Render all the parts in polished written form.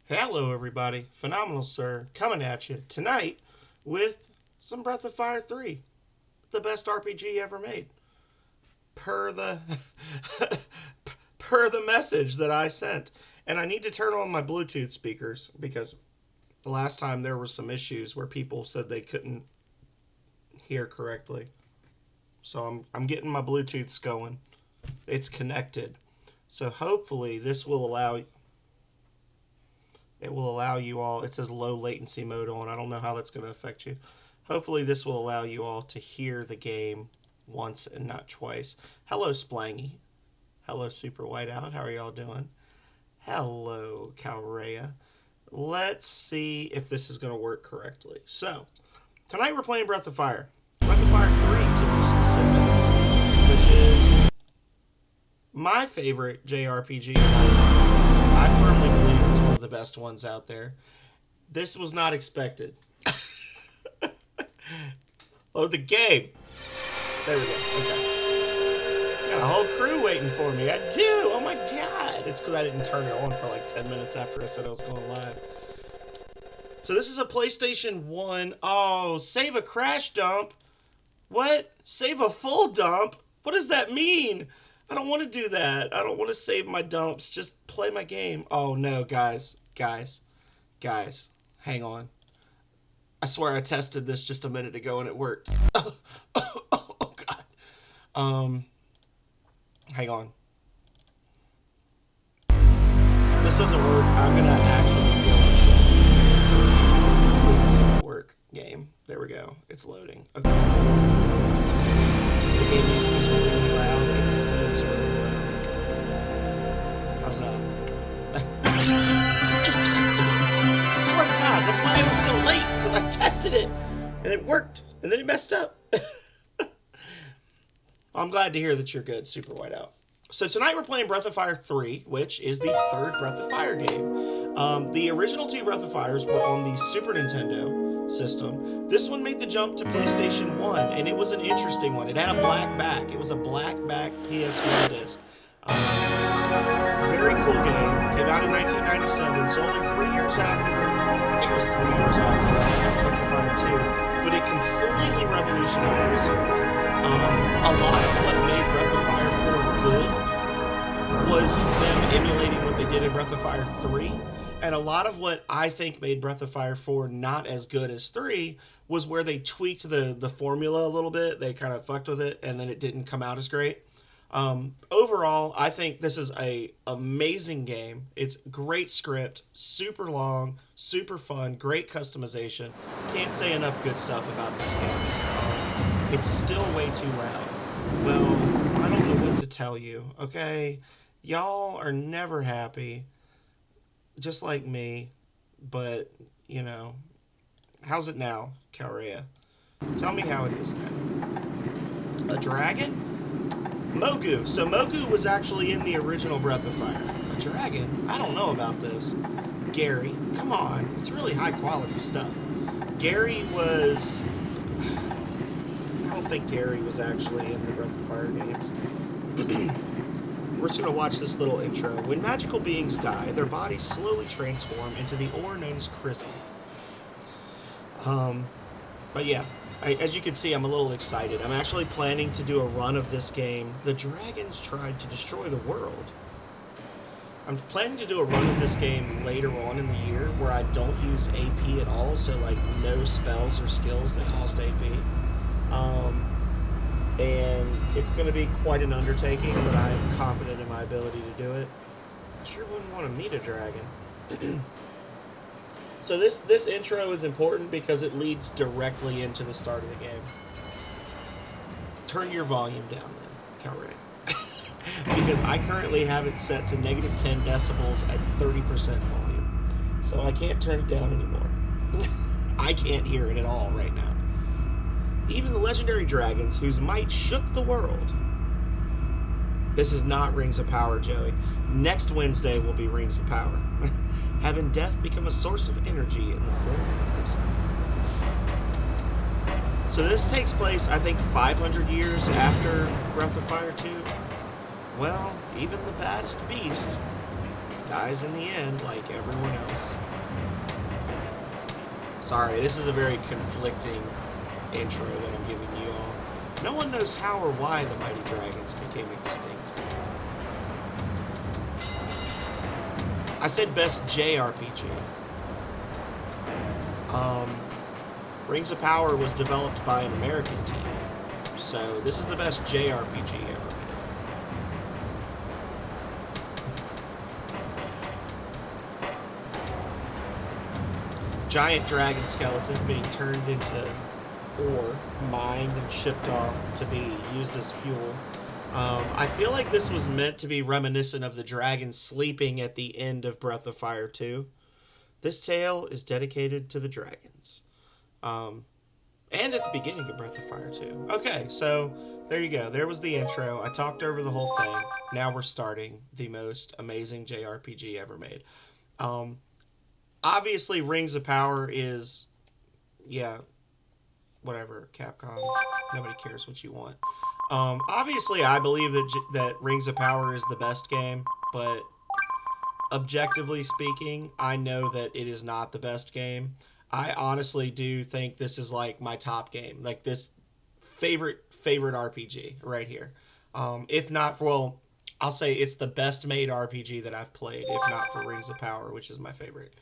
Hello, everybody. Phenomenal Sir coming at you tonight with some Breath of Fire 3, the best RPG ever made. Per the per the message that I sent. And I need to turn on my Bluetooth speakers because the last time there were some issues where people said they couldn't hear correctly. So I'm getting my Bluetooths going. It's connected. So hopefully this will allow you all. It says low latency mode on. I don't know how that's going to affect you. Hopefully this will allow you all to hear the game once and not twice. Hello, Splangy. Hello, Super Whiteout. How are y'all doing? Hello, Calrea. Let's see if this is going to work correctly. So, tonight we're playing Breath of Fire. Breath of Fire 3 to be specific, which is my favorite JRPG. I firmly believe it's one of the best ones out there. This was not expected. Oh, the game. There we go. Okay. Got a whole crew waiting for me. I do. Oh my god. It's because I didn't turn it on for like 10 minutes after I said I was going live. So this is a PlayStation 1. Oh, save a crash dump. What? Save a full dump? What does that mean? I don't want to do that. I don't want to save my dumps. Just play my game. Oh, no, guys. Guys. Hang on. I swear I tested this just a minute ago and it worked. Oh God. Hang on. If this doesn't work, I'm going to actually please work game. There we go. It's loading. Okay. The game music is really loud. It seems really loud. How's that? Just tested it. I swear to God, that's why I was so late, because I tested it, and it worked, and then it messed up. I'm glad to hear that you're good, Super Whiteout. So tonight we're playing Breath of Fire 3, which is the third Breath of Fire game. The original two Breath of Fires were on the Super Nintendo system. This one made the jump to PlayStation 1, and it was an interesting one. It had a black back. It was a black back PS1 disc. Very cool game. Came out in 1997, so only 3 years after. I think it was 3 years after Breath of Fire 2. But it completely revolutionized the series. A lot of what made Breath of Fire 4 good was them emulating what they did in Breath of Fire 3. And a lot of what I think made Breath of Fire 4 not as good as 3 was where they tweaked the formula a little bit. They kind of fucked with it, and then it didn't come out as great. Overall, I think this is a amazing game. It's great script, super long, super fun, great customization. Can't say enough good stuff about this game. It's still way too loud. Well, I don't know what to tell you, okay? Y'all are never happy, just like me, but, you know, how's it now, Calrea? Tell me how it is now. A dragon? Mogu. So Mogu was actually in the original Breath of Fire. A dragon? I don't know about this. Gary. Come on. It's really high quality stuff. Gary was... I don't think Gary was actually in the Breath of Fire games. We're just going to watch this little intro. When magical beings die, their bodies slowly transform into the ore known as Chrism. But yeah. As you can see, I'm a little excited. I'm actually planning to do a run of this game. The dragons tried to destroy the world. I'm planning to do a run of this game later on in the year where I don't use AP at all, so like no spells or skills that cost AP. And it's going to be quite an undertaking, but I'm confident in my ability to do it. I sure wouldn't want to meet a dragon. So this intro is important because it leads directly into the start of the game. Turn your volume down then, Calray. Because I currently have it set to negative 10 decibels at 30% volume. So I can't turn it down anymore. I can't hear it at all right now. Even the legendary dragons, whose might shook the world. This is not Rings of Power, Joey. Next Wednesday will be Rings of Power. Having death become a source of energy in the form of person. So this takes place, I think, 500 years after Breath of Fire 2. Well, even the baddest beast Dies in the end, like everyone else. Sorry, this is a very conflicting intro that I'm giving you all. No one knows how or why the mighty dragons became extinct. I said best JRPG. Rings of Power was developed by an American team. So this is the best JRPG ever made. Giant dragon skeleton being turned into ore, mined and shipped off to be used as fuel. I feel like this was meant to be reminiscent of the dragon sleeping at the end of Breath of Fire 2. This tale is dedicated to the dragons. And at the beginning of Breath of Fire 2. Okay, so there you go. There was the intro. I talked over the whole thing. Now we're starting the most amazing JRPG ever made. Obviously, Rings of Power is, yeah, whatever, Capcom. Nobody cares what you want. Obviously, I believe that Rings of Power is the best game, but objectively speaking, I know that it is not the best game. I honestly do think this is like my top game, like this favorite RPG right here. If not for, well, I'll say it's the best made RPG that I've played, if not for Rings of Power, which is my favorite.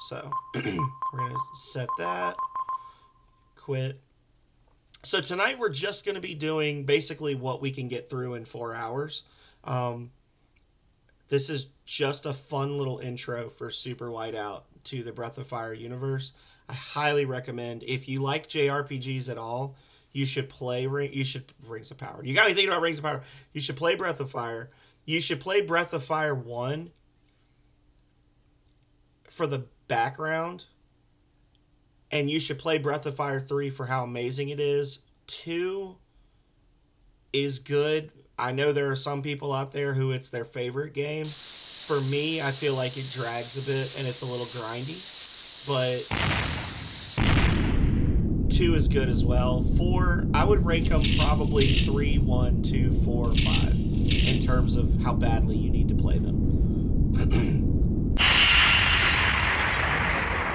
So we're gonna set that, quit. So tonight we're just gonna be doing basically what we can get through in 4 hours. This is just a fun little intro for Super Whiteout to the Breath of Fire universe. I highly recommend, if you like JRPGs at all, you should play Rings of Power. You got me thinking about Rings of Power. You should play Breath of Fire. You should play Breath of Fire 1 for the background. And you should play Breath of Fire 3 for how amazing it is. 2 is good. I know there are some people out there who it's their favorite game. For me, I feel like it drags a bit and it's a little grindy. But 2 is good as well. 4, I would rank them probably 3, 1, 2, 4, 5 in terms of how badly you need to play them.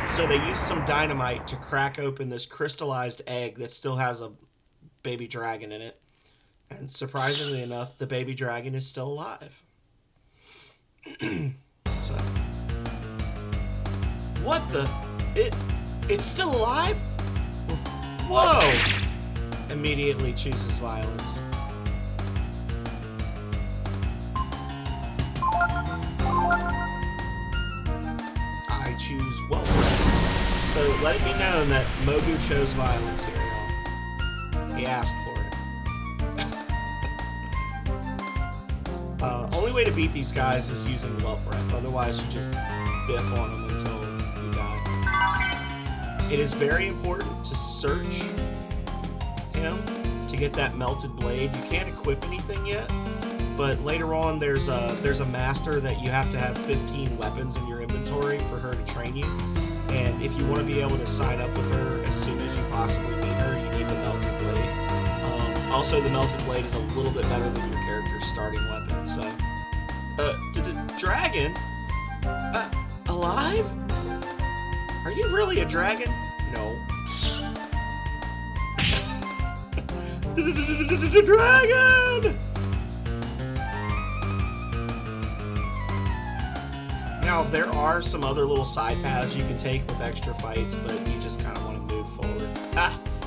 So they used some dynamite to crack open this crystallized egg that still has a baby dragon in it. And surprisingly enough, the baby dragon is still alive. So, what the? It's still alive? Whoa! Immediately chooses violence. I choose well. So let it be known that Mogu chose violence here, y'all. He asked for it. Only way to beat these guys is using Love Breath. Otherwise, you just biff on them until you die. It is very important to search him to get that melted blade. You can't equip anything yet, but later on there's a master that you have to have 15 weapons in your inventory for her to train you. And if you want to be able to sign up with her as soon as you possibly meet her, you need the melted blade. Also, the melted blade is a little bit better than your character's starting weapon. So, dragon? Alive? Are you really a dragon? No. Dragon! Now, there are some other little side paths you can take with extra fights, but you just kind of want to move forward.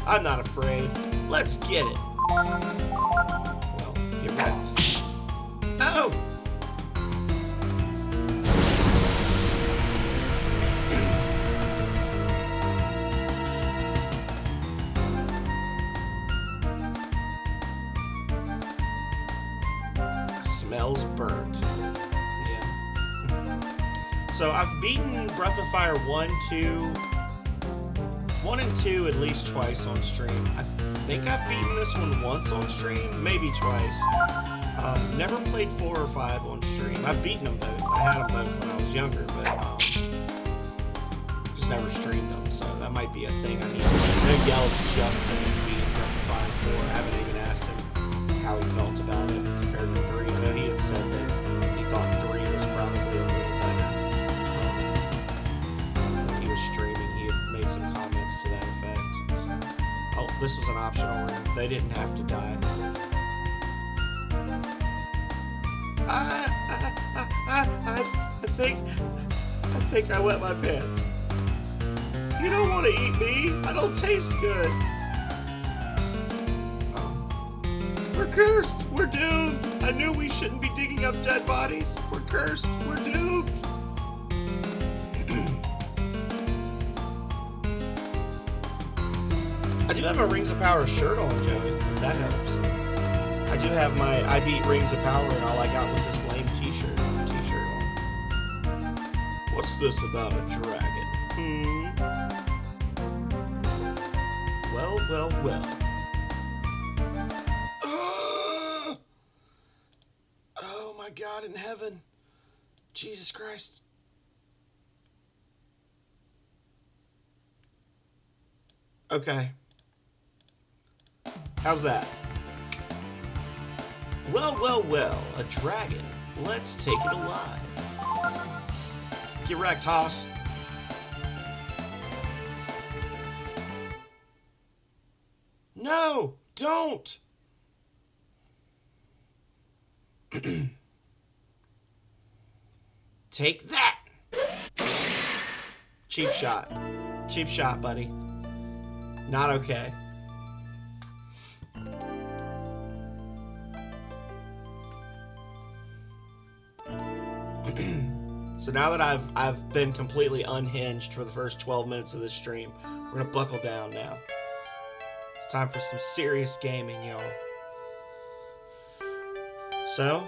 I'm not afraid. Let's get it. Well, get wrecked. Oh! Smells burnt. Yeah. So I've beaten Breath of Fire 1 and 2 at least twice on stream. I think I've beaten this one once on stream, maybe twice. Never played 4 or 5 on stream. I've beaten them both. I had them both when I was younger, but just never streamed them, so that might be a thing I need. I know Yellow's just finished beating Breath of Fire 4. I haven't even asked him how he felt about it compared to 3. I know he had said that he thought 3 was probably a little better. this was an optional room. They didn't have to die. I think I wet my pants. You don't want to eat me. I don't taste good. We're cursed. We're doomed. I knew we shouldn't be digging up dead bodies. We're cursed. We're doomed. I do have a Rings of Power shirt on, Joey. That helps. I do have my I beat Rings of Power and all I got was this lame t-shirt on. What's this about a dragon? Well. Oh my God in heaven. Jesus Christ. Okay. How's that? Well, a dragon. Let's take it alive. Get wrecked, Hoss. No, don't. Take that. Cheap shot. Cheap shot, buddy. Not okay. So now that I've been completely unhinged for the first 12 minutes of this stream, we're gonna buckle down now. It's time for some serious gaming, y'all. So,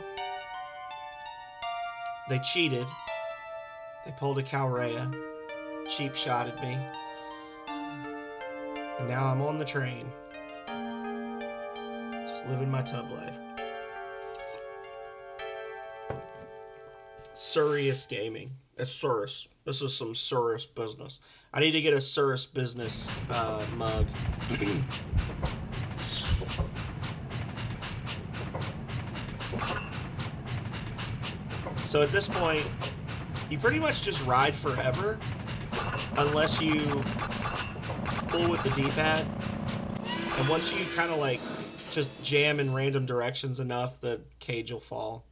they cheated. They pulled a Calrea, cheap shotted me, and now I'm on the train, just living my tub life. Surious Gaming. It's Surus. This is some Surus business. I need to get a Surus business mug. So at this point, you pretty much just ride forever, unless you pull with the D-pad. And once you kind of like just jam in random directions enough, the cage will fall.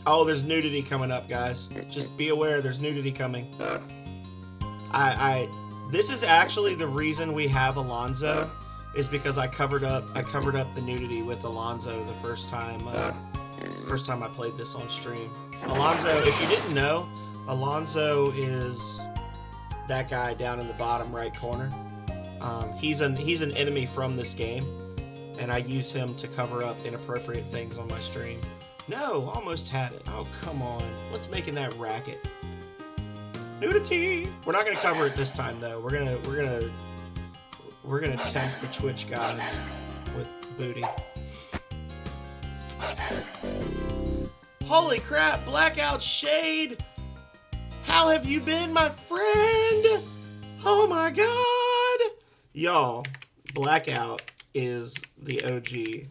Oh, there's nudity coming up, guys. Just be aware, there's nudity coming. This is actually the reason we have Alonzo, is because I covered up the nudity with Alonzo the first time I played this on stream. Alonzo, if you didn't know, Alonzo is that guy down in the bottom right corner. He's an enemy from this game, and I use him to cover up inappropriate things on my stream. No, almost had it. Oh, come on. What's making that racket? Nudity! We're not gonna cover it this time though. We're gonna tempt the Twitch gods with booty. Holy crap, Blackout Shade! How have you been, my friend? Oh my god! Y'all, Blackout is the OG.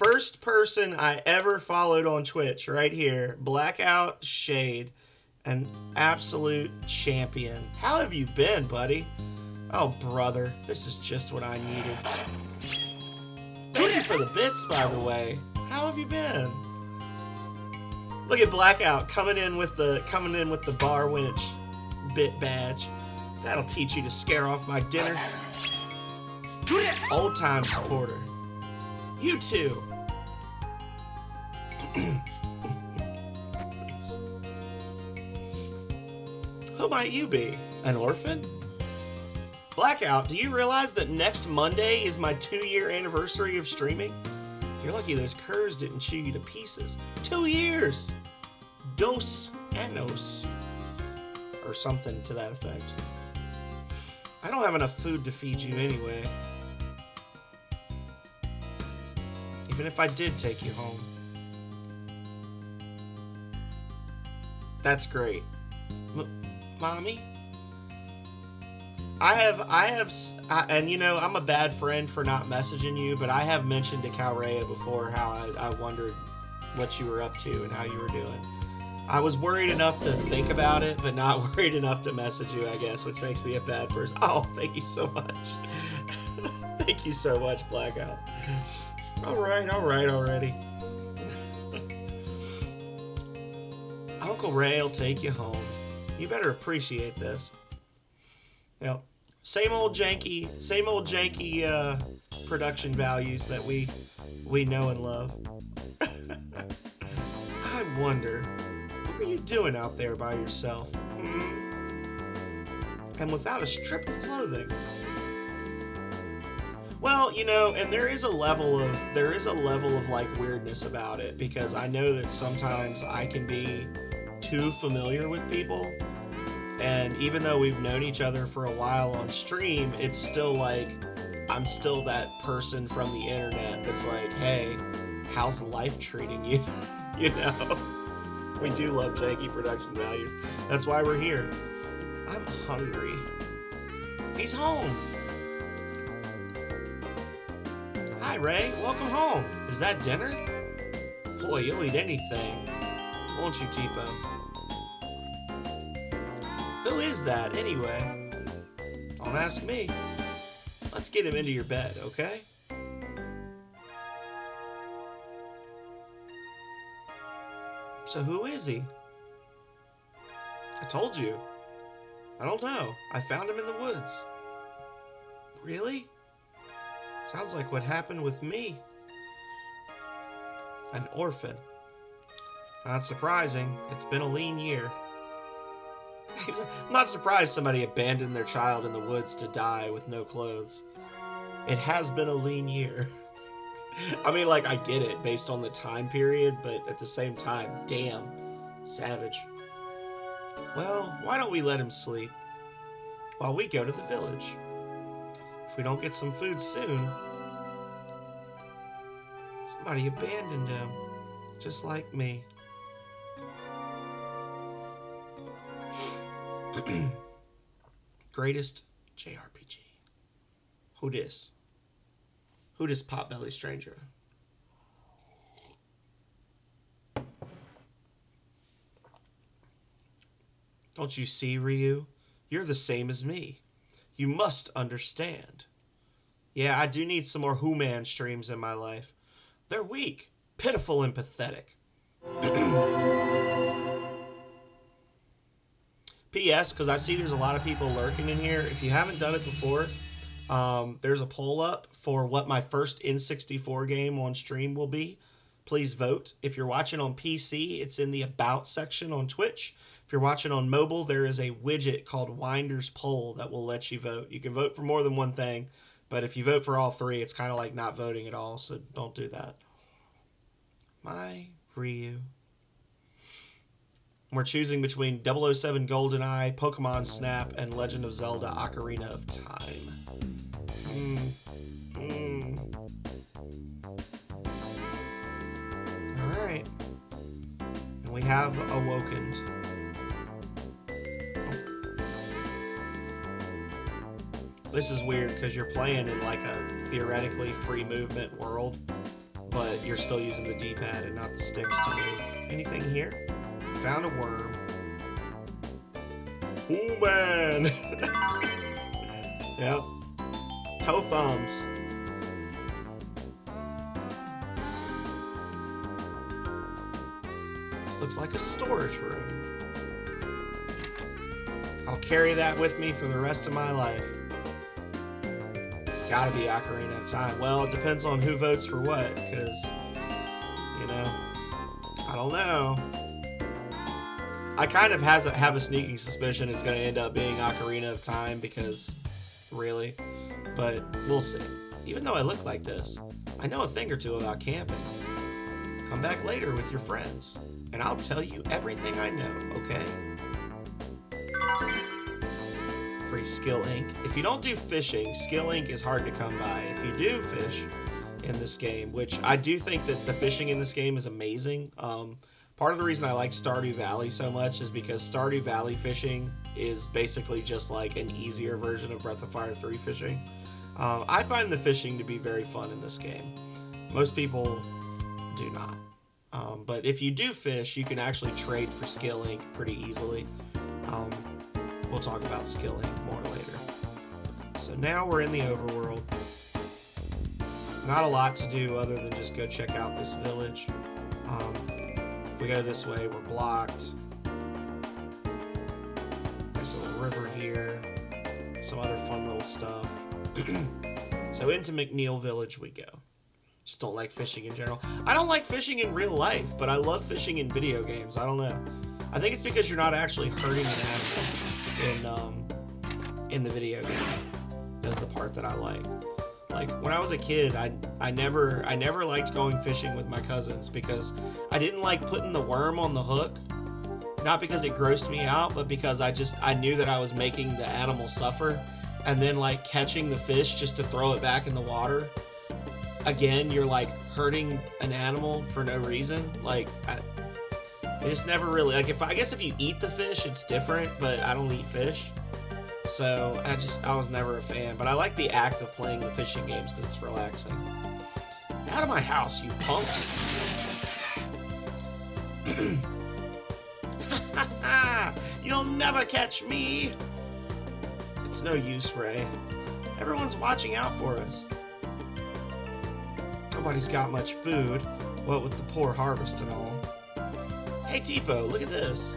First person I ever followed on Twitch, right here. Blackout Shade, an absolute champion. How have you been, buddy? Oh, brother, this is just what I needed. Thank you for the bits, by the way. How have you been? Look at Blackout coming in with the bar winch bit badge. That'll teach you to scare off my dinner. Old time supporter. You too. Who might you be? An orphan? Blackout, do you realize that next Monday is my 2-year anniversary of streaming? You're lucky those curs didn't chew you to pieces. 2 years! Dos anos. Or something to that effect. I don't have enough food to feed you anyway. Even if I did take you home. That's great. Mommy? And you know, I'm a bad friend for not messaging you, but I have mentioned to Calrea before how I wondered what you were up to and how you were doing. I was worried enough to think about it, but not worried enough to message you, I guess, which makes me a bad person. Oh, thank you so much. Thank you so much, Blackout. Alright already. Uncle Ray will take you home. You better appreciate this. Yep. Same old janky production values that we know and love. I wonder, what are you doing out there by yourself? And without a strip of clothing? Well, you know, and there is a level of like weirdness about it, because I know that sometimes I can be too familiar with people, and even though we've known each other for a while on stream, it's still like I'm still that person from the internet that's like, hey, how's life treating you? You know? We do love janky production values. That's why we're here. I'm hungry. He's home. Hi, Ray. Welcome home. Is that dinner? Boy, you'll eat anything. Won't you, Tipo? Who is that, anyway? Don't ask me. Let's get him into your bed, okay? So who is he? I told you. I don't know. I found him in the woods. Really? Sounds like what happened with me. An orphan. Not surprising. It's been a lean year. I'm not surprised somebody abandoned their child in the woods to die with no clothes. It has been a lean year. I mean, like, I get it based on the time period, but at the same time, damn, savage. Well, why don't we let him sleep while we go to the village? If we don't get some food soon, somebody abandoned him, just like me. Greatest JRPG. Who dis? Who dis Potbelly Stranger? Don't you see, Ryu? You're the same as me. You must understand. Yeah, I do need some more Who-Man streams in my life. They're weak, pitiful, and pathetic. P.S. because I see there's a lot of people lurking in here. If you haven't done it before, there's a poll up for what my first N64 game on stream will be. Please vote. If you're watching on PC, it's in the About section on Twitch. If you're watching on mobile, there is a widget called Winder's Poll that will let you vote. You can vote for more than one thing, but if you vote for all three, it's kind of like not voting at all, so don't do that. My Ryu. We're choosing between 007 GoldenEye, Pokemon Snap, and Legend of Zelda Ocarina of Time. Alright. And we have awokened. This is weird because you're playing in like a theoretically free movement world, but you're still using the D-pad and not the sticks to move. Anything here? Found a worm. Oh man! Yep. Toe thumbs. This looks like a storage room. I'll carry that with me for the rest of my life. Gotta be Ocarina of Time. Well, it depends on who votes for what, because, you know, I don't know. I kind of have a sneaking suspicion it's going to end up being Ocarina of Time, because, really, but we'll see. Even though I look like this, I know a thing or two about camping. Come back later with your friends, and I'll tell you everything I know, okay? Free Skill Ink. If you don't do fishing, Skill Ink is hard to come by. If you do fish in this game, which I do think that the fishing in this game is amazing. Part of the reason I like Stardew Valley so much is because Stardew Valley fishing is basically just like an easier version of Breath of Fire 3 fishing. I find the fishing to be very fun in this game. Most people do not. But if you do fish, you can actually trade for skilling pretty easily. We'll talk about skilling more later. So now we're in the overworld. Not a lot to do other than just go check out this village. If we go this way, we're blocked. There's a little river here. Some other fun little stuff. So into McNeil Village we go. Just don't like fishing in general. I don't like fishing in real life, but I love fishing in video games. I don't know. I think it's because you're not actually hurting an animal in the video game. That's the part that I like. Like when I was a kid, I never liked going fishing with my cousins because I didn't like putting the worm on the hook. Not because it grossed me out, but because I knew that I was making the animal suffer, and then like catching the fish just to throw it back in the water. Again, you're like hurting an animal for no reason. Like I just never really like. I guess if you eat the fish, it's different, but I don't eat fish. So I was never a fan, but I like the act of playing the fishing games because it's relaxing. Out of my house, you punks! You'll never catch me! It's no use, Ray. Everyone's watching out for us. Nobody's got much food, what with the poor harvest and all. Hey, Tipo, look at this.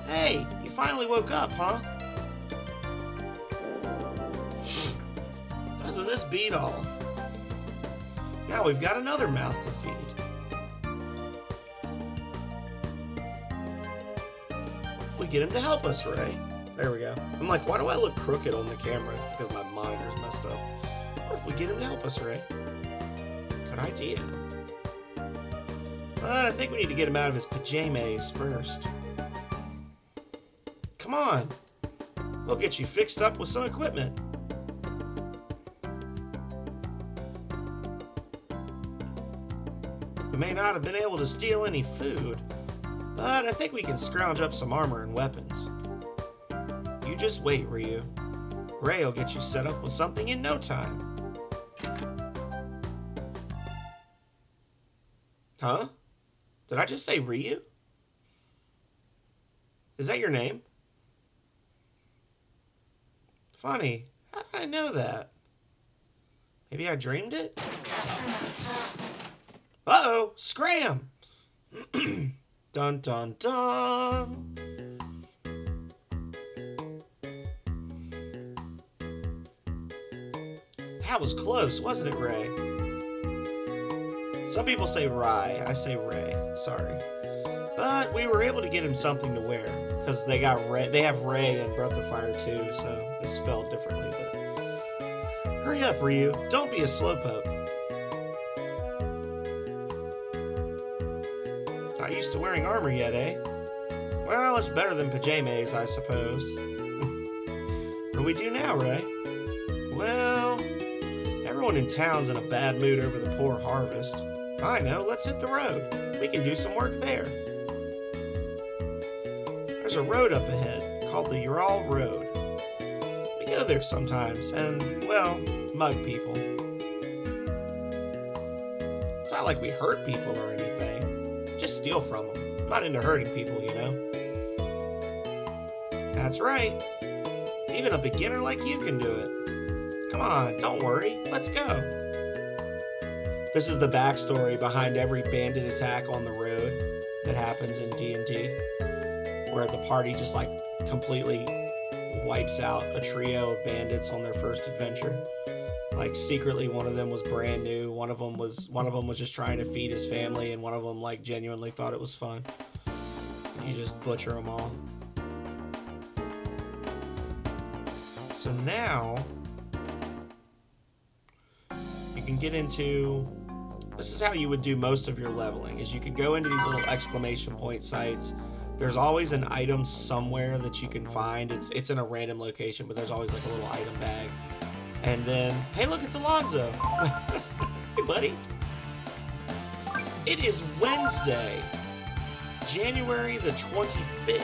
Hey, you finally woke up, huh? Doesn't this beat all? Now we've got another mouth to feed. If we get him to help us, Ray. There we go. I'm like, why do I look crooked on the camera? It's because my monitor's messed up. Or if we get him to help us, Ray. Good idea. But I think we need to get him out of his pajamas first. Come on. We'll get you fixed up with some equipment. We may not have been able to steal any food, but I think we can scrounge up some armor and weapons. You just wait, Ryu. Ray will get you set up with something in no time. Huh? Did I just say Ryu? Is that your name? Funny. How did I know that? Maybe I dreamed it? Uh-oh! Scram! Dun dun dun! That was close, wasn't it, Ray? Some people say Rye. I say Ray. Sorry. But we were able to get him something to wear. Because they have Ray in Breath of Fire too, so it's spelled differently. But hurry up, Ryu. Don't be a slowpoke. Not used to wearing armor yet, eh? Well, it's better than pajamas, I suppose. What do we do now, Ray? Well, everyone in town's in a bad mood over the poor harvest. I know, let's hit the road. We can do some work there. There's a road up ahead, called the Ural Road. We go there sometimes, and, well, mug people. It's not like we hurt people or anything. Just steal from them. I'm not into hurting people, you know. That's right. Even a beginner like you can do it. Come on, don't worry. Let's go. This is the backstory behind every bandit attack on the road that happens in D&D, where the party just like completely wipes out a trio of bandits on their first adventure. Like secretly, one of them was brand new. One of them was just trying to feed his family, and one of them like genuinely thought it was fun. You just butcher them all. So now you can get into. This is how you would do most of your leveling. Is you could go into these little exclamation point sites. There's always an item somewhere that you can find. It's in a random location, but there's always like a little item bag. And then, hey, look, it's Alonzo. Hey, buddy. It is Wednesday, January the 25th.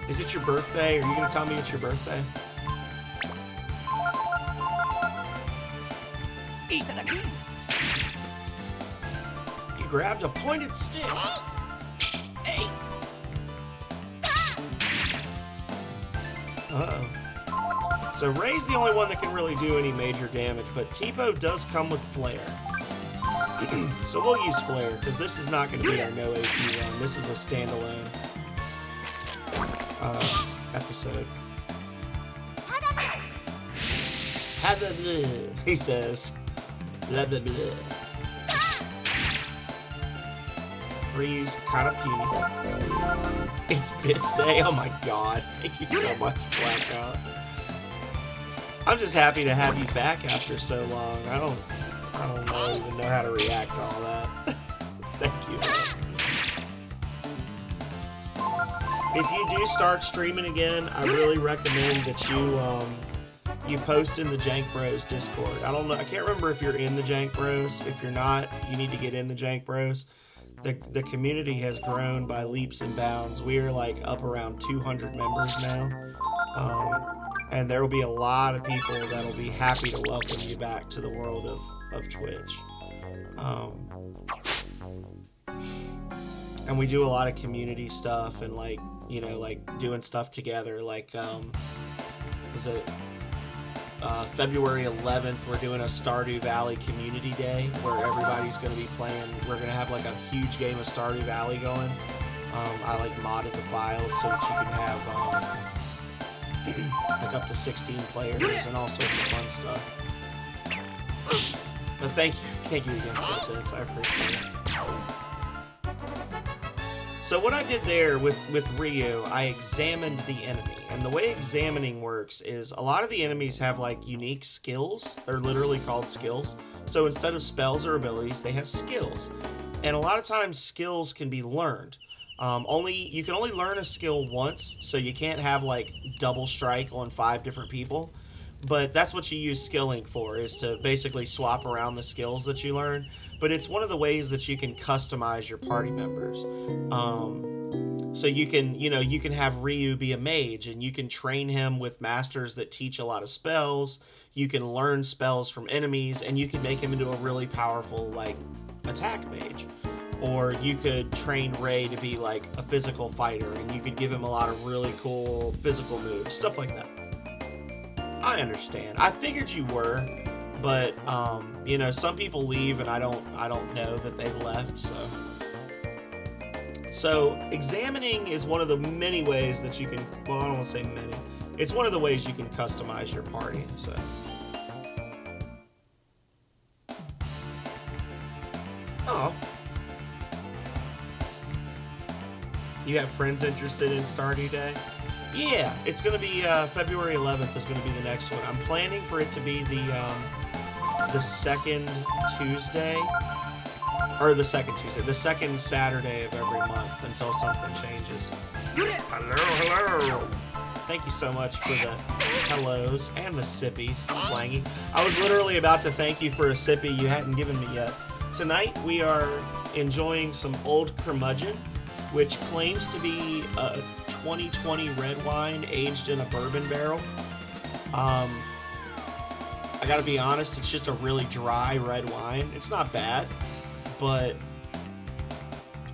Is it your birthday? Are you going to tell me it's your birthday? grabbed a pointed stick. Hey! Uh-oh. So Ray's the only one that can really do any major damage, but Tipo does come with Flare. So we'll use Flare, because this is not going to be our no AP run. This is a standalone episode. He says. Blah, blah, blah. Ryu's kind of puny. It's Bits Day. Oh my god. Thank you so much, Blackout. I'm just happy to have you back after so long. I don't even know how to react to all that. Thank you. If you do start streaming again, I really recommend that you post in the Jank Bros Discord. I don't know. I can't remember if you're in the Jank Bros. If you're not, you need to get in the Jank Bros. The community has grown by leaps and bounds. We are like up around 200 members now. And there will be a lot of people that will be happy to welcome you back to the world of Twitch. And we do a lot of community stuff and like, you know, like doing stuff together. Like, was it February 11th, we're doing a Stardew Valley Community Day where everybody's going to be playing. We're going to have like a huge game of Stardew Valley going. I like modded the files so that you can have like up to 16 players and all sorts of fun stuff. But thank you again for the bits. I appreciate it. So what I did there with Ryu, I examined the enemy. And the way examining works is a lot of the enemies have like unique skills. They're literally called skills. So instead of spells or abilities, they have skills. And a lot of times skills can be learned. You can only learn a skill once, so you can't have like double strike on 5 different people. But that's what you use skilling for, is to basically swap around the skills that you learn. But it's one of the ways that you can customize your party members. So you can have Ryu be a mage, and you can train him with masters that teach a lot of spells. You can learn spells from enemies, and you can make him into a really powerful like attack mage. Or you could train Ray to be like a physical fighter, and you could give him a lot of really cool physical moves, stuff like that. I understand. I figured you were, but you know, some people leave, and I don't know that they've left. So examining is one of the many ways that you can. Well, I don't want to say many. It's one of the ways you can customize your party. So. Oh. You have friends interested in Stardew Day? Yeah, it's going to be February 11th is going to be the next one. I'm planning for it to be the second Tuesday, or the second Saturday of every month until something changes. Hello. Thank you so much for the hellos and the sippies, Splangy. I was literally about to thank you for a sippy you hadn't given me yet. Tonight we are enjoying some Old Curmudgeon, which claims to be a 2020 red wine aged in a bourbon barrel. I gotta be honest, it's just a really dry red wine. It's not bad, but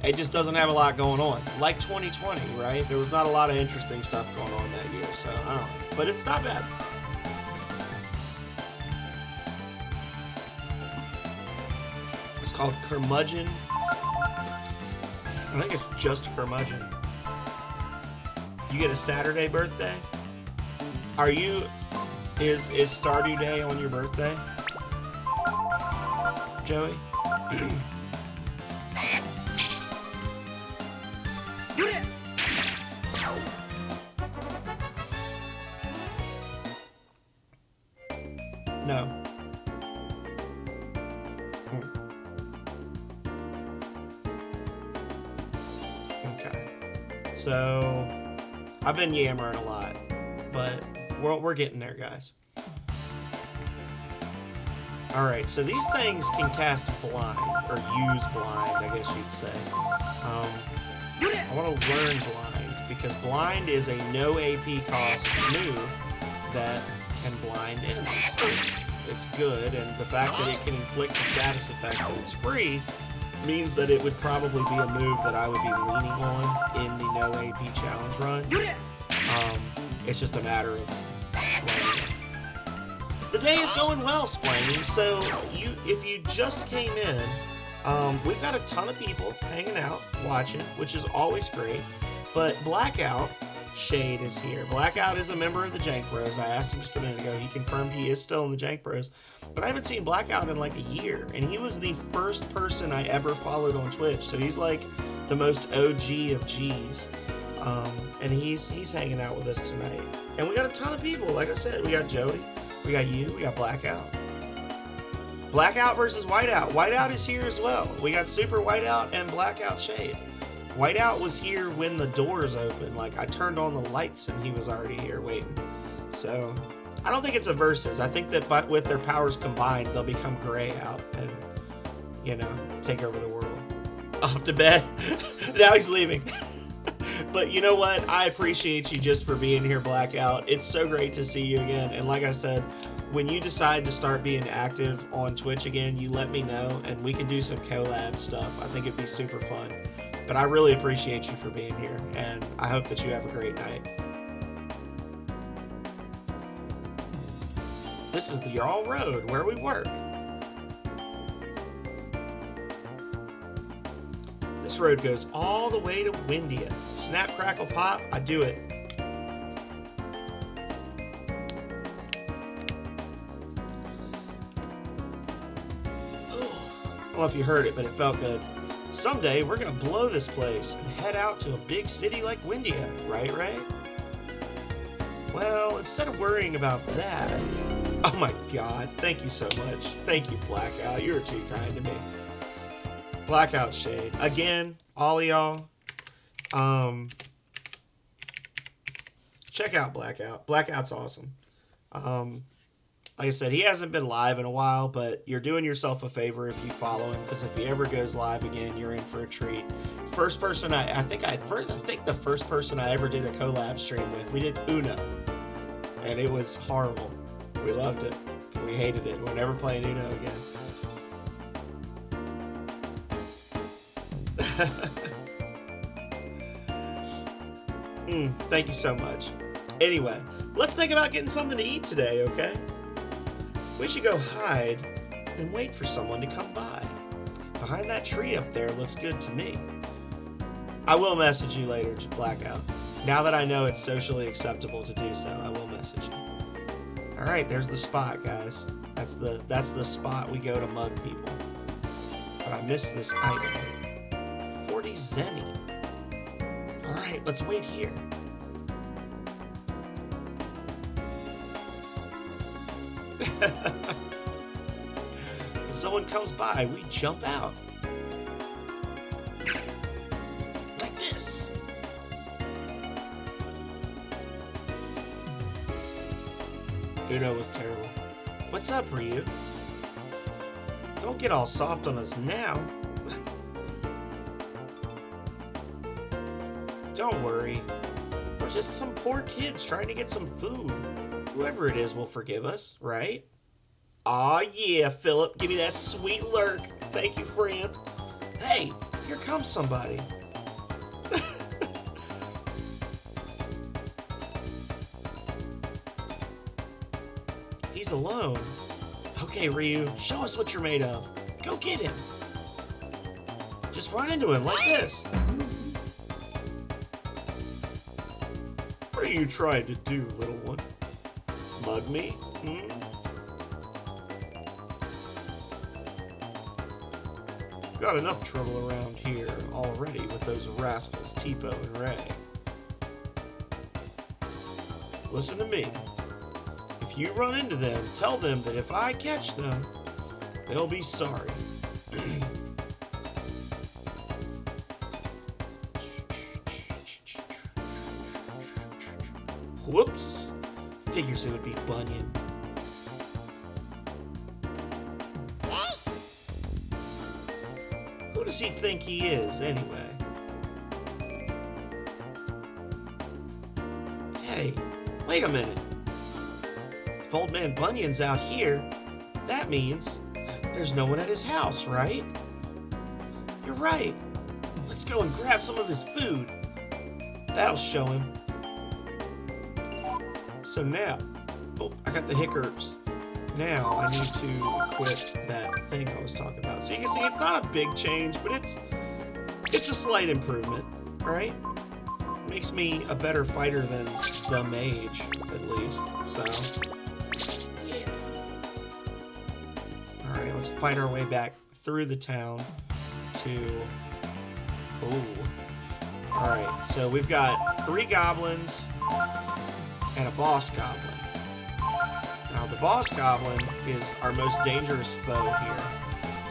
it just doesn't have a lot going on. Like 2020, right? There was not a lot of interesting stuff going on that year, so I don't know. But it's not bad. It's called Curmudgeon. I think it's just Curmudgeon. You get a Saturday birthday? Is Stardew Day on your birthday? Joey? No. So, I've been yammering a lot, but we're getting there, guys. Alright, so these things can cast blind, or use blind, I guess you'd say. I want to learn blind, because blind is a no AP cost move that can blind enemies. It's good, and the fact that it can inflict a status effect and it's free means that it would probably be a move that I would be leaning on in the no AP challenge run. It's just a matter of playing it. The day is going well, Splangy. So if you just came in, we've got a ton of people hanging out, watching, which is always great. But Blackout Shade is here. Blackout is a member of the Jank Bros. I asked him just a minute ago. He confirmed he is still in the Jank Bros. But I haven't seen Blackout in like a year. And he was the first person I ever followed on Twitch. So he's like the most OG of G's. And he's hanging out with us tonight. And we got a ton of people. Like I said, we got Joey. We got you. We got Blackout. Blackout versus Whiteout. Whiteout is here as well. We got Super Whiteout and Blackout Shade. Whiteout was here when the doors opened. Like, I turned on the lights and he was already here waiting. So, I don't think it's a versus. I think that with their powers combined, they'll become Gray out and, you know, take over the world. Off to bed. Now he's leaving. But you know what? I appreciate you just for being here, Blackout. It's so great to see you again. And like I said, when you decide to start being active on Twitch again, you let me know and we can do some collab stuff. I think it'd be super fun. But I really appreciate you for being here, and I hope that you have a great night. This is the Jarl Road, where we work. This road goes all the way to Windia. Snap, crackle, pop, I do it. Ooh. I don't know if you heard it, but it felt good. Someday, we're going to blow this place and head out to a big city like Windia, right, Ray? Well, instead of worrying about that... Oh my god, thank you so much. Thank you, Blackout. You're too kind to me. Blackout Shade. Again, all of y'all, check out Blackout. Blackout's awesome. Like I said, he hasn't been live in a while, but you're doing yourself a favor if you follow him, because if he ever goes live again, you're in for a treat. First person I think the first person I ever did a collab stream with, we did Uno, and it was horrible. We loved it. We hated it. We're never playing Uno again. Thank you so much. Anyway, let's think about getting something to eat today, okay? We should go hide and wait for someone to come by. Behind that tree up there looks good to me. I will message you later, Blackout. Now that I know it's socially acceptable to do so, I will message you. Alright, there's the spot, guys. That's the spot we go to mug people. But I missed this item. 40 Zenny. Alright, let's wait here. When someone comes by, we jump out. Like this. Uno was terrible. What's up, Ryu? Don't get all soft on us now. Don't worry. We're just some poor kids trying to get some food. Whoever it is will forgive us, right? Aw, yeah, Philip. Give me that sweet lurk. Thank you, friend. Hey, here comes somebody. He's alone. Okay, Ryu, show us what you're made of. Go get him. Just run into him like this. What are you trying to do, little one? Mug me? Got enough trouble around here already with those rascals, Tipo and Ray. Listen to me. If you run into them, tell them that if I catch them, they'll be sorry. Whoops. Figures it would be Bunyan. Who does he think he is, anyway? Hey, wait a minute. If Old Man Bunyan's out here, that means there's no one at his house, right? right. Let's go and grab some of his food. That'll show him. So now, oh, I got the hiccups. Now I need to equip that thing I was talking about. So you can see it's not a big change, but it's a slight improvement, right? Makes me a better fighter than the mage, at least. So, yeah. All right, let's fight our way back through the town to. Ooh. All right, so we've got 3 goblins and a boss goblin. Now, the boss goblin is our most dangerous foe here.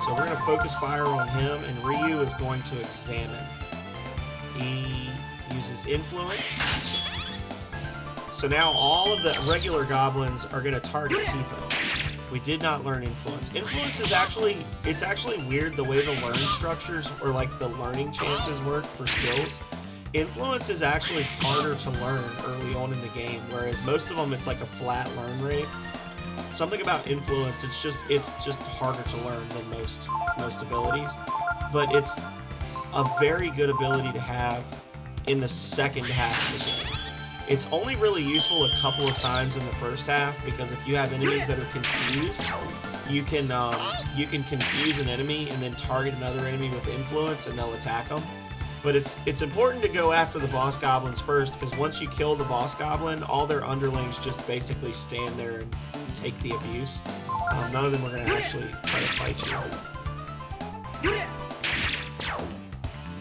So we're going to focus fire on him, and Ryu is going to examine. He uses influence. So now all of the regular goblins are going to target Tipo. We did not learn influence. Influence is actually weird the way the learning structures or like the learning chances work for skills. Influence is actually harder to learn early on in the game, whereas most of them it's like a flat learn rate. Something about influence, it's just harder to learn than most abilities, but it's a very good ability to have in the second half of the game. It's only really useful a couple of times in the first half, because if you have enemies that are confused, you can confuse an enemy and then target another enemy with influence and they'll attack them. But it's important to go after the boss goblins first, because once you kill the boss goblin, all their underlings just basically stand there and take the abuse. None of them are going to actually try to fight you.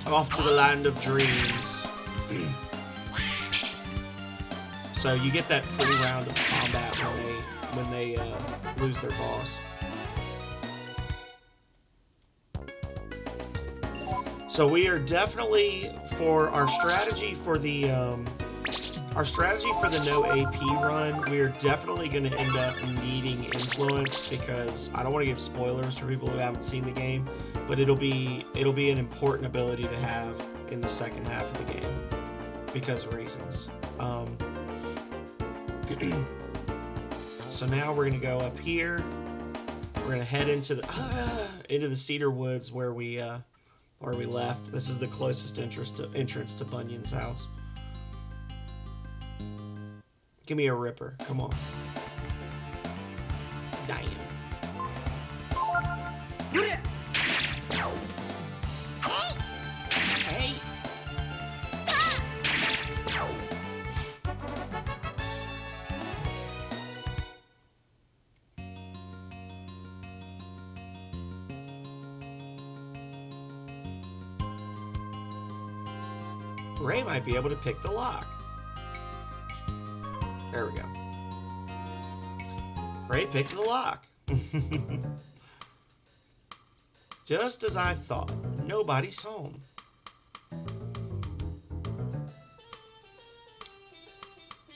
Off to the land of dreams. So you get that free round of combat when they lose their boss. So we are definitely, for our strategy for the no AP run, we are definitely going to end up needing influence, because I don't want to give spoilers for people who haven't seen the game, but it'll be an important ability to have in the second half of the game because of reasons. So now we're going to go up here. We're going to head into the Cedar Woods where we left. This is the closest entrance to Bunyan's house. Give me a ripper. Come on. Damn. Hey. Ray might be able to pick the lock. There we go. Ray picked the lock. Just as I thought. Nobody's home.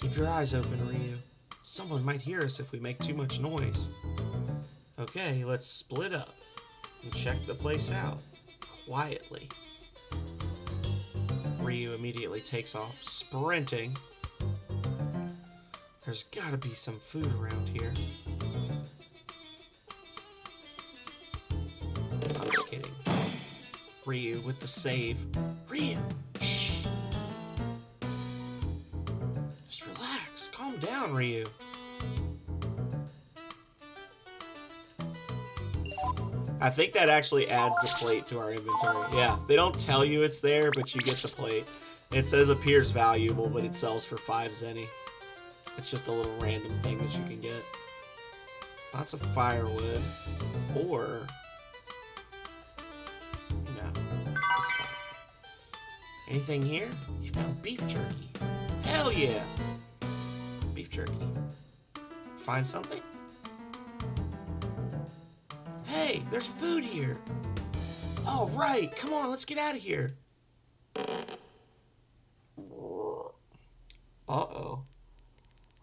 Keep your eyes open, Ryu. Someone might hear us if we make too much noise. Okay, let's split up and check the place out quietly. Ryu immediately takes off, sprinting. There's gotta be some food around here. I'm just kidding. Ryu with the save. Ryu! Shh! Just relax. Calm down, Ryu. I think that actually adds the plate to our inventory. Yeah, they don't tell you it's there, but you get the plate. It says appears valuable, but it sells for 5 zenny. It's just a little random thing that you can get. Lots of firewood. Or... no, it's fine. Anything here? You found beef jerky. Hell yeah! Beef jerky. Find something? Hey, there's food here. All right, come on, let's get out of here. Uh-oh.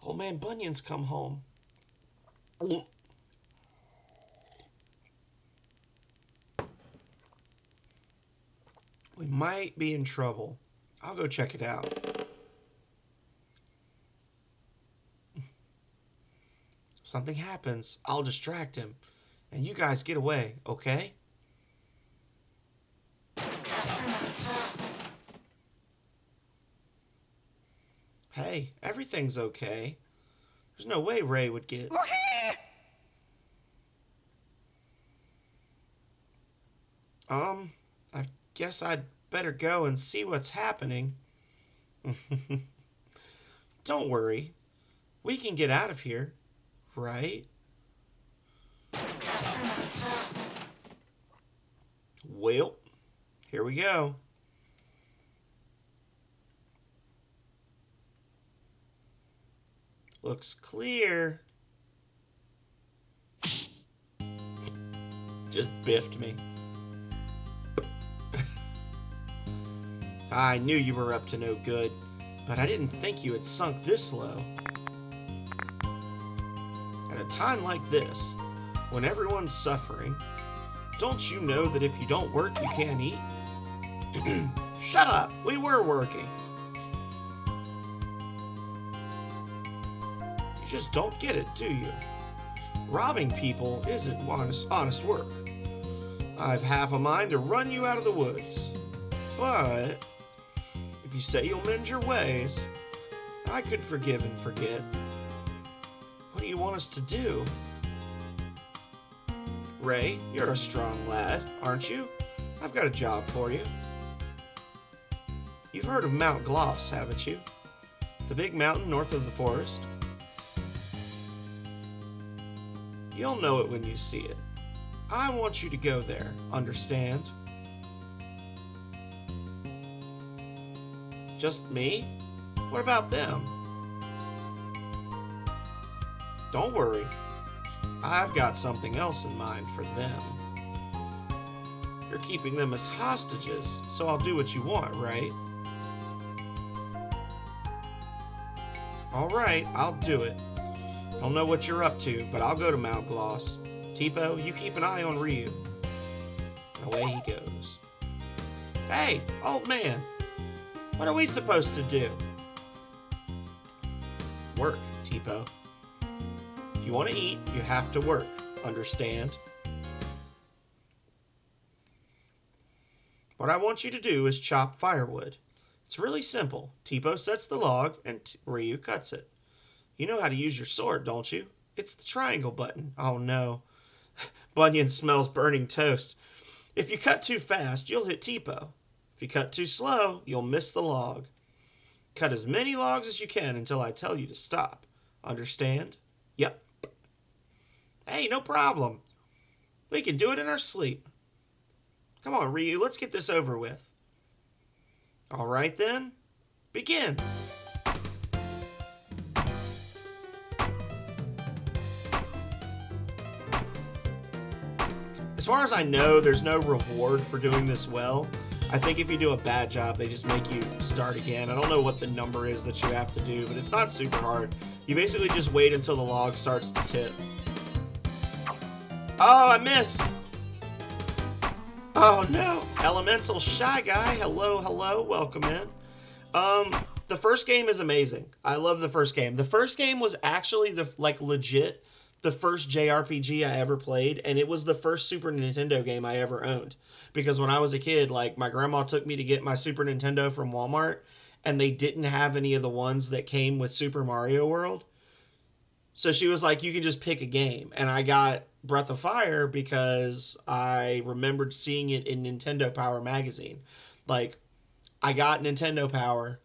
Old man Bunyan's come home. We might be in trouble. I'll go check it out. Something happens, I'll distract him. And you guys get away, okay? Hey, everything's okay. There's no way Ray would get... I guess I'd better go and see what's happening. Don't worry. We can get out of here, right? Well, here we go. Looks clear. Just biffed me. I knew you were up to no good, but I didn't think you had sunk this low. At a time like this, when everyone's suffering, don't you know that if you don't work, you can't eat? Shut up! We were working. You just don't get it, do you? Robbing people isn't honest work. I've half a mind to run you out of the woods. But if you say you'll mend your ways, I could forgive and forget. What do you want us to do? Ray, you're a strong lad, aren't you? I've got a job for you. You've heard of Mount Gloss, haven't you? The big mountain north of the forest? You'll know it when you see it. I want you to go there, understand? Just me? What about them? Don't worry. I've got something else in mind for them. You're keeping them as hostages, so I'll do what you want, right? Alright, I'll do it. I don't know what you're up to, but I'll go to Mount Gloss. Tipo, you keep an eye on Ryu. And away he goes. Hey, old man. What are we supposed to do? Work, Tipo. If you want to eat, you have to work. Understand? What I want you to do is chop firewood. It's really simple. Tipo sets the log, and Ryu cuts it. You know how to use your sword, don't you? It's the triangle button. Oh no. Bunyan smells burning toast. If you cut too fast, you'll hit Tipo. If you cut too slow, you'll miss the log. Cut as many logs as you can until I tell you to stop. Understand? Yep. Hey, no problem. We can do it in our sleep. Come on, Ryu, let's get this over with. All right, then. Begin. As far as I know, there's no reward for doing this well. I think if you do a bad job, they just make you start again. I don't know what the number is that you have to do, but it's not super hard. You basically just wait until the log starts to tip. Oh, I missed! Oh no! Elemental Shy Guy, hello, hello, welcome in. The first game is amazing. I love the first game. The first game was actually legit the first JRPG I ever played, and it was the first Super Nintendo game I ever owned. Because when I was a kid, my grandma took me to get my Super Nintendo from Walmart, and they didn't have any of the ones that came with Super Mario World. So she was like, you can just pick a game. And I got Breath of Fire because I remembered seeing it in Nintendo Power magazine. I got Nintendo Power,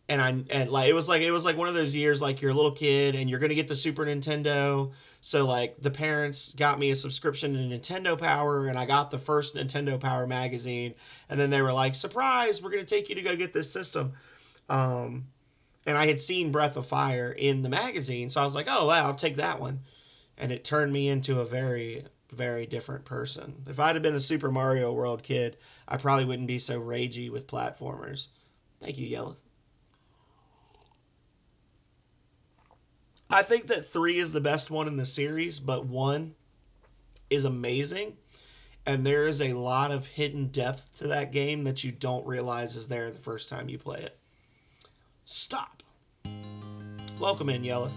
and it was like one of those years, you're a little kid and you're gonna get the Super Nintendo, so the parents got me a subscription to Nintendo Power, and I got the first Nintendo Power magazine, and then they were like, surprise, we're gonna take you to go get this system. And I had seen Breath of Fire in the magazine, so I was like, oh wow, I'll take that one. And it turned me into a very, very different person. If I'd have been a Super Mario World kid, I probably wouldn't be so ragey with platformers. Thank you, Yelleth. I think that 3 is the best one in the series, but 1 is amazing. And there is a lot of hidden depth to that game that you don't realize is there the first time you play it. Stop. Welcome in, Yelleth.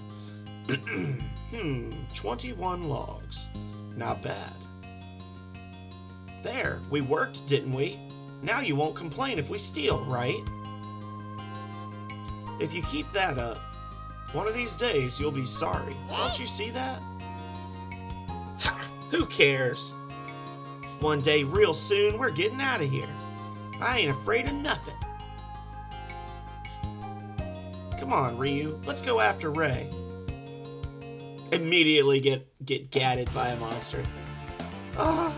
21 logs. Not bad. There, we worked, didn't we? Now you won't complain if we steal, right? If you keep that up, one of these days you'll be sorry. Don't you see that? Ha! Who cares? One day real soon we're getting out of here. I ain't afraid of nothing. Come on, Ryu. Let's go after Ray. Immediately get gatted by a monster. Ah.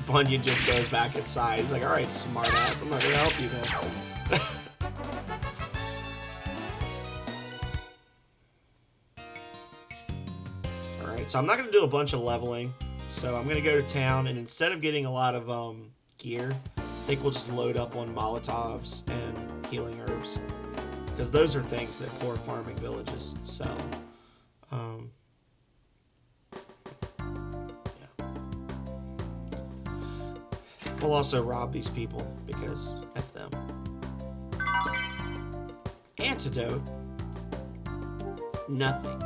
Bunyan just goes back inside. He's like, alright, smartass, I'm not gonna help you then. Alright, so I'm not gonna do a bunch of leveling. So I'm gonna go to town, and instead of getting a lot of gear, I think we'll just load up on Molotovs and healing herbs. Because those are things that poor farming villages sell. We'll also rob these people, because F them. Antidote? Nothing.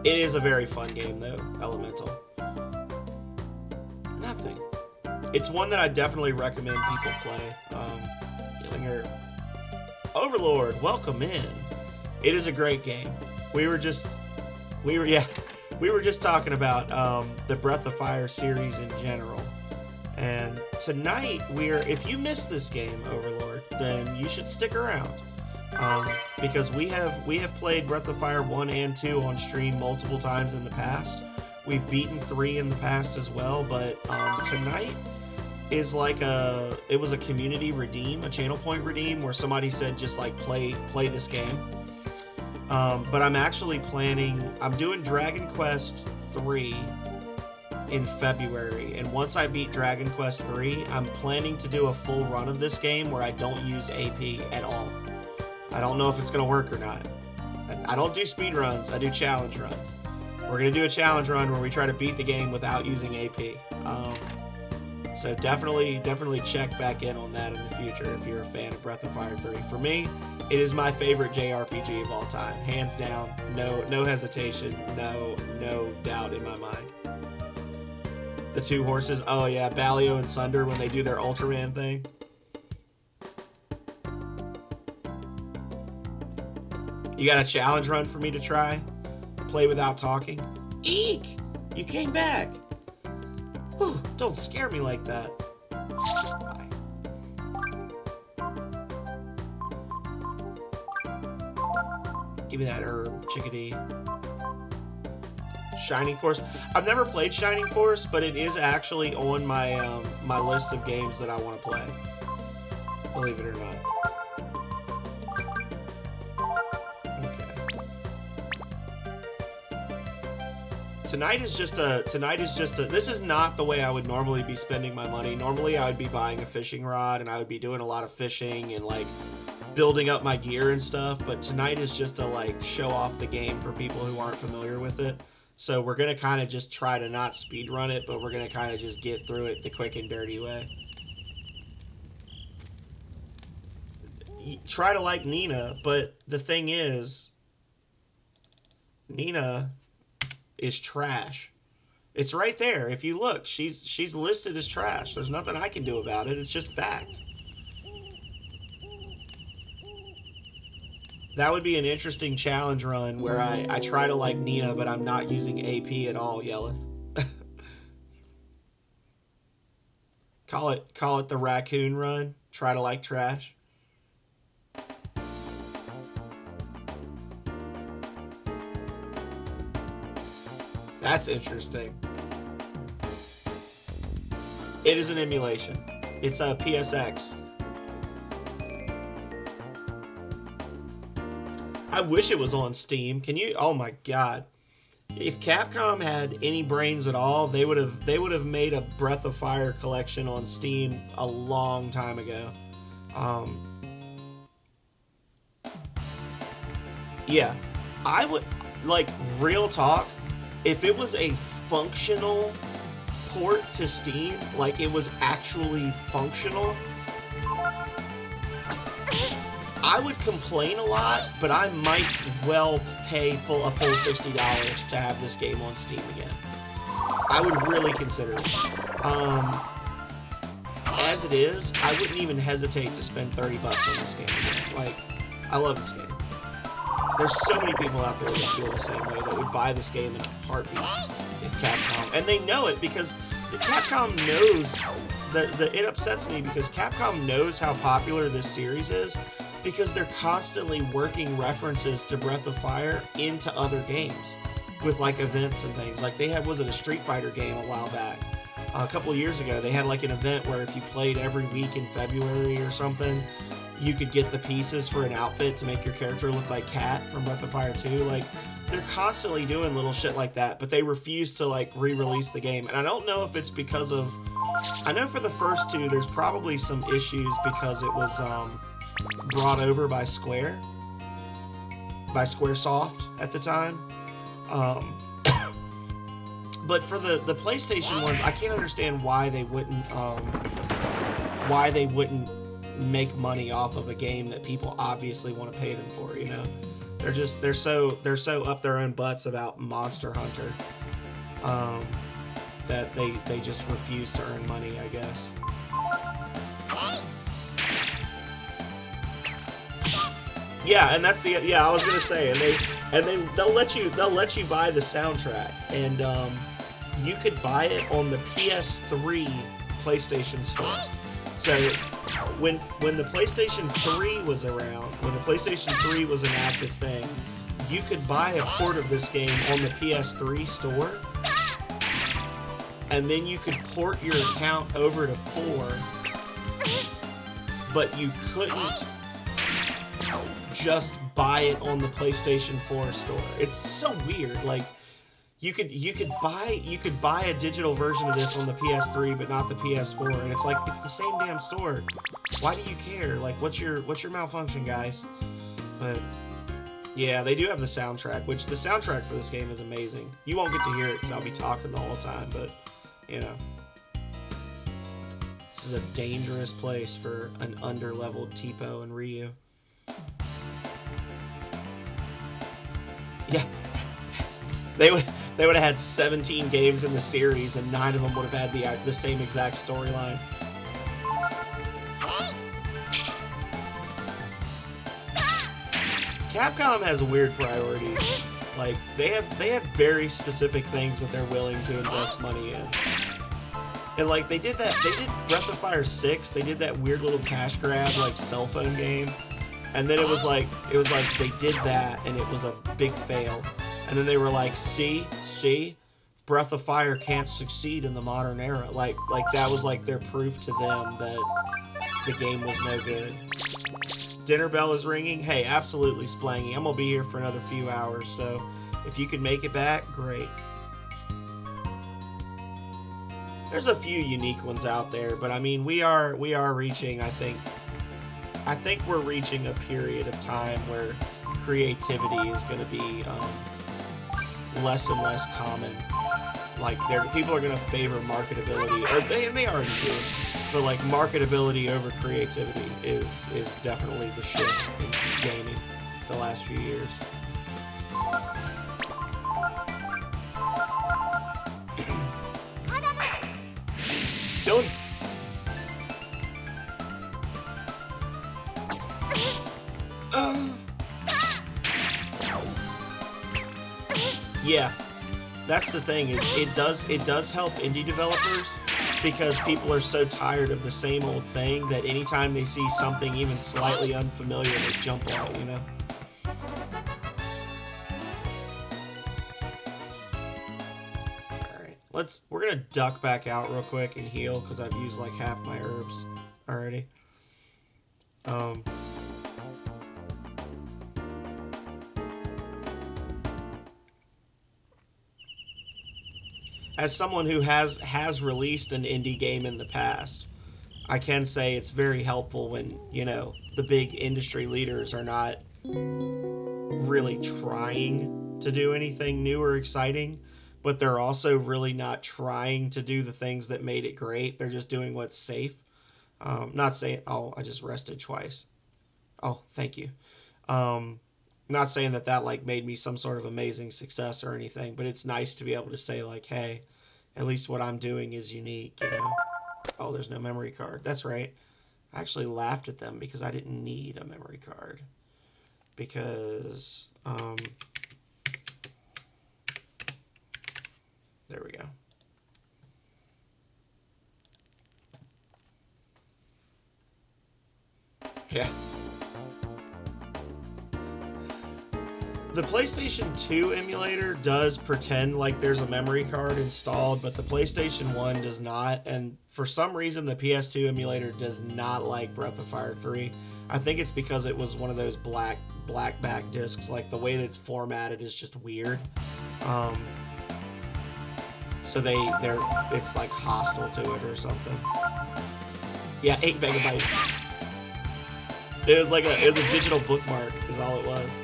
It is a very fun game, though, Elemental. Nothing. It's one that I definitely recommend people play. Healing Herb. Overlord, welcome in. It is a great game. We were just talking about the Breath of Fire series in general. And tonight if you missed this game, Overlord, then you should stick around. Because we have played Breath of Fire 1 and 2 on stream multiple times in the past. We've beaten 3 in the past as well, but tonight is like it was a community redeem, a channel point redeem, where somebody said just like play this game. But I'm actually I'm doing Dragon Quest 3 in February, and once I beat Dragon Quest 3, I'm planning to do a full run of this game where I don't use AP at all. I don't know if it's going to work or not. I don't do speed runs, I do challenge runs. We're going to do a challenge run where we try to beat the game without using AP. So definitely check back in on that in the future if you're a fan of Breath of Fire 3. For me, it is my favorite JRPG of all time. Hands down, no hesitation, no doubt in my mind. The two horses, oh yeah, Balio and Sunder when they do their Ultraman thing. You got a challenge run for me to try? Play without talking? Eek! You came back! Whew, don't scare me like that. Bye. Give me that herb, chickadee. Shining Force. I've never played Shining Force, but it is actually on my my list of games that I want to play. Believe it or not. Tonight is just a, this is not the way I would normally be spending my money. Normally I would be buying a fishing rod and I would be doing a lot of fishing and like building up my gear and stuff, but tonight is just to like show off the game for people who aren't familiar with it. So we're going to kind of just try to not speed run it, but we're going to kind of just get through it the quick and dirty way. Try to like Nina, but the thing is, Nina is trash. It's right there. If you look, she's listed as trash. There's nothing I can do about it. It's just fact. That would be an interesting challenge run where I try to like Nina, but I'm not using AP at all, Yelleth. Call it the raccoon run. Try to like trash. That's interesting. It is an emulation. It's a PSX. I wish it was on Steam. Can you? Oh my god! If Capcom had any brains at all, they would have made a Breath of Fire collection on Steam a long time ago. Yeah, I would like real talk. If it was a functional port to Steam, like it was actually functional, I would complain a lot, but I might well pay a full $60 to have this game on Steam again. I would really consider it. as it is, I wouldn't even hesitate to spend $30 on this game. Like, I love this game. There's so many people out there that feel the same way, that would buy this game in a heartbeat if Capcom, and they know it because Capcom knows it upsets me because Capcom knows how popular this series is because they're constantly working references to Breath of Fire into other games with like events and things. Like they had, was it a Street Fighter game a while back? A couple of years ago, they had like an event where if you played every week in February or something, you could get the pieces for an outfit to make your character look like Cat from Breath of Fire 2. Like, they're constantly doing little shit like that, but they refuse to like re-release the game. And I don't know if it's because of, I know for the first two, there's probably some issues because it was brought over by Squaresoft at the time. But for the PlayStation ones, I can't understand why they wouldn't make money off of a game that people obviously want to pay them for. You know, they're so up their own butts about Monster Hunter that they just refuse to earn money, I guess. Yeah, and that's the I was gonna say, and they'll let you buy the soundtrack, and you could buy it on the PS3 PlayStation Store. So when the PlayStation 3 was around, when the PlayStation 3 was an active thing, you could buy a port of this game on the PS3 store, and then you could port your account over to 4, but you couldn't just buy it on the PlayStation 4 store. It's so weird. Like you could buy a digital version of this on the PS3 but not the PS4, and it's like it's the same damn store. Why do you care? Like what's your malfunction, guys? But yeah, they do have the soundtrack, which the soundtrack for this game is amazing. You won't get to hear it because I'll be talking the whole time, but you know, this is a dangerous place for an under-leveled Tipo and Ryu. Yeah, they would have had 17 games in the series, and 9 of them would have had the same exact storyline. Capcom has weird priorities. Like they have very specific things that they're willing to invest money in. And like they did Breath of Fire 6. They did that weird little cash grab like cell phone game. And then it was like they did that and it was a big fail. And then they were like, see, Breath of Fire can't succeed in the modern era. Like that was like their proof to them that the game was no good. Dinner bell is ringing. Hey, absolutely, Splangy. I'm gonna be here for another few hours, so if you could make it back, great. There's a few unique ones out there, but I mean we are reaching, I think we're reaching a period of time where creativity is going to be less and less common. Like, people are going to favor marketability, or they already do, but like marketability over creativity is definitely the shift in gaming the last few years. Dylan. Yeah, that's the thing, is it does help indie developers because people are so tired of the same old thing that anytime they see something even slightly unfamiliar, they jump on it, you know? Alright, we're gonna duck back out real quick and heal because I've used like half my herbs already. As someone who has released an indie game in the past, I can say it's very helpful when, you know, the big industry leaders are not really trying to do anything new or exciting, but they're also really not trying to do the things that made it great. They're just doing what's safe. Not saying, oh, I just rested twice. Oh, thank you. Not saying that like made me some sort of amazing success or anything, but it's nice to be able to say like, hey, at least what I'm doing is unique, you know? Oh, there's no memory card. That's right. I actually laughed at them because I didn't need a memory card. Because, there we go. Yeah. The PlayStation 2 emulator does pretend like there's a memory card installed, but the PlayStation 1 does not. And for some reason, the PS2 emulator does not like Breath of Fire 3. I think it's because it was one of those black back discs. Like the way that it's formatted is just weird. So it's like hostile to it or something. Yeah, 8 megabytes. It was a digital bookmark is all it was.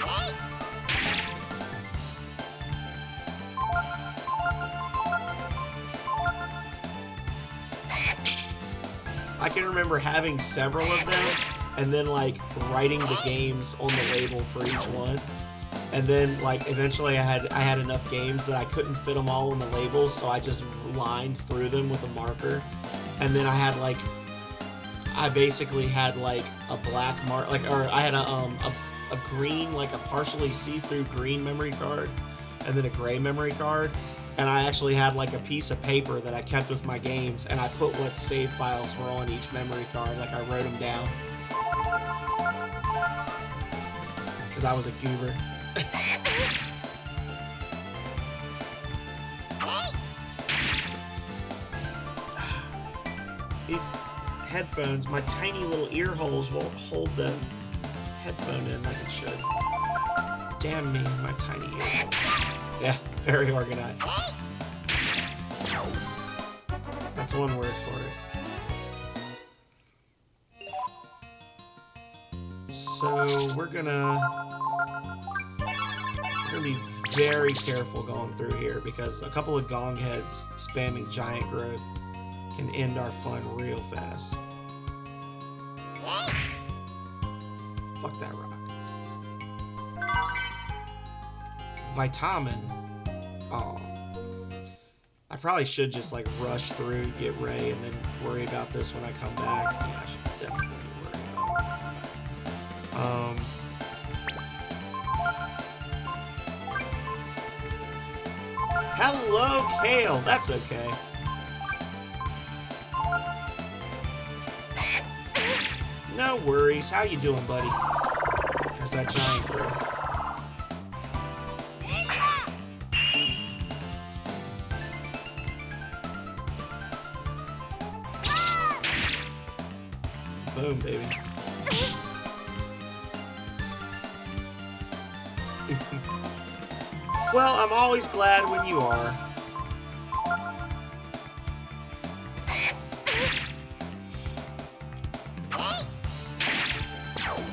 I can remember having several of them and then like writing the games on the label for each one. And then like eventually I had enough games that I couldn't fit them all on the labels, so I just lined through them with a marker. And then I basically had like a black mark, or I had a green, like a partially see-through green memory card, and then a gray memory card. And I actually had like a piece of paper that I kept with my games, and I put what save files were on each memory card. Like I wrote them down. Because I was a goober. These headphones, my tiny little ear holes won't hold the headphone in like it should. Damn me, my tiny ear holes. Yeah, very organized. That's one word for it. So we're gonna be very careful going through here because a couple of gong heads spamming giant growth can end our fun real fast. Fuck that rock. Vitamin. Oh. I probably should just like rush through, get Ray, and then worry about this when I come back. Yeah, I should definitely worry about it. Hello, Kale. That's okay. No worries. How you doing, buddy? There's that giant growth. Boom, baby. Well, I'm always glad when you are.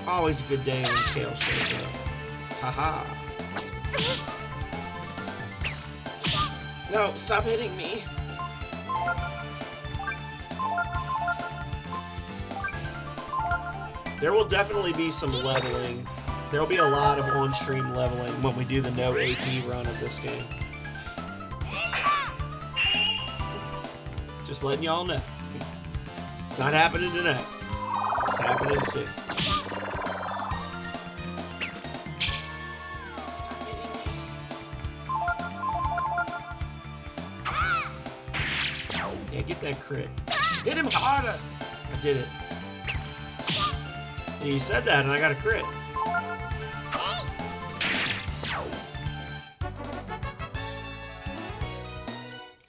Always a good day when Kale shows up. Haha. No, stop hitting me. There will definitely be some leveling. There'll be a lot of on-stream leveling when we do the no AP run of this game. Just letting y'all know. It's not happening tonight. It's happening soon. Stop hitting me. Yeah, get that crit. Hit him harder! I did it. You said that and I got a crit.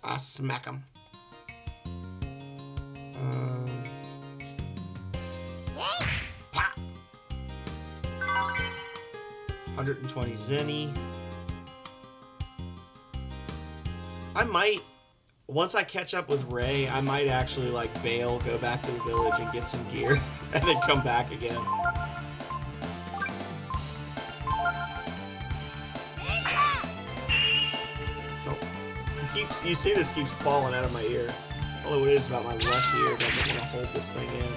I smack him. Pop. 120 Zenny. I might, once I catch up with Ray, I might actually like bail, go back to the village and get some gear, and then come back again. You see this keeps falling out of my ear. I don't know what it is about my left ear doesn't want to hold this thing in.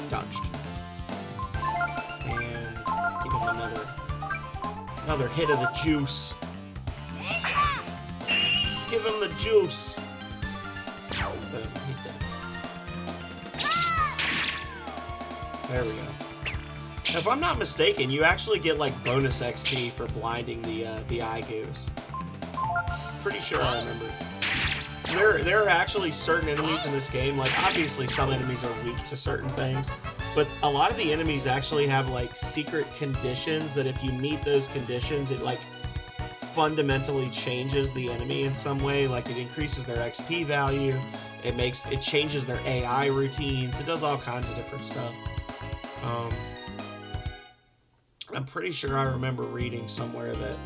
Dodged. And give him another Another hit of the juice. Give him the juice. Boom, he's dead. There we go. If I'm not mistaken, you actually get like bonus XP for blinding the eye goose. Pretty sure I remember. There are actually certain enemies in this game, like obviously some enemies are weak to certain things, but a lot of the enemies actually have like secret conditions that if you meet those conditions, it like fundamentally changes the enemy in some way. Like it increases their XP value, it changes their AI routines, it does all kinds of different stuff. I'm pretty sure I remember reading somewhere that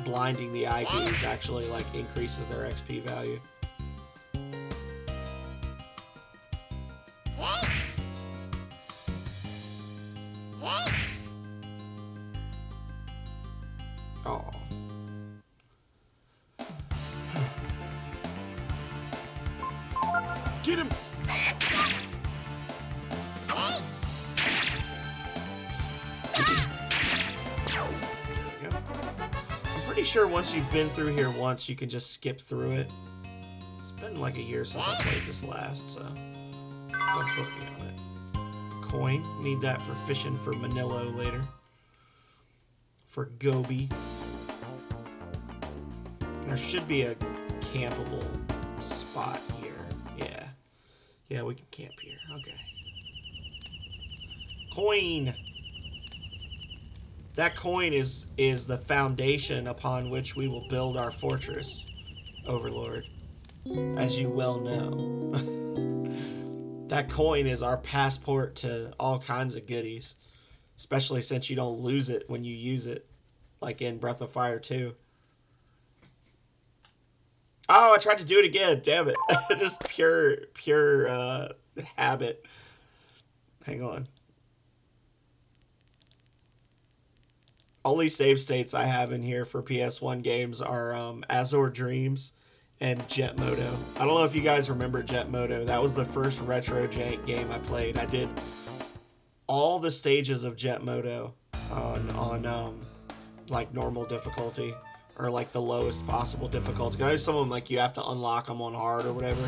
blinding the eye goose actually like increases their XP value. Oh. Get him! I'm pretty sure once you've been through here once, you can just skip through it. It's been like a year since I played this last, so don't put me on it. Coin, need that for fishing for Manillo later. For Gobi. There should be a campable spot here. Yeah. Yeah, we can camp here. Okay. Coin! That coin is the foundation upon which we will build our fortress, Overlord. As you well know. That coin is our passport to all kinds of goodies. Especially since you don't lose it when you use it. Like in Breath of Fire 2. Oh, I tried to do it again. Damn it. Just pure habit. Hang on. Only save states I have in here for PS1 games are Azure Dreams and Jet Moto. I don't know if you guys remember Jet Moto. That was the first retro jank game I played. I did all the stages of Jet Moto on like normal difficulty or like the lowest possible difficulty. I know some of them like you have to unlock them on hard or whatever,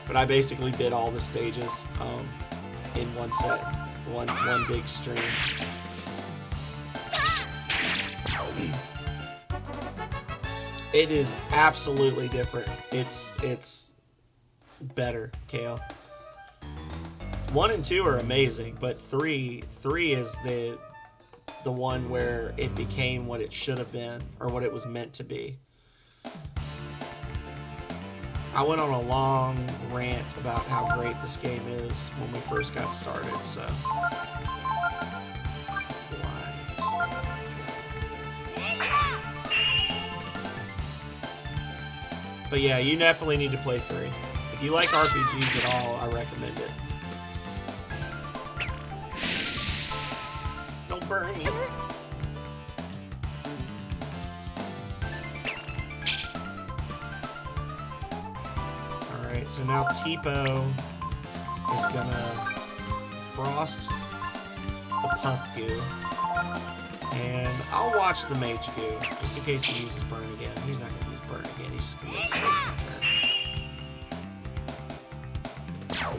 but I basically did all the stages in one set, one big stream. It is absolutely different. It's better, Kale. 1 and 2 are amazing, but 3 is the one where it became what it should have been, or what it was meant to be. I went on a long rant about how great this game is when we first got started, so. But yeah, you definitely need to play 3. If you like RPGs at all, I recommend it. Don't burn me. Alright, so now Tipo is gonna frost the puff goo. And I'll watch the mage goo, just in case he uses burn again. He's not gonna use burn again, he's just gonna use poison turn.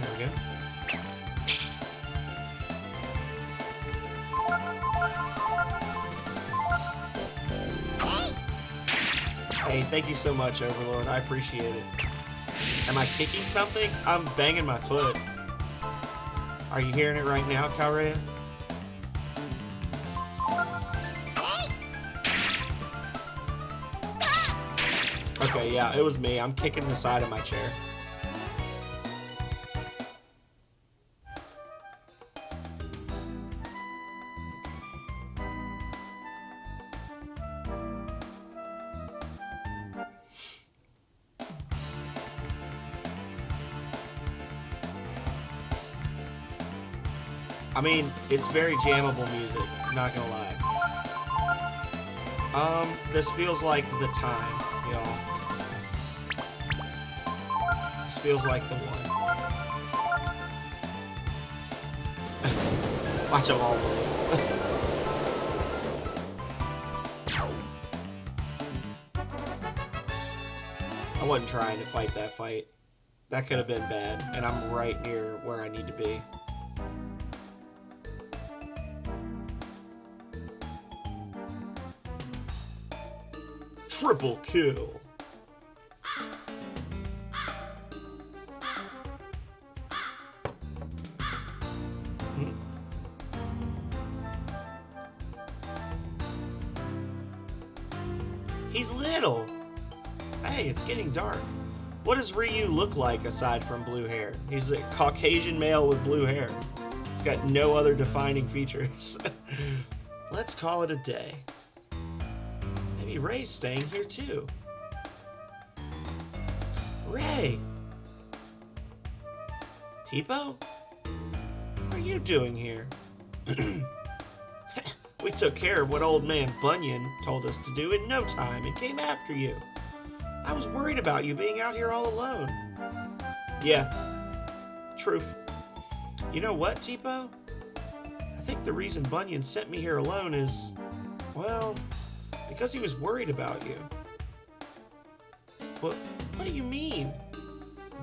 There we go. Hey, thank you so much, Overlord. I appreciate it. Am I kicking something? I'm banging my foot. Are you hearing it right now, Calrea? Okay, yeah, it was me. I'm kicking the side of my chair. I mean, it's very jammable music, not gonna lie. This feels like the time, y'all. This feels like the one. Watch them all move. wasn't trying to fight that fight. That could have been bad, and I'm right near where I need to be. Triple kill. He's little. Hey, it's getting dark. What does Ryu look like aside from blue hair? He's a Caucasian male with blue hair. He's got no other defining features. Let's call it a day. Maybe Ray's staying here too. Ray! Tipo? What are you doing here? We took care of what old man Bunyan told us to do in no time and came after you. I was worried about you being out here all alone. Yeah, truth. You know what, Tipo? I think the reason Bunyan sent me here alone is, well, because he was worried about you. What do you mean,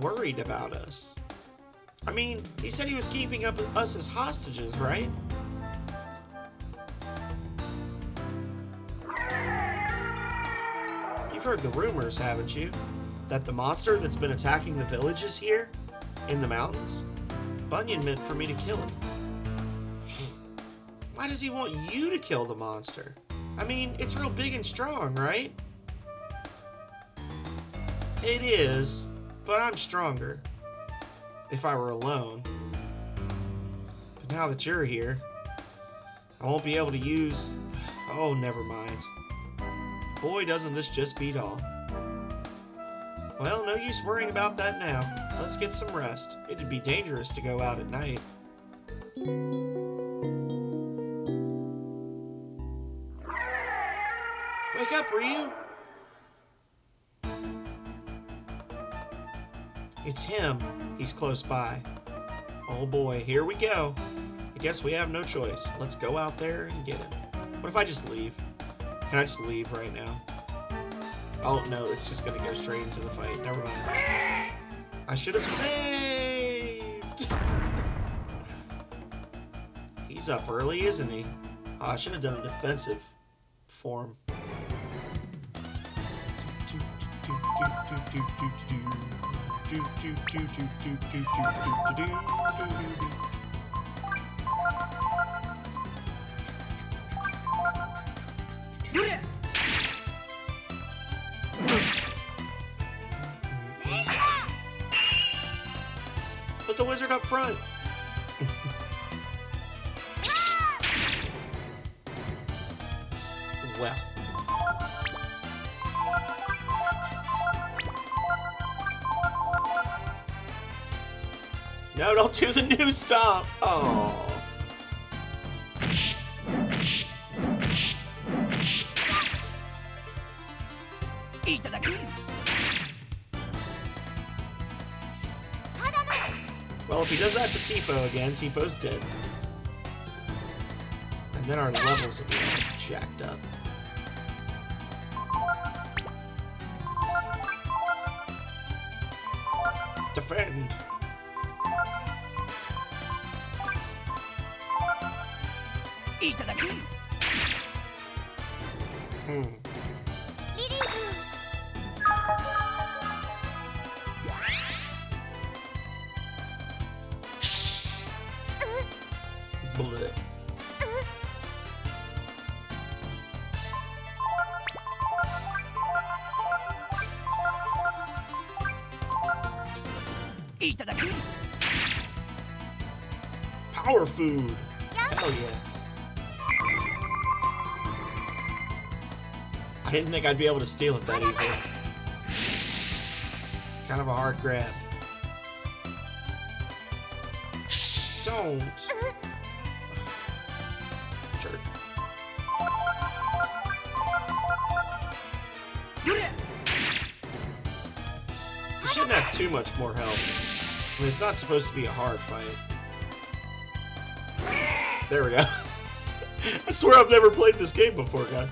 worried about us? I mean, he said he was keeping us as hostages, right? You've heard the rumors, haven't you? That the monster that's been attacking the villages here, in the mountains, Bunyan meant for me to kill him. Why does he want you to kill the monster? I mean, it's real big and strong, right? It is, but I'm stronger. If I were alone. But now that you're here, I won't be able to use... Oh, never mind. Boy, doesn't this just beat all. Well, no use worrying about that now. Let's get some rest. It'd be dangerous to go out at night. Wake up, Ryu! It's him. He's close by. Oh boy, here we go. I guess we have no choice. Let's go out there and get him. What if I just leave? Can I just leave right now? Oh no, it's just gonna go straight into the fight. Never mind. I should have saved! He's up early, isn't he? Oh, I should have done a defensive form. Put the wizard up front. Well. No, don't do the new stop. Oh. Well, if he does that to Tipo again, Tipo's dead. And then our levels will be all jacked up. Defend! Blech. Power food! Hell yeah. I didn't think I'd be able to steal it that easily. Kind of a hard grab. Don't! Jerk. You shouldn't have too much more health. I mean, it's not supposed to be a hard fight. There we go. I swear I've never played this game before, guys.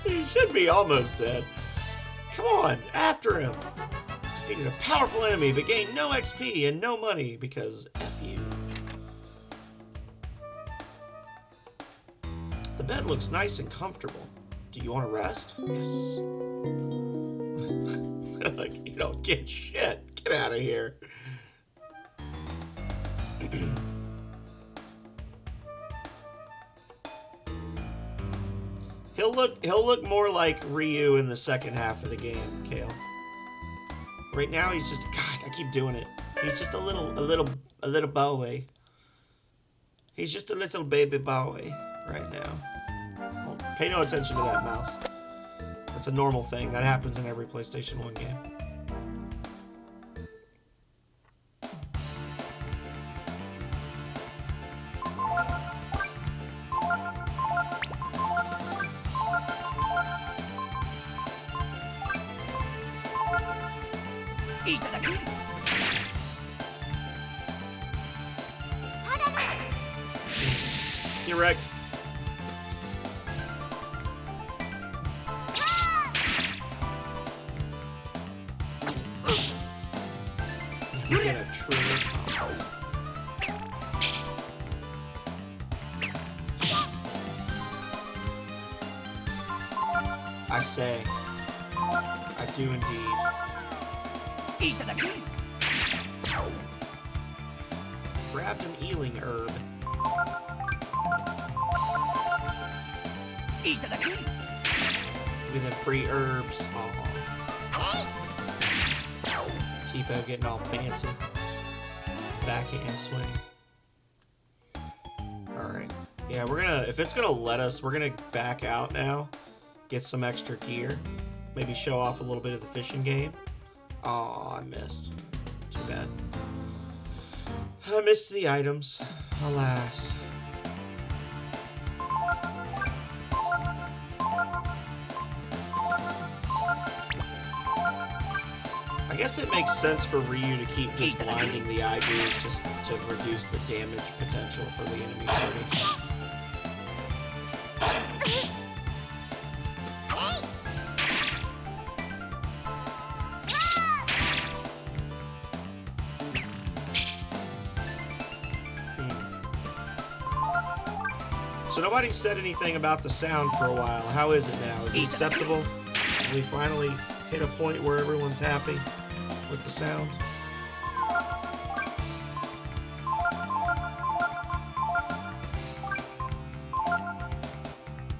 He should be almost dead. Come on, after him. Defeated a powerful enemy, but gained no XP and no money because F you. The bed looks nice and comfortable. Do you want to rest? Yes. Like, you don't get shit. Get out of here. He'll look more like Ryu in the second half of the game, Kale. Right now he's just, God, I keep doing it. He's just a little boy. He's just a little baby boy right now. Well, pay no attention to that mouse. That's a normal thing. That happens in every PlayStation 1 game. Get wrecked. We're gonna trigger combat. I say, I do indeed. Grabbed an healing herb. With the free herbs. Tipo getting all fancy. Backhand swing. Alright. Yeah, we're gonna, if it's gonna let us, we're gonna back out now. Get some extra gear. Maybe show off a little bit of the fishing game. Oh, I missed. Too bad. I missed the items. Alas. I guess it makes sense for Ryu to keep just blinding the IBs just to reduce the damage potential for the enemy party. So nobody said anything about the sound for a while. How is it now? Is it acceptable? Have we finally hit a point where everyone's happy with the sound?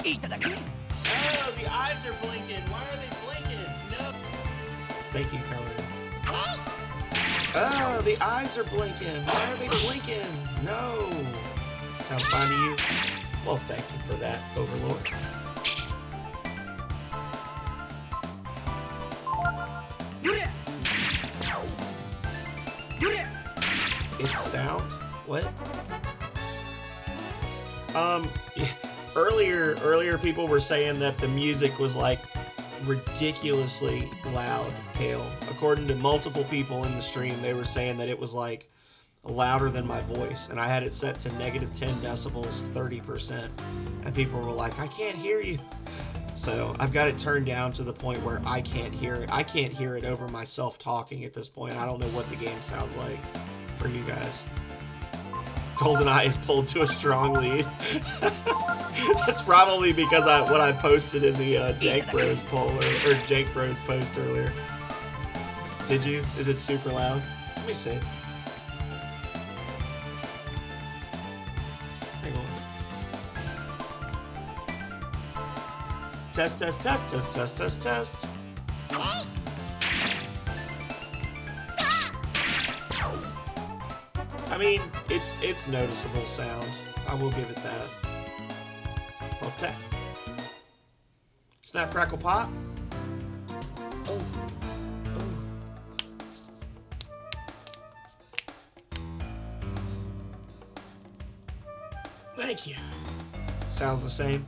Oh, the eyes are blinking. Why are they blinking? No. Thank you, Conan. Oh, the eyes are blinking. Why are they blinking? No. Sounds fine to you? Well, thank you for that, Overlord. It's sound? What? Earlier people were saying that the music was like ridiculously loud, Kale. According to multiple people in the stream, they were saying that it was like louder than my voice, and I had it set to -10 decibels, 30%, and people were like, I can't hear you. So I've got it turned down to the point where I can't hear it. I can't hear it over myself talking at this point. I don't know what the game sounds like for you guys. GoldenEye is pulled to a strong lead. That's probably because what I posted in the Jake Bros poll or Jake Bros post earlier. Did you? Is it super loud? Let me see. Hang on. Test, test, test, test, test, test, test. I mean, it's noticeable sound. I will give it that. Well, tap. Snap, crackle, pop. Oh. Oh. Thank you. Sounds the same.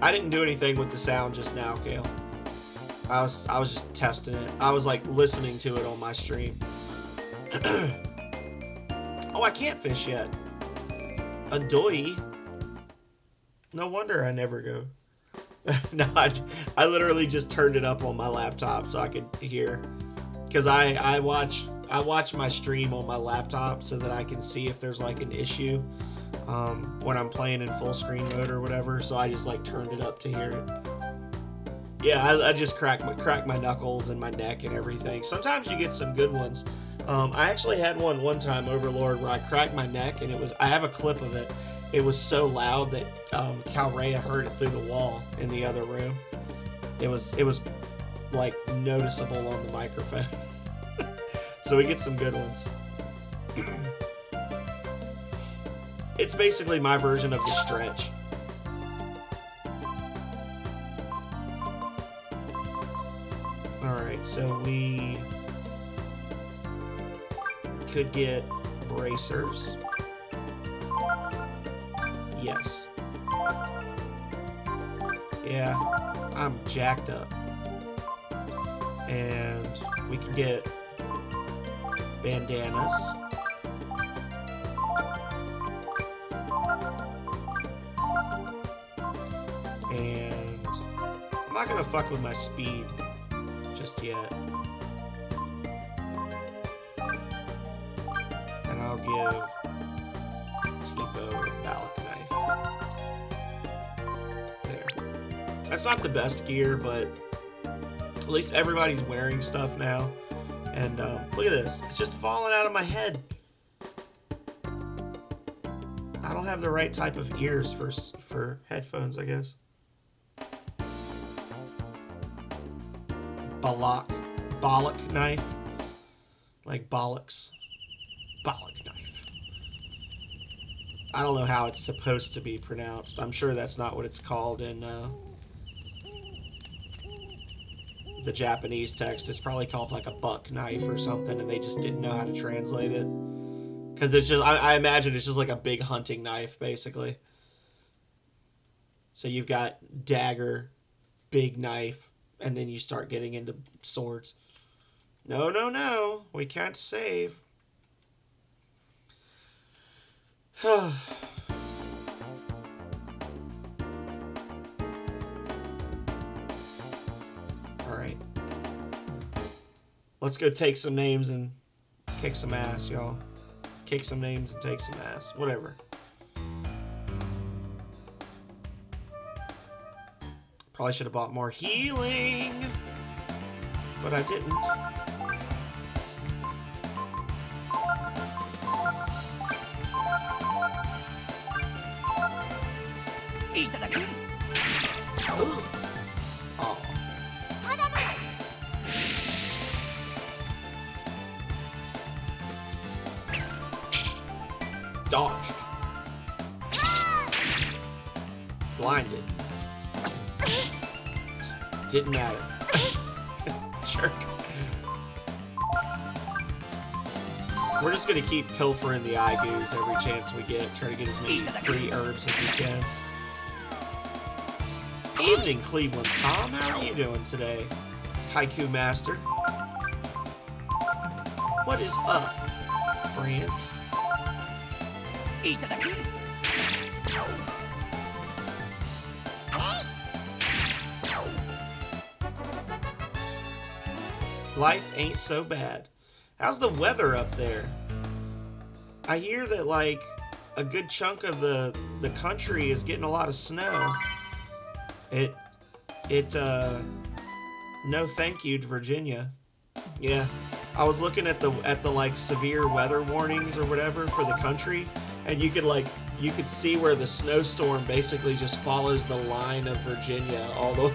I didn't do anything with the sound just now, Kale. I was just testing it. I was like listening to it on my stream. Oh, I can't fish yet. A doi? No wonder I never go. No, I literally just turned it up on my laptop so I could hear. Because I watch my stream on my laptop so that I can see if there's like an issue when I'm playing in full screen mode or whatever. So I just like turned it up to hear it. Yeah, I just crack my knuckles and my neck and everything. Sometimes you get some good ones. I actually had one time, Overlord, where I cracked my neck, and I have a clip of it. It was so loud that Calrea heard it through the wall in the other room. It was like noticeable on the microphone. So we get some good ones. It's basically my version of the stretch. Alright, so we could get bracers. Yes. Yeah, I'm jacked up. And we can get bandanas. And I'm not gonna fuck with my speed just yet. And I'll give Tipo a ballet knife. There. That's not the best gear, but at least everybody's wearing stuff now. And look at this. It's just falling out of my head. I don't have the right type of ears for headphones, I guess. Bollock knife. Like bollocks. Bollock knife. I don't know how it's supposed to be pronounced. I'm sure that's not what it's called in the Japanese text. It's probably called like a buck knife or something, and they just didn't know how to translate it. Because it's just, I imagine it's just like a big hunting knife, basically. So you've got dagger, big knife, and then you start getting into swords. No, no, no. We can't save. Alright. Let's go take some names and kick some ass, y'all. Kick some names and take some ass. Whatever. Probably should have bought more healing, but I didn't. Oh. Dodged. Blinded. Didn't matter. Jerk. We're just gonna keep pilfering the Igus every chance we get, try to get as many free herbs as we can. Evening, Cleveland Tom. How are you doing today? Haiku Master. What is up, friend? Life ain't so bad. How's the weather up there? I hear that, like, a good chunk of the country is getting a lot of snow. No thank you to Virginia. Yeah. I was looking at the like severe weather warnings or whatever for the country, and you could see where the snowstorm basically just follows the line of Virginia all the way,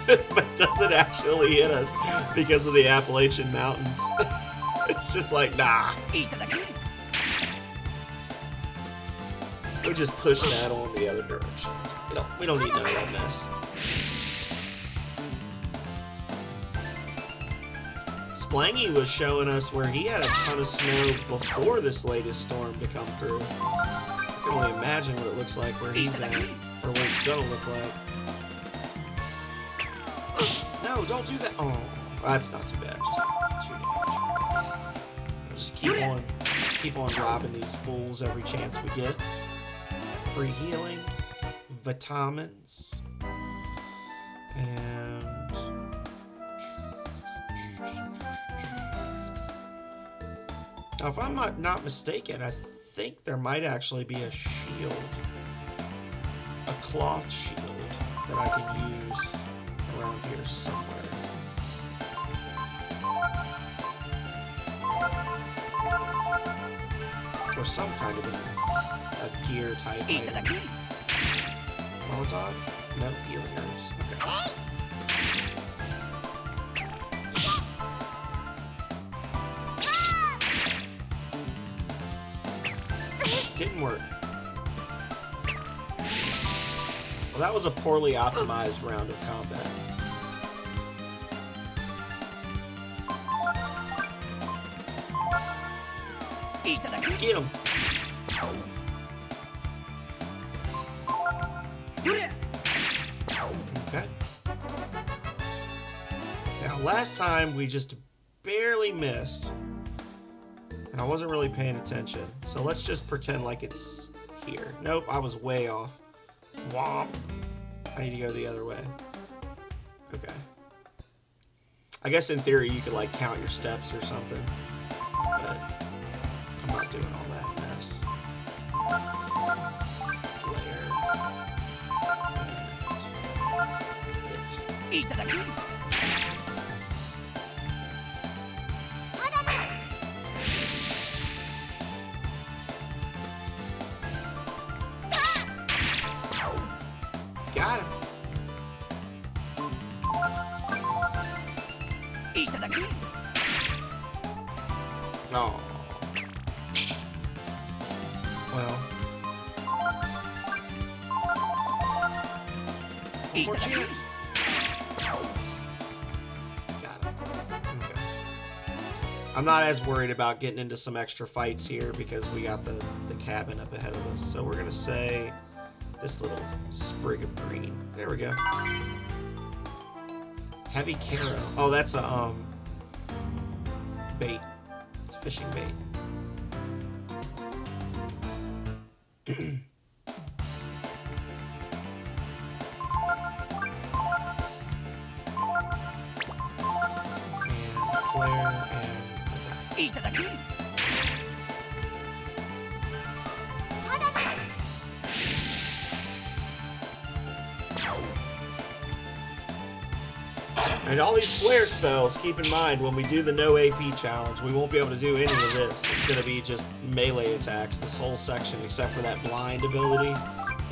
but doesn't actually hit us because of the Appalachian Mountains. It's just like, nah. We just push that on the other direction. We don't need none of that mess. Splangy was showing us where he had a ton of snow before this latest storm to come through. I can only imagine what it looks like where he's at, or what it's gonna look like. No, don't do that. Oh, that's not too bad. Just 2 damage. We'll just keep on robbing these fools every chance we get. Free healing, vitamins. And now, if I'm not mistaken, I think there might actually be a shield, a cloth shield that I can use around here somewhere. Or some kind of a gear type item. Molotov? No, healing herbs. Okay. Didn't work. Well, that was a poorly optimized round of combat. Get him! Okay. Now, last time we just barely missed, and I wasn't really paying attention. So let's just pretend like it's here. Nope, I was way off. Womp. I need to go the other way. Okay. I guess in theory you could like count your steps or something, but I'm not doing all that mess. Flare. And hit. Got him. Oh. Well. One more chance. Got him. Okay. I'm not as worried about getting into some extra fights here because we got the cabin up ahead of us. So we're gonna say this little sprig of green. There we go. Heavy caro. Oh, that's a bait. It's a fishing bait. And flare and attack. And all these flare spells, keep in mind, when we do the no AP challenge, we won't be able to do any of this. It's going to be just melee attacks, this whole section, except for that blind ability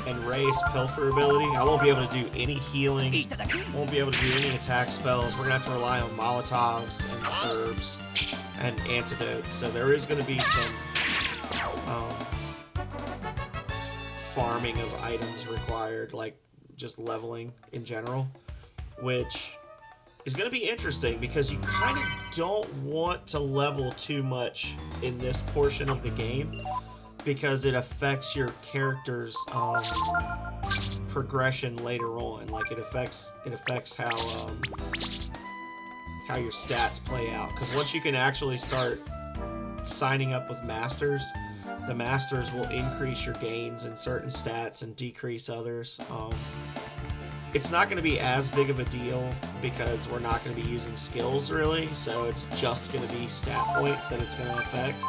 and race pilfer ability. I won't be able to do any healing, won't be able to do any attack spells. We're going to have to rely on Molotovs and herbs and antidotes. So there is going to be some farming of items required, like just leveling in general, which is going to be interesting because you kind of don't want to level too much in this portion of the game because it affects your character's progression later on. Like it affects how your stats play out. Because once you can actually start signing up with masters, the masters will increase your gains in certain stats and decrease others. It's not going to be as big of a deal because we're not going to be using skills really, so it's just going to be stat points that it's going to affect.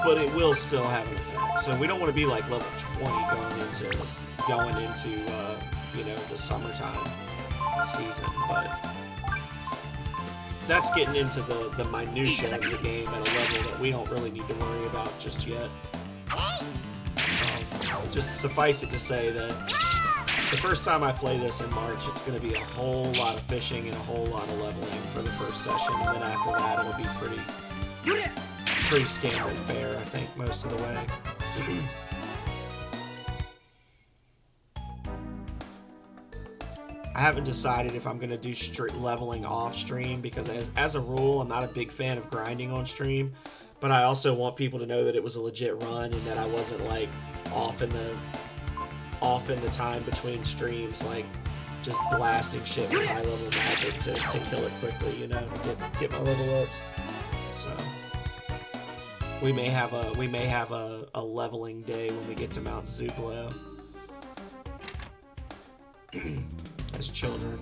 But it will still have an effect. So we don't want to be like level 20 going into you know, the summertime season, but that's getting into the minutia of the game at a level that we don't really need to worry about just yet. Just suffice it to say that the first time I play this in March, it's going to be a whole lot of fishing and a whole lot of leveling for the first session, and then after that it'll be pretty standard fare, I think, most of the way. I haven't decided if I'm going to do leveling off stream because as a rule, I'm not a big fan of grinding on stream, but I also want people to know that it was a legit run and that I wasn't like off in the time between streams, like just blasting shit with high level magic to kill it quickly, you know, to get my level ups. So we may have a leveling day when we get to Mount Zublo. as children.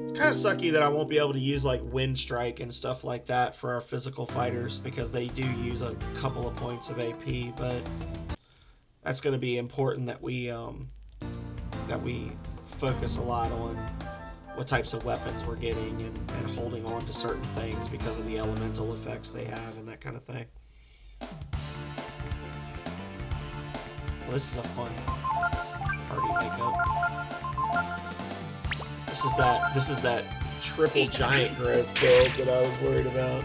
It's kind of sucky that I won't be able to use like Wind Strike and stuff like that for our physical fighters because they do use a couple of points of AP, but that's going to be important that we focus a lot on what types of weapons we're getting and holding on to certain things because of the elemental effects they have and that kind of thing. Well, this is a fun party makeup. This is that triple giant growth build that I was worried about.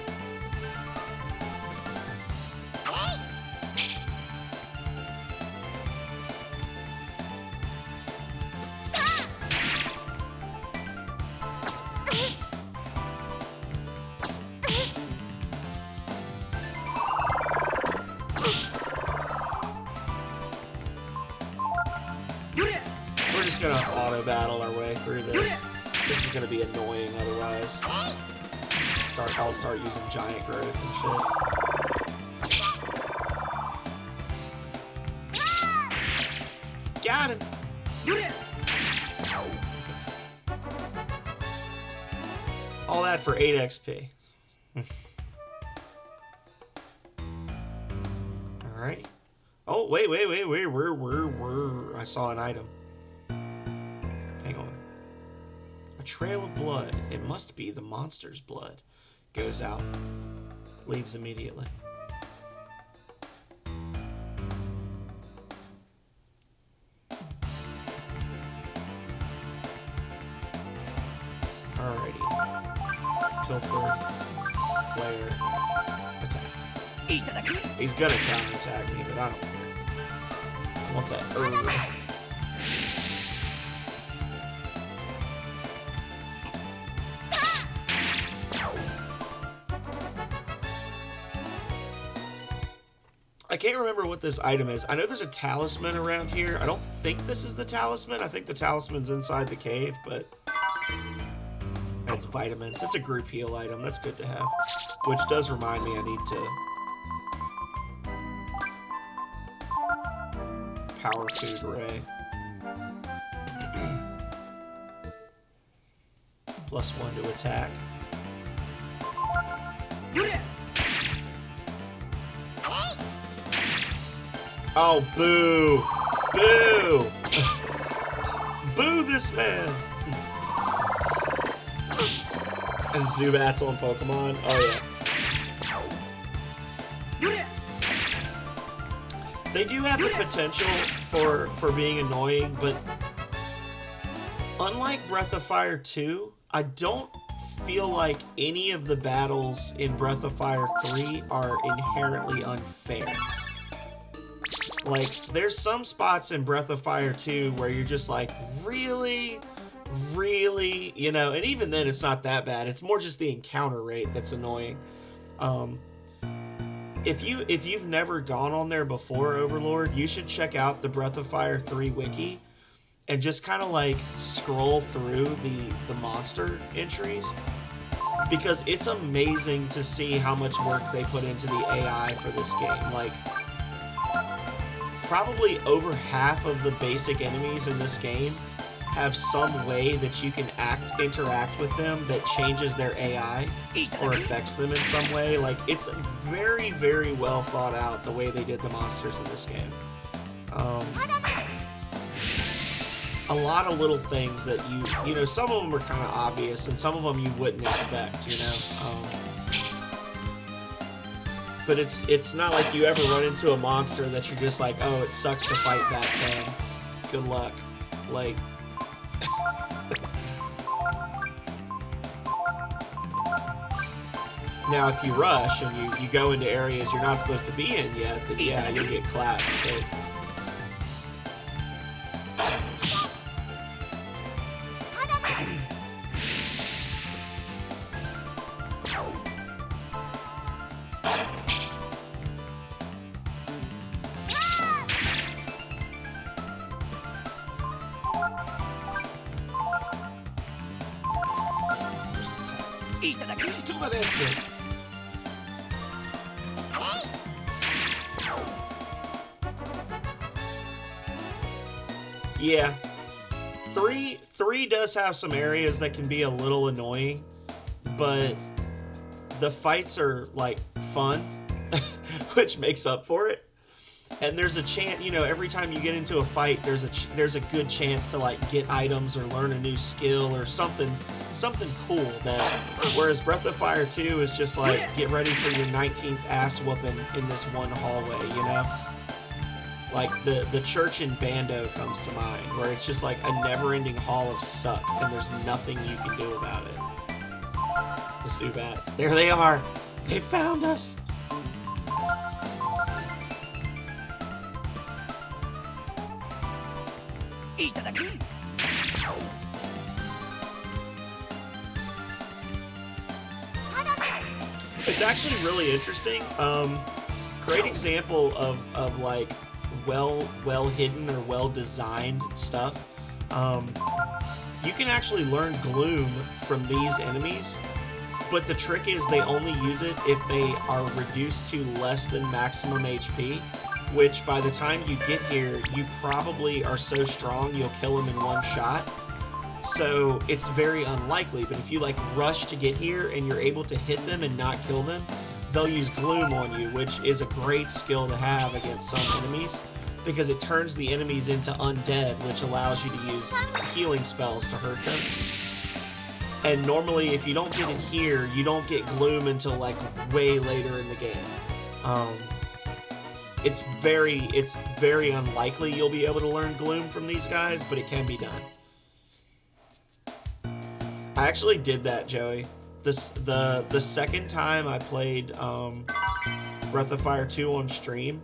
We're just gonna auto battle our way through this. This is gonna be annoying otherwise. I'll start using giant growth and shit. Got him! All that for 8 XP. Alright. Oh, wait. I saw an item. Hang on. A trail of blood. It must be the monster's blood. Goes out. Leaves immediately. Alrighty. Pilfer. Flare. Attack. He's gonna counterattack me, but I don't care. I want that herb. I can't remember what this item is. I know there's a talisman around here. I don't think this is the talisman. I think the talisman's inside the cave, but it's vitamins. It's a group heal item. That's good to have. Which does remind me I need to power food Ray. +1 to attack. Oh, boo! Boo! Boo this man! As Zubat's on Pokemon? Oh, yeah. They do have the potential for being annoying, but unlike Breath of Fire 2, I don't feel like any of the battles in Breath of Fire 3 are inherently unfair. Like, there's some spots in Breath of Fire 2 where you're just like, really? Really? You know, and even then it's not that bad. It's more just the encounter rate that's annoying. If you've never gone on there before, Overlord, you should check out the Breath of Fire 3 wiki and just kind of like scroll through the monster entries, because it's amazing to see how much work they put into the AI for this game. Like, probably over half of the basic enemies in this game have some way that you can interact with them that changes their AI or affects them in some way. Like, it's very, very well thought out the way they did the monsters in this game. A lot of little things that you know, some of them are kind of obvious and some of them you wouldn't expect, you know? But it's not like you ever run into a monster that you're just like, oh, it sucks to fight that thing. Good luck. Like, now if you rush and you go into areas you're not supposed to be in yet, then yeah, you'll get clapped. But still not answering. Yeah. Three does have some areas that can be a little annoying, but the fights are like fun, which makes up for it. And there's a chance, you know, every time you get into a fight, there's a good chance to like get items or learn a new skill or something cool. That whereas Breath of Fire 2 is just like get ready for your 19th ass whooping in this one hallway, you know. Like the church in Bando comes to mind, where it's just like a never-ending hall of suck, and there's nothing you can do about it. The Zubats, there they are. They found us. It's actually really interesting. Great example of like well hidden or well designed stuff. You can actually learn Gloom from these enemies, but the trick is they only use it if they are reduced to less than maximum HP, which by the time you get here, you probably are so strong you'll kill them in one shot. So it's very unlikely, but if you like rush to get here and you're able to hit them and not kill them, they'll use Gloom on you, which is a great skill to have against some enemies, because it turns the enemies into undead, which allows you to use healing spells to hurt them. And normally, if you don't get it here, you don't get Gloom until like way later in the game. It's very unlikely you'll be able to learn Gloom from these guys, but it can be done. I actually did that, Joey. The second time I played Breath of Fire 2 on stream,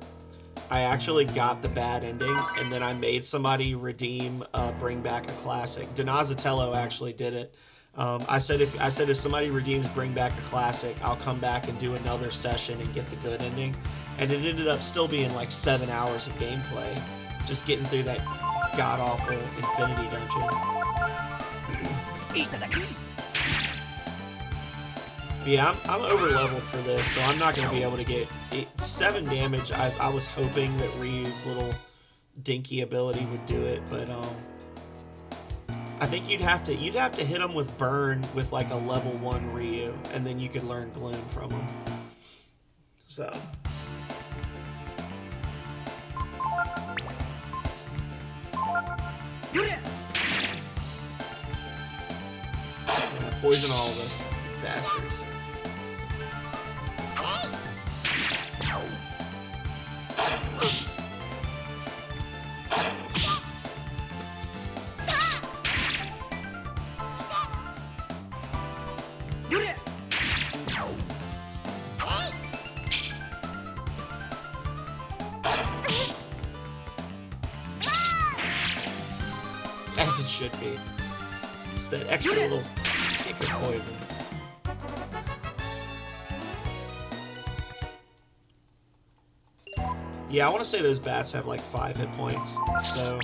I actually got the bad ending, and then I made somebody redeem Bring Back a Classic. Donazatello actually did it. I said if somebody redeems Bring Back a Classic, I'll come back and do another session and get the good ending. And it ended up still being like 7 hours of gameplay, just getting through that god-awful Infinity Dungeon. Yeah, I'm over-leveled for this, so I'm not going to be able to get 7 damage. I was hoping that Ryu's little dinky ability would do it, but I think you'd have to hit him with Burn with like a level 1 Ryu, and then you could learn Gloom from him. So. Yeah, poison all of us, bastards. As it should be. It's that extra little tick of poison. Yeah, I want to say those bats have like 5 hit points, so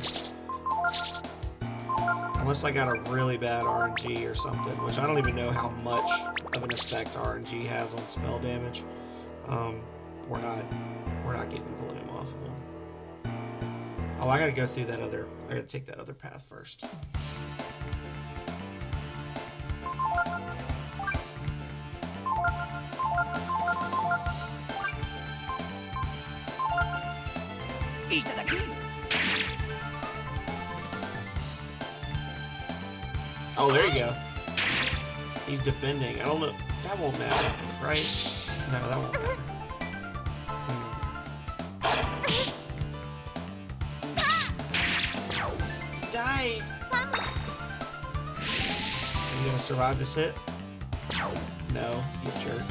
unless I got a really bad RNG or something, which I don't even know how much of an effect RNG has on spell damage, we're not getting Gloom off of them. Oh, I gotta go through that other. I gotta take that other path first. Oh, there you go. He's defending. I don't know. That won't matter, right? No, that won't matter. Die! Are you gonna survive this hit? No, you jerk.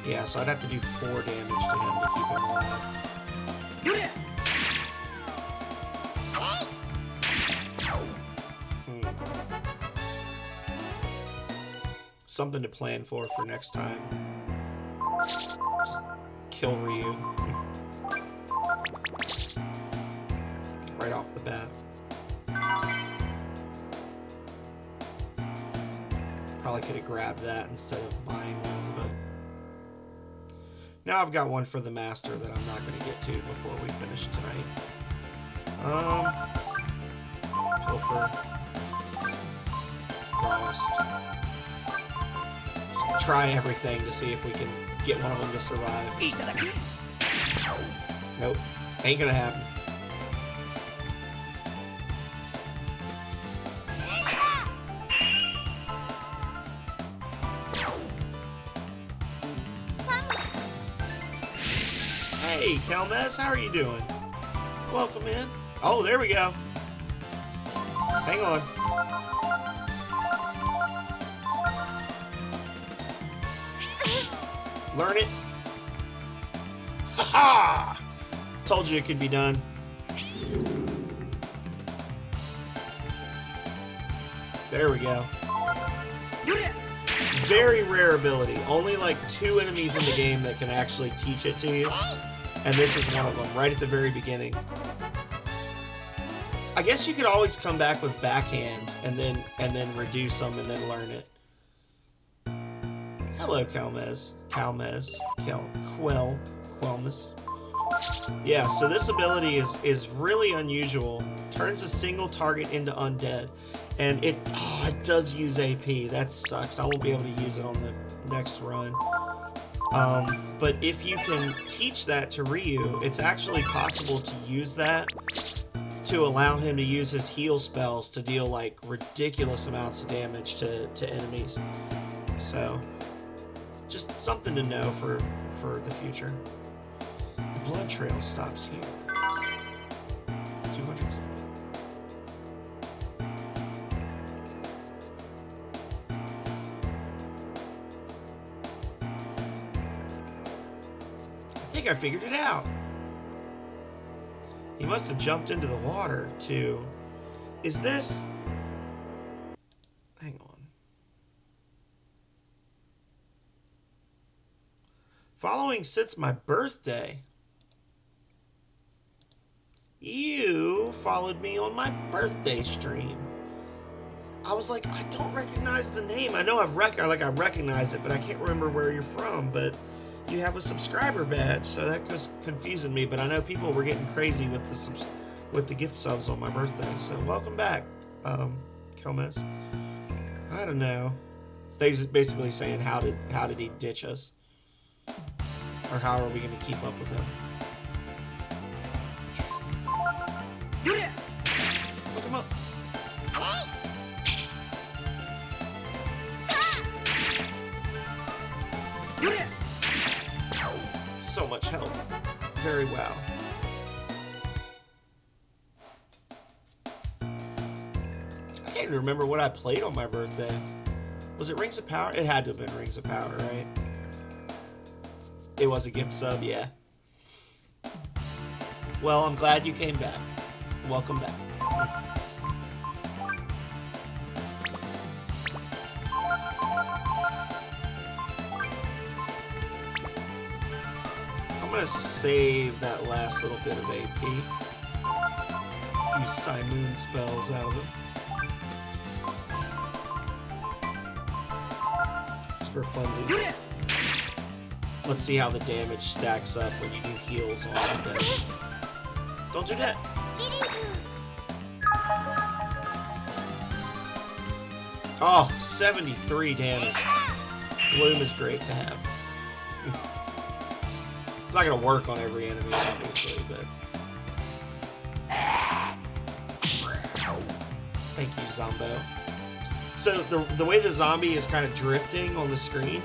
Yeah, so I'd have to do 4 damage to him to keep him alive. Something to plan for next time. Just kill Ryu. Right off the bat. Probably could have grabbed that instead of buying one, but now I've got one for the master that I'm not going to get to before we finish tonight. thankful for Frost. Just try everything to see if we can get one of them to survive. Nope. Ain't gonna happen. Hey, Kelmes, how are you doing? Welcome in. Oh, there we go. Hang on. Learn it. Ha-ha! Told you it could be done. There we go. Very rare ability. Only like 2 enemies in the game that can actually teach it to you. And this is one of them, right at the very beginning. I guess you could always come back with backhand and then reduce them and then learn it. Hello, Kelmes. Quelmus. Yeah, so this ability is really unusual. Turns a single target into undead. And it does use AP. That sucks. I won't be able to use it on the next run. But if you can teach that to Ryu, it's actually possible to use that to allow him to use his heal spells to deal like ridiculous amounts of damage to enemies. So, just something to know for the future. The blood trail stops here. 200. I think I figured it out. He must have jumped into the water to... Is this... Hang on. Following since my birthday. You followed me on my birthday stream. I was like, I don't recognize the name. I know I recognize it, but I can't remember where you're from. But you have a subscriber badge, so that was confusing me. But I know people were getting crazy with the gift subs on my birthday. So welcome back, Kelmes. I don't know. He's basically saying, how did he ditch us? Or how are we going to keep up with him? Look him up. So much health. Very well. I can't even remember what I played on my birthday. Was it Rings of Power? It had to have been Rings of Power, right? It was a gift sub, yeah. Well, I'm glad you came back. Welcome back. I'm gonna save that last little bit of AP. Use Simoon spells out of it. Just for funsies. Let's see how the damage stacks up when you do heals on undead. Don't do that! Oh, 73 damage. Bloom is great to have. It's not gonna work on every enemy, obviously, but... Thank you, Zombo. So, the way the zombie is kind of drifting on the screen,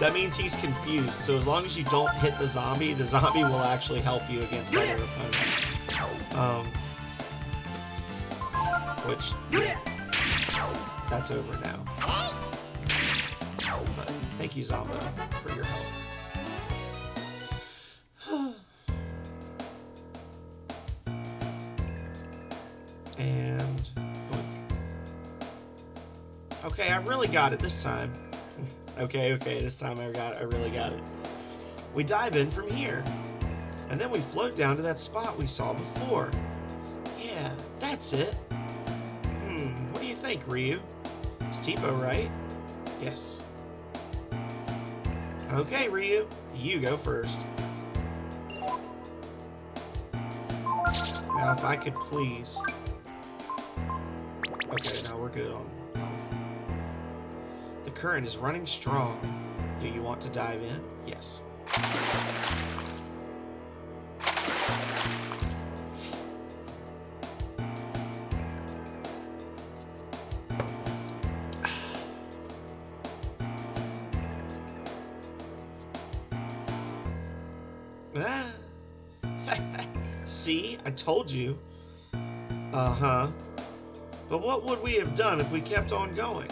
that means he's confused. So as long as you don't hit the zombie will actually help you against other opponents. Which... That's over now. But thank you, Zombo, for your help. And... Okay, I really got it this time. Okay, this time I really got it. We dive in from here. And then we float down to that spot we saw before. Yeah, that's it. What do you think, Ryu? Is Tipo right? Yes. Okay, Ryu, you go first. Now, if I could please Okay, now we're good on health. The current is running strong. Do you want to dive in? Yes. See, I told you. Uh-huh. But what would we have done if we kept on going?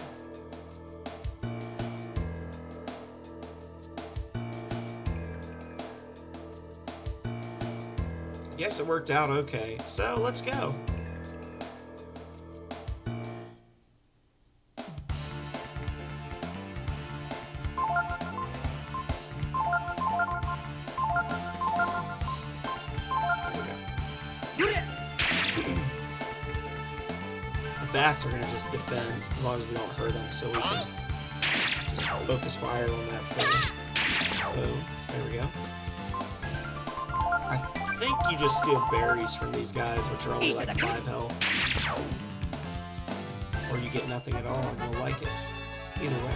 I guess it worked out okay. So, let's go. Bats are gonna just defend as long as we don't hurt them, so we can just focus fire on that first. Boom. There we go. I think you just steal berries from these guys, which are only like 5 health. Or you get nothing at all and you'll like it. Either way.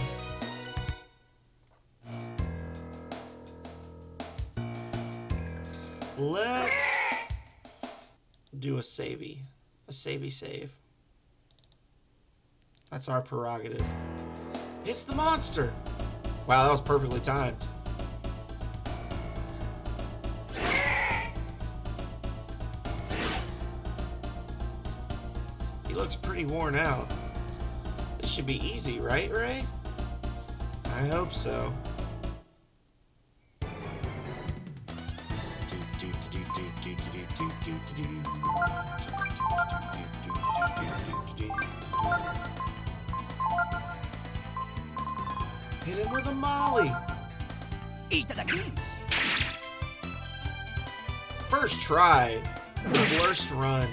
Let's do a savey. A savey save. That's our prerogative. It's the monster! Wow, that was perfectly timed. He looks pretty worn out. This should be easy, right, Ray? I hope so. Hit him with a molly. First try. The worst run.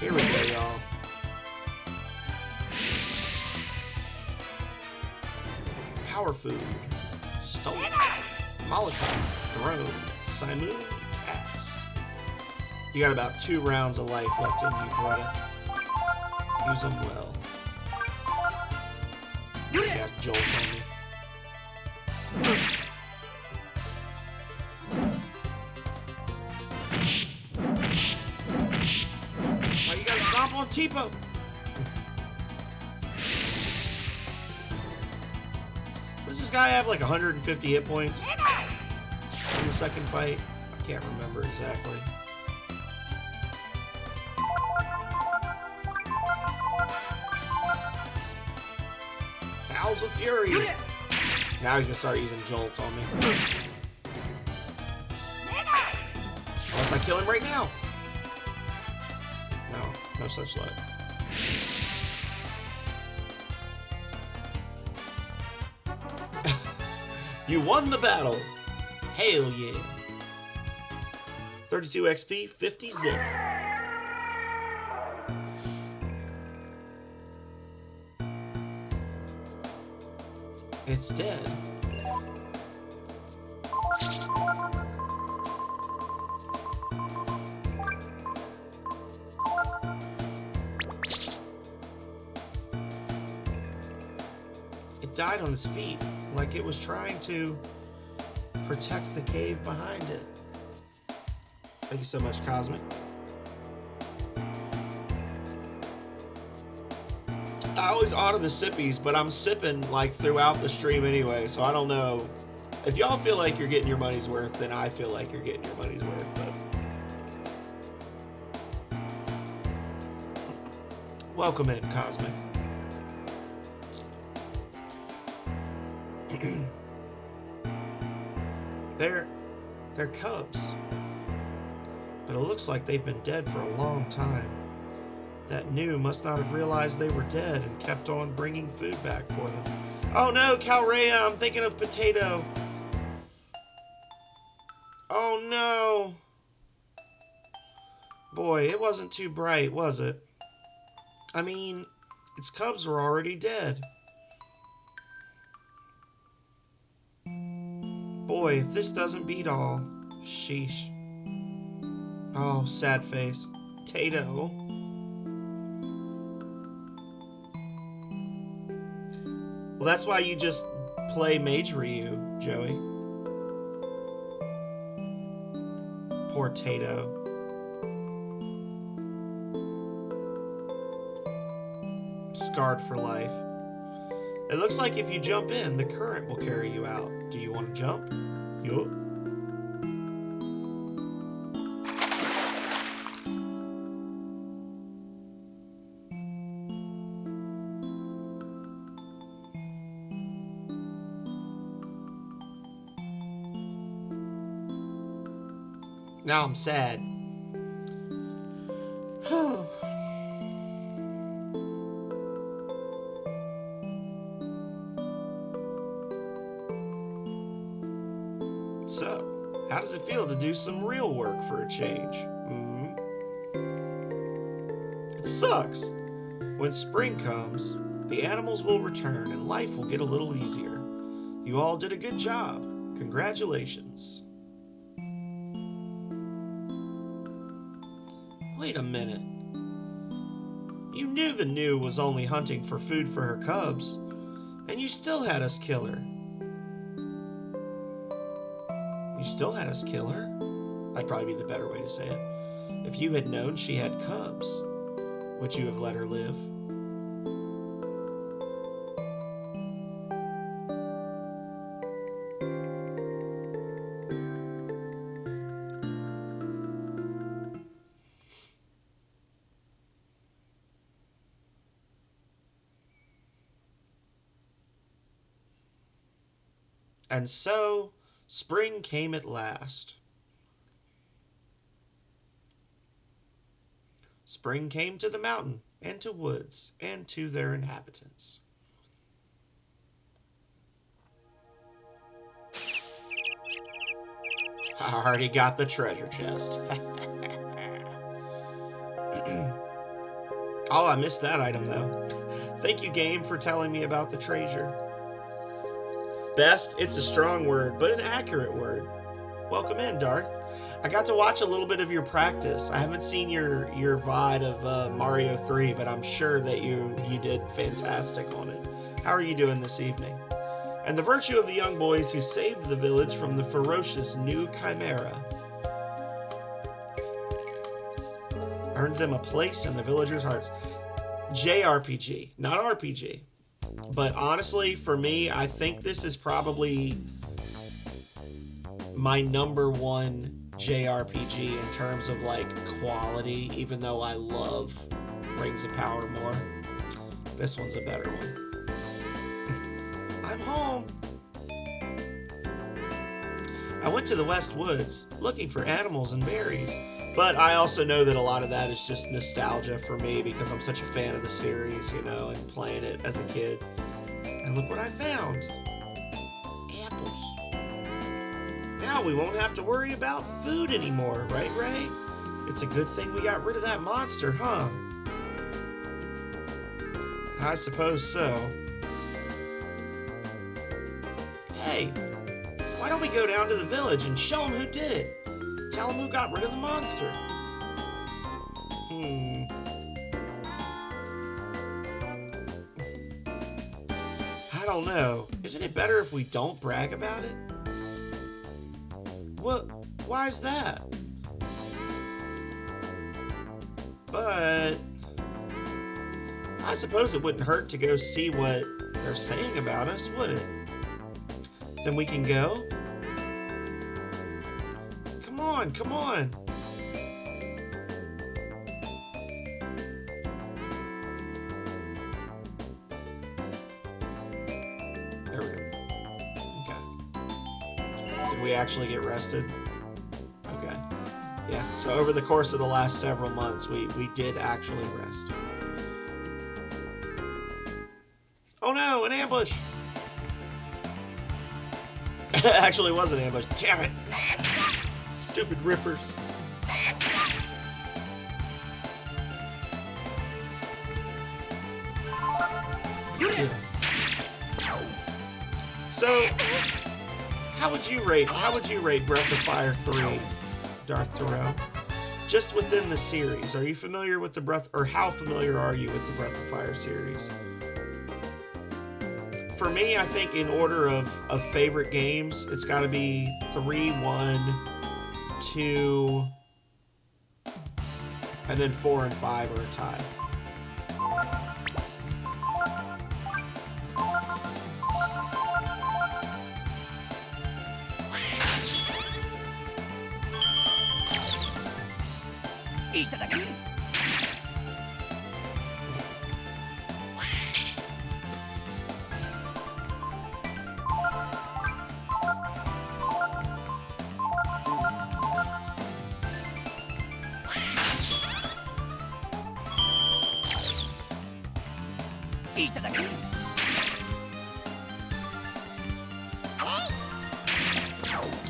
Here we go, y'all. Power food. Stolen. Molotov. Thrown. Simoon. Cast. You got about 2 rounds of life left in you, brother. Use them well. Cast Jolt on me. Why you gotta stomp on Tipo? Does this guy have like 150 hit points in the second fight? I can't remember exactly. Howls with Fury! Now he's gonna start using Jolt on me. Unless I kill him right now. No, no such luck. You won the battle! Hail yeah! 32 XP, 50 zip. It's dead. It died on its feet, like it was trying to protect the cave behind it. Thank you so much, Cosmic. I always honor the sippies, but I'm sipping like throughout the stream anyway, so I don't know. If y'all feel like you're getting your money's worth, then I feel like you're getting your money's worth, but... Welcome in, Cosmic. They're cubs. But it looks like they've been dead for a long time. That new must not have realized they were dead and kept on bringing food back for them. Oh no, Calrea, I'm thinking of Potato. Oh no. Boy, it wasn't too bright, was it? I mean, its cubs were already dead. Boy, if this doesn't beat all. Sheesh. Oh, sad face. Tato. Well, that's why you just play Mage Ryu, Joey. Poor Tato. Scarred for life. It looks like if you jump in, the current will carry you out. Do you want to jump? Yup. Now I'm sad. So, how does it feel to do some real work for a change? It sucks. When spring comes, the animals will return and life will get a little easier. You all did a good job. Congratulations. Wait a minute. You knew the New was only hunting for food for her cubs, and you still had us kill her. You still had us kill her? That'd probably be the better way to say it. If you had known she had cubs, would you have let her live? And so, spring came at last. Spring came to the mountain, and to woods, and to their inhabitants. I already got the treasure chest. Oh, I missed that item, though. Thank you, game, for telling me about the treasure. Best, it's a strong word, but an accurate word. Welcome in, Darth. I got to watch a little bit of your practice. I haven't seen your VOD of Mario 3, but I'm sure that you did fantastic on it. How are you doing this evening? And the virtue of the young boys who saved the village from the ferocious new chimera earned them a place in the villagers' hearts. JRPG, not RPG. But honestly, for me, I think this is probably my #1 JRPG in terms of like quality, even though I love Rings of Power more. This one's a better one. I'm home. I went to the West Woods looking for animals and berries, but I also know that a lot of that is just nostalgia for me because I'm such a fan of the series, you know, and playing it as a kid. And look what I found. Apples. Now we won't have to worry about food anymore, right, Ray? It's a good thing we got rid of that monster, huh? I suppose so. Hey, why don't we go down to the village and show them who did it? Tell them who got rid of the monster. I don't know. Isn't it better if we don't brag about it? What? Why is that? But I suppose it wouldn't hurt to go see what they're saying about us, would it? Then we can go? Come on, come on. There we go. Okay. Did we actually get rested? Okay. Yeah, so over the course of the last several months, we did actually rest. Oh no, an ambush! It actually was an ambush. Damn it! Stupid rippers. Yeah. So, how would you rate Breath of Fire 3, Darth Thoreau? Just within the series, are you familiar with how familiar are you with the Breath of Fire series? for me, I think in order of favorite games, it's got to be 3, 1, 2, and then 4 and 5 are a tie.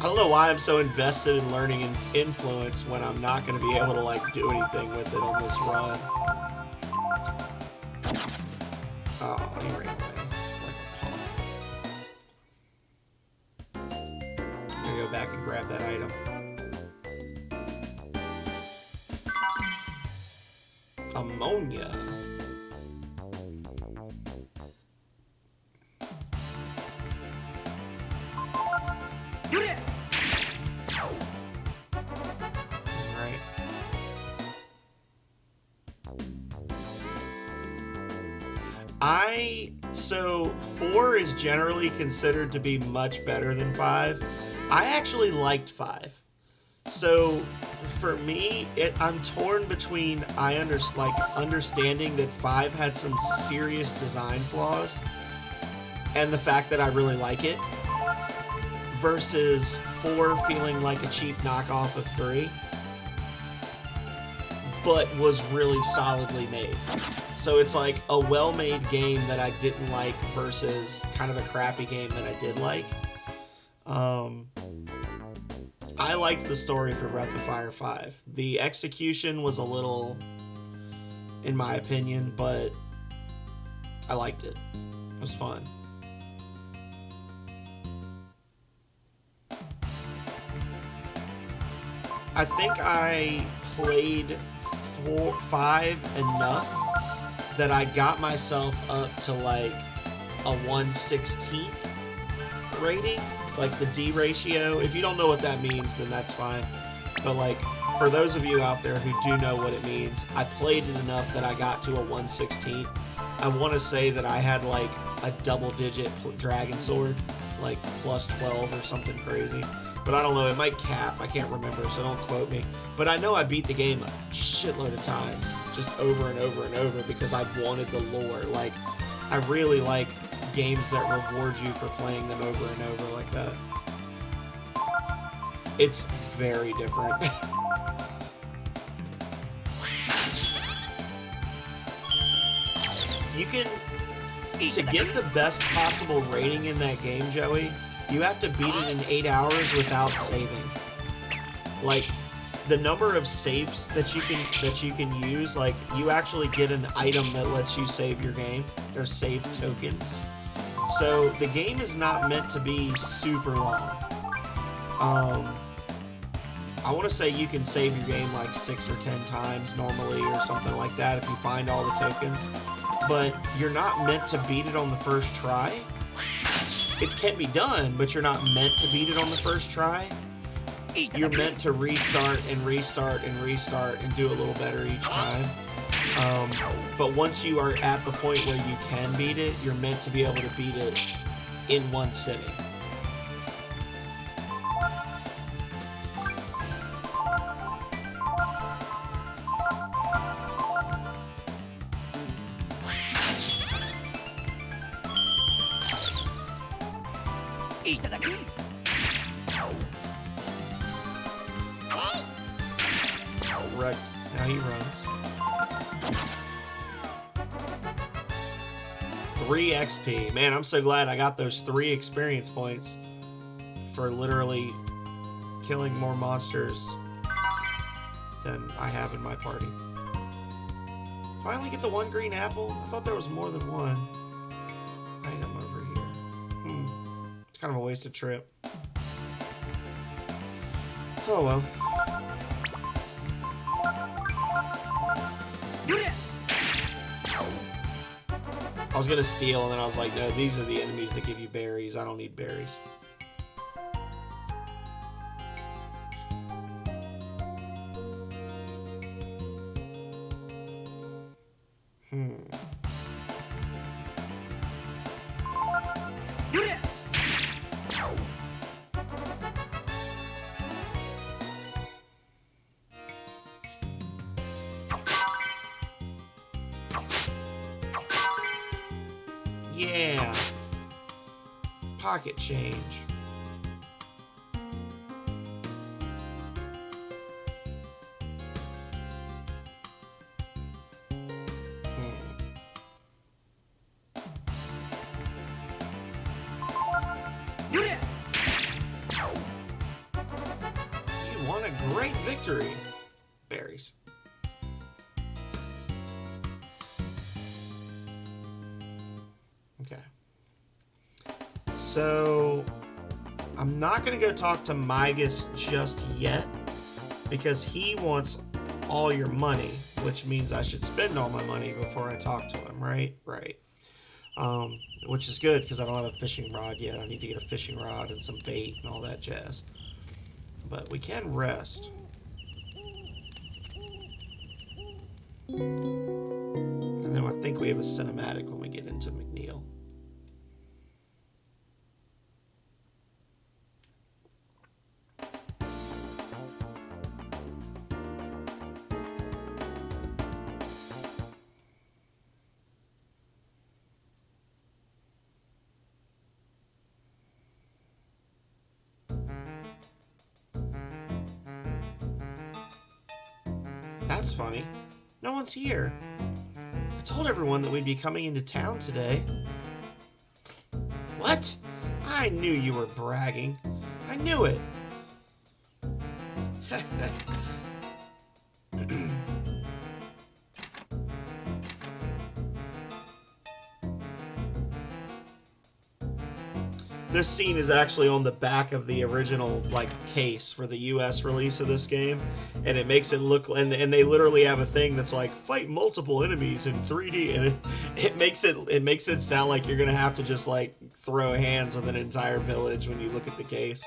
I don't know why I'm so invested in learning influence when I'm not going to be able to like do anything with it on this run. Oh, he ran away like a punk. I'm gonna go back and grab that item. Ammonia. So 4 is generally considered to be much better than 5. I actually liked 5. So for me, I'm torn between understanding that 5 had some serious design flaws and the fact that I really like it versus 4 feeling like a cheap knockoff of 3, but was really solidly made. So it's like a well-made game that I didn't like versus kind of a crappy game that I did like. I liked the story for Breath of Fire 5. The execution was a little, in my opinion, but I liked it. It was fun. I think I played 5 enough that I got myself up to like a 1/16th rating, like the D ratio. If you don't know what that means, then that's fine. But like, for those of you out there who do know what it means, I played it enough that I got to a 1/16th. I want to say that I had like a double-digit dragon sword, like plus 12 or something crazy. But I don't know, it might cap, I can't remember, so don't quote me. But I know I beat the game a shitload of times, just over and over and over, because I wanted the lore. Like, I really like games that reward you for playing them over and over like that. It's very different. You can, to get the best possible rating in that game, Joey, you have to beat it in 8 hours without saving. Like, the number of saves that you can use, like, you actually get an item that lets you save your game. They're save tokens. So the game is not meant to be super long. I want to say you can save your game like 6 or 10 times normally or something like that if you find all the tokens. But you're not meant to beat it on the first try. It can be done, but you're not meant to beat it on the first try. You're meant to restart and restart and restart and do a little better each time. But once you are at the point where you can beat it, you're meant to be able to beat it in one sitting. Correct. Now he runs. 3 XP. Man, I'm so glad I got those 3 experience points for literally killing more monsters than I have in my party. Finally get the 1 green apple? I thought there was more than one item over here. It's kind of a wasted trip. Oh well. was gonna steal, and then I was like, no, these are the enemies that give you berries. I don't need berries. Yeah. Pocket change. You won a great victory. Berries. Okay. So, I'm not going to go talk to Migas just yet, because he wants all your money, which means I should spend all my money before I talk to him, right? Right. Which is good, because I don't have a fishing rod yet. I need to get a fishing rod and some bait and all that jazz. But we can rest. And then I think we have a cinematic when we get into McNeil. That's funny. No one's here. I told everyone that we'd be coming into town today. What? I knew you were bragging. I knew it. This scene is actually on the back of the original case for the US release of this game, and it makes it look, and they literally have a thing that's like fight multiple enemies in 3D, and it makes it sound like you're gonna have to just throw hands with an entire village when you look at the case.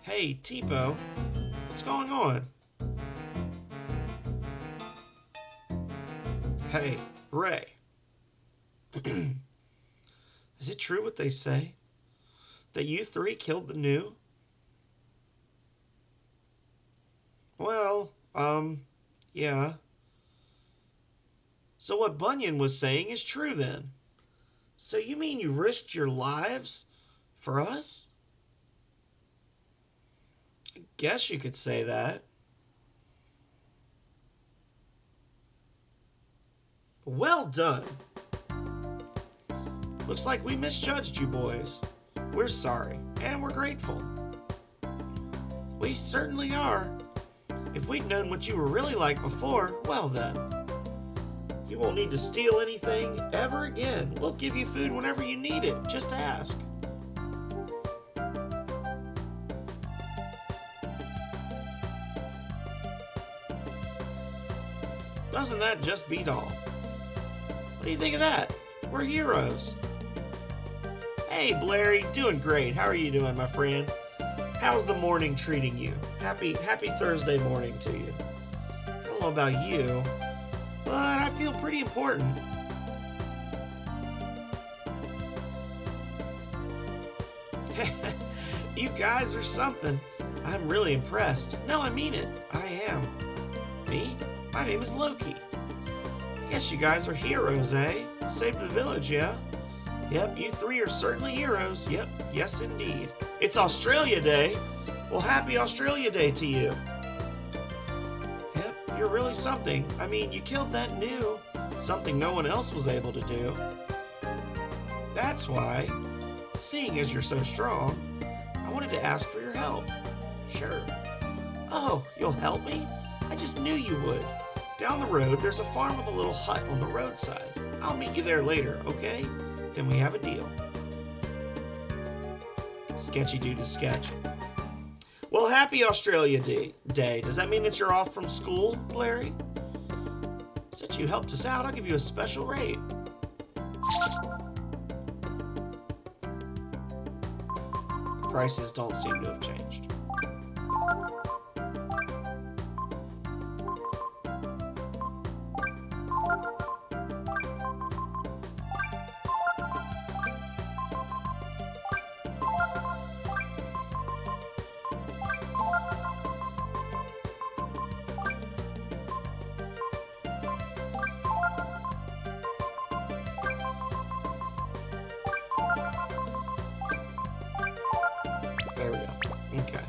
Hey, Tipo, what's going on? Hey, Ray. Is it true what they say? That you three killed the new? Well, yeah. So what Bunyan was saying is true then. So you mean you risked your lives for us? I guess you could say that. Well done. Looks like we misjudged you boys. We're sorry, and we're grateful. We certainly are. If we'd known what you were really like before, well then. You won't need to steal anything ever again. We'll give you food whenever you need it. Just ask. Doesn't that just beat all? What do you think of that? We're heroes. Hey, Blairy, doing great. How are you doing, my friend? How's the morning treating you? Happy Thursday morning to you. I don't know about you, but I feel pretty important. You guys are something. I'm really impressed. No, I mean it. I am. Me? My name is Loki. Guess you guys are heroes, eh? Saved the village, yeah? Yep, you three are certainly heroes. Yep, yes indeed. It's Australia Day. Well, happy Australia Day to you. Yep, you're really something. I mean, you killed that new. Something no one else was able to do. That's why, seeing as you're so strong, I wanted to ask for your help. Sure. Oh, you'll help me? I just knew you would. Down the road, there's a farm with a little hut on the roadside. I'll meet you there later, okay? Then we have a deal. Sketchy dude to sketch. Well, happy Australia Day. Does that mean that you're off from school, Larry? Since you helped us out, I'll give you a special rate. Prices don't seem to have changed. There we go. Okay.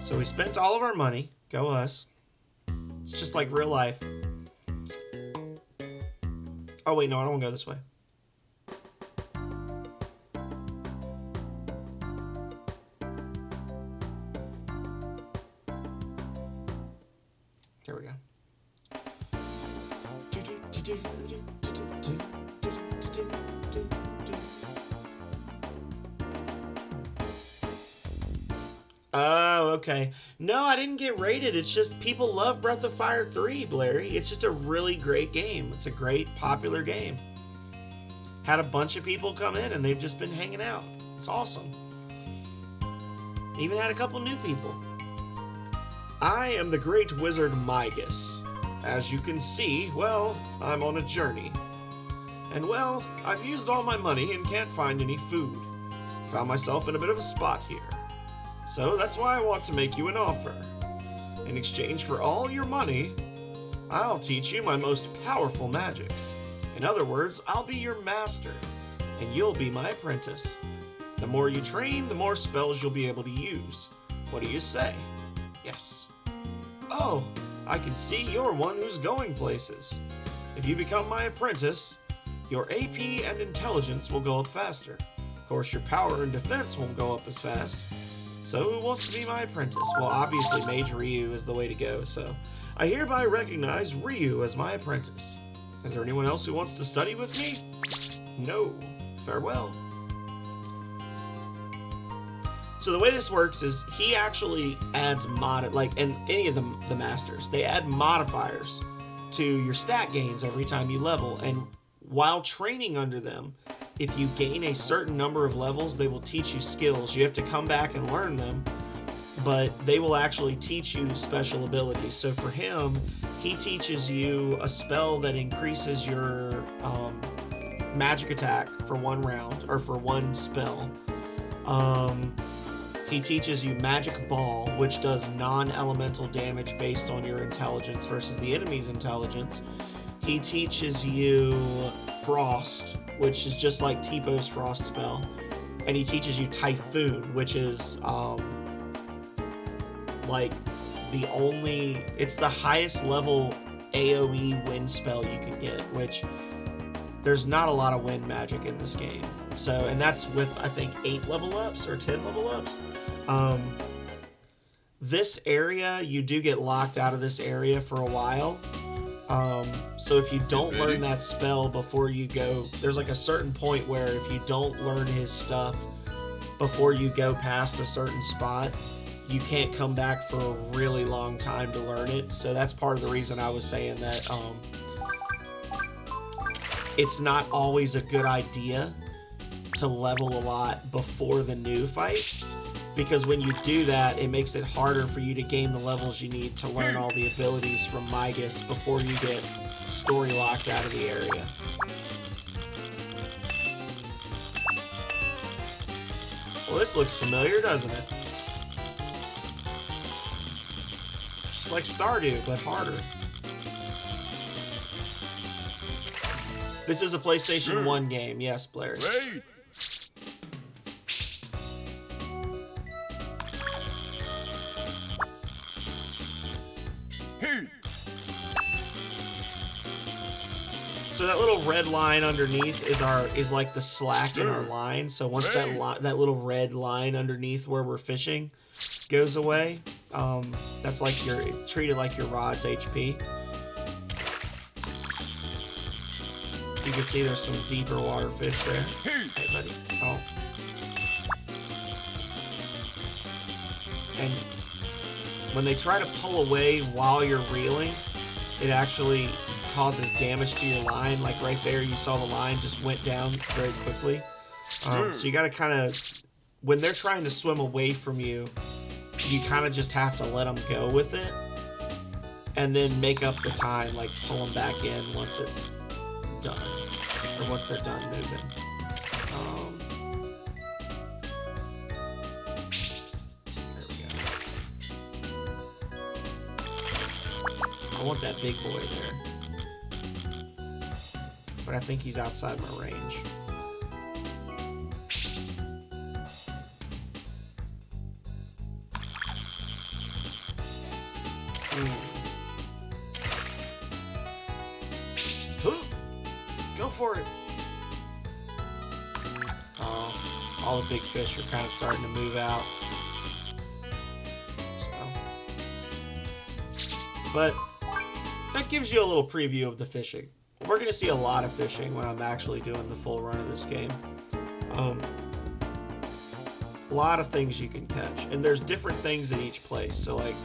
So we spent all of our money. Go us. It's just like real life. Oh, wait, no, I don't want to go this way. Here we go. Oh, okay. No, I didn't get rated. It's just people love Breath of Fire 3, Blairy. It's just a really great game. It's a great, popular game. Had a bunch of people come in and they've just been hanging out. It's awesome. Even had a couple new people. I am the great wizard Migas. As you can see, well, I'm on a journey. And well, I've used all my money and can't find any food. Found myself in a bit of a spot here. So that's why I want to make you an offer. In exchange for all your money, I'll teach you my most powerful magics. In other words, I'll be your master, and you'll be my apprentice. The more you train, the more spells you'll be able to use. What do you say? Yes. Oh, I can see you're one who's going places. If you become my apprentice, your AP and intelligence will go up faster. Of course, your power and defense won't go up as fast. So who wants to be my apprentice? Well, obviously Mage Ryu is the way to go, so I hereby recognize Ryu as my apprentice. Is there anyone else who wants to study with me? No. Farewell. So the way this works is he actually adds and any of the masters, they add modifiers to your stat gains every time you level, and while training under them, if you gain a certain number of levels, they will teach you skills. You have to come back and learn them, but they will actually teach you special abilities. So for him, he teaches you a spell that increases your magic attack for one round, or for one spell. He teaches you Magic Ball, which does non-elemental damage based on your intelligence versus the enemy's intelligence. He teaches you Frost, which is just like Tipo Frost spell. And he teaches you Typhoon, which is like it's the highest level AoE wind spell you can get, which there's not a lot of wind magic in this game. So, and that's with, I think, 8 level ups or 10 level ups. This area, you do get locked out of this area for a while. So if you don't learn that spell before you go, there's like a certain point where if you don't learn his stuff before you go past a certain spot, you can't come back for a really long time to learn it. So that's part of the reason I was saying that it's not always a good idea to level a lot before the new fight, because when you do that, it makes it harder for you to gain the levels you need to learn all the abilities from Migas before you get story locked out of the area. Well, this looks familiar, doesn't it? Just like Stardew, but harder. This is a PlayStation 1 game, yes, Blair. Wait. So that little red line underneath is like the slack in our line. So once that little red line underneath where we're fishing goes away, that's like treated like your rod's HP. You can see there's some deeper water fish there. Hey, buddy. Oh. when they try to pull away while you're reeling, it actually causes damage to your line. Like right there, you saw the line just went down very quickly. So you got to kind of, when they're trying to swim away from you, you kind of just have to let them go with it, and then make up the time, like pull them back in once it's done, or once they're done moving. There we go. I want that big boy there, but I think he's outside my range. Go for it. All the big fish are kind of starting to move out. So. But that gives you a little preview of the fishing. We're going to see a lot of fishing when I'm actually doing the full run of this game. A lot of things you can catch. And there's different things in each place. So, like,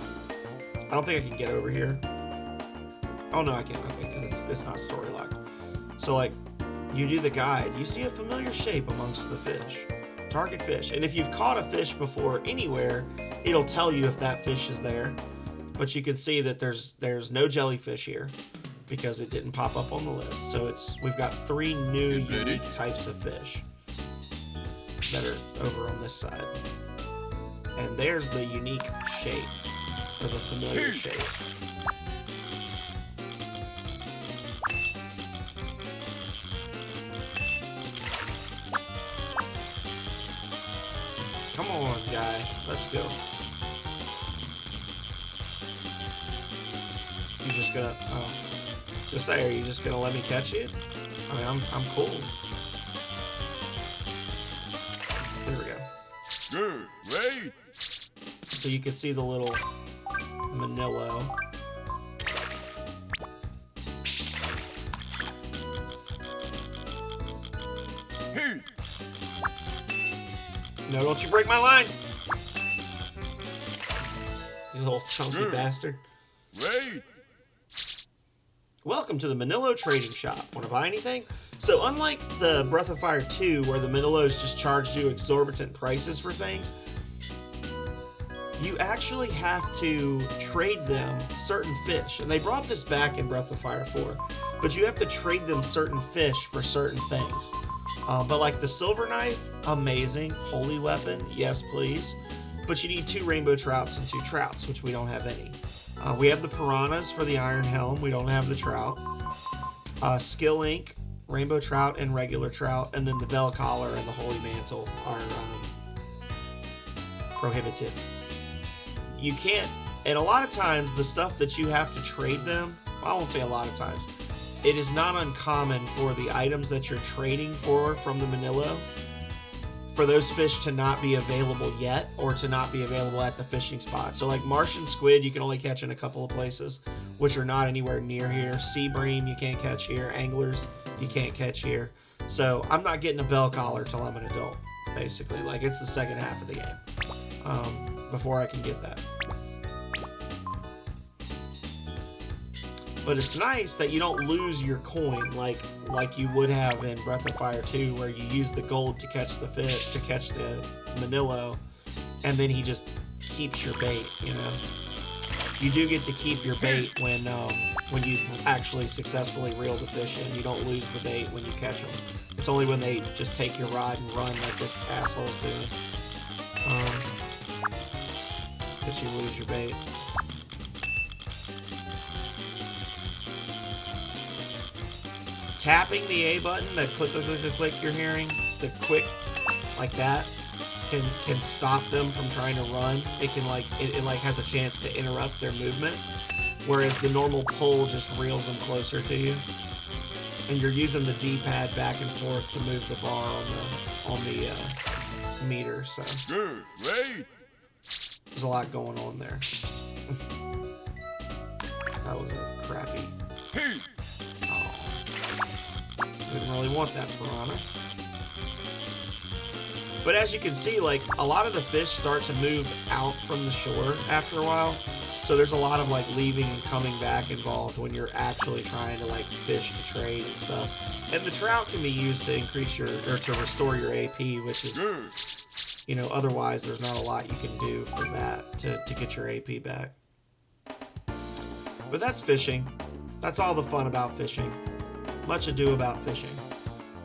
I don't think I can get over here. Oh, no, I can't. Okay, because it's not story locked. So, like, you do the guide. You see a familiar shape amongst the fish. Target fish. And if you've caught a fish before anywhere, it'll tell you if that fish is there. But you can see that there's no jellyfish here because it didn't pop up on the list. So we've got 3 new unique types of fish that are over on this side. And there's the unique shape, or the familiar shape. Come on, guy. Let's go. You just gonna... Oh. Just say, are you just gonna let me catch you? I mean, I'm cool. There we go. Good, right? So you can see the little Manilo. Hey. No, don't you break my line! You little chunky bastard. Right. Welcome to the Manilo Trading Shop. Want to buy anything? So unlike the Breath of Fire 2, where the Manilos just charged you exorbitant prices for things, you actually have to trade them certain fish. And they brought this back in Breath of Fire 4. But you have to trade them certain fish for certain things. But like the silver knife, amazing. Holy weapon, yes please. But you need 2 rainbow trouts and 2 trouts, which we don't have any. We have the piranhas for the iron helm. We don't have the trout. Skill ink, rainbow trout, and regular trout. And then the bell collar and the holy mantle are prohibited. You can't, and a lot of times the stuff that you have to trade them, well, I won't say a lot of times, it is not uncommon for the items that you're trading for from the Manilo, for those fish to not be available yet, or to not be available at the fishing spot. So like Martian squid, you can only catch in a couple of places, which are not anywhere near here. Sea bream, you can't catch here. Anglers, you can't catch here. So I'm not getting a bell collar till I'm an adult, basically. Like, it's the second half of the game before I can get that. But it's nice that you don't lose your coin like you would have in Breath of Fire 2, where you use the gold to catch the fish, to catch the Manilo, and then he just keeps your bait, you know? You do get to keep your bait when you actually successfully reel the fish in. You don't lose the bait when you catch them. It's only when they just take your rod and run like this asshole's doing that you lose your bait. Tapping the A button, the click, click, click, click, click you're hearing, the quick, like that, can stop them from trying to run. It can it has a chance to interrupt their movement, whereas the normal pull just reels them closer to you. And you're using the D-pad back and forth to move the bar on the meter. So Good, right? There's a lot going on there. That was a crappy. Hey. Didn't really want that piranha. But as you can see, like, a lot of the fish start to move out from the shore after a while. So there's a lot of, like, leaving and coming back involved when you're actually trying to, like, fish to trade and stuff. And the trout can be used to increase your, or to restore your AP, which is, you know, otherwise there's not a lot you can do for that to get your AP back. But that's fishing. That's all the fun about fishing. Much ado about fishing.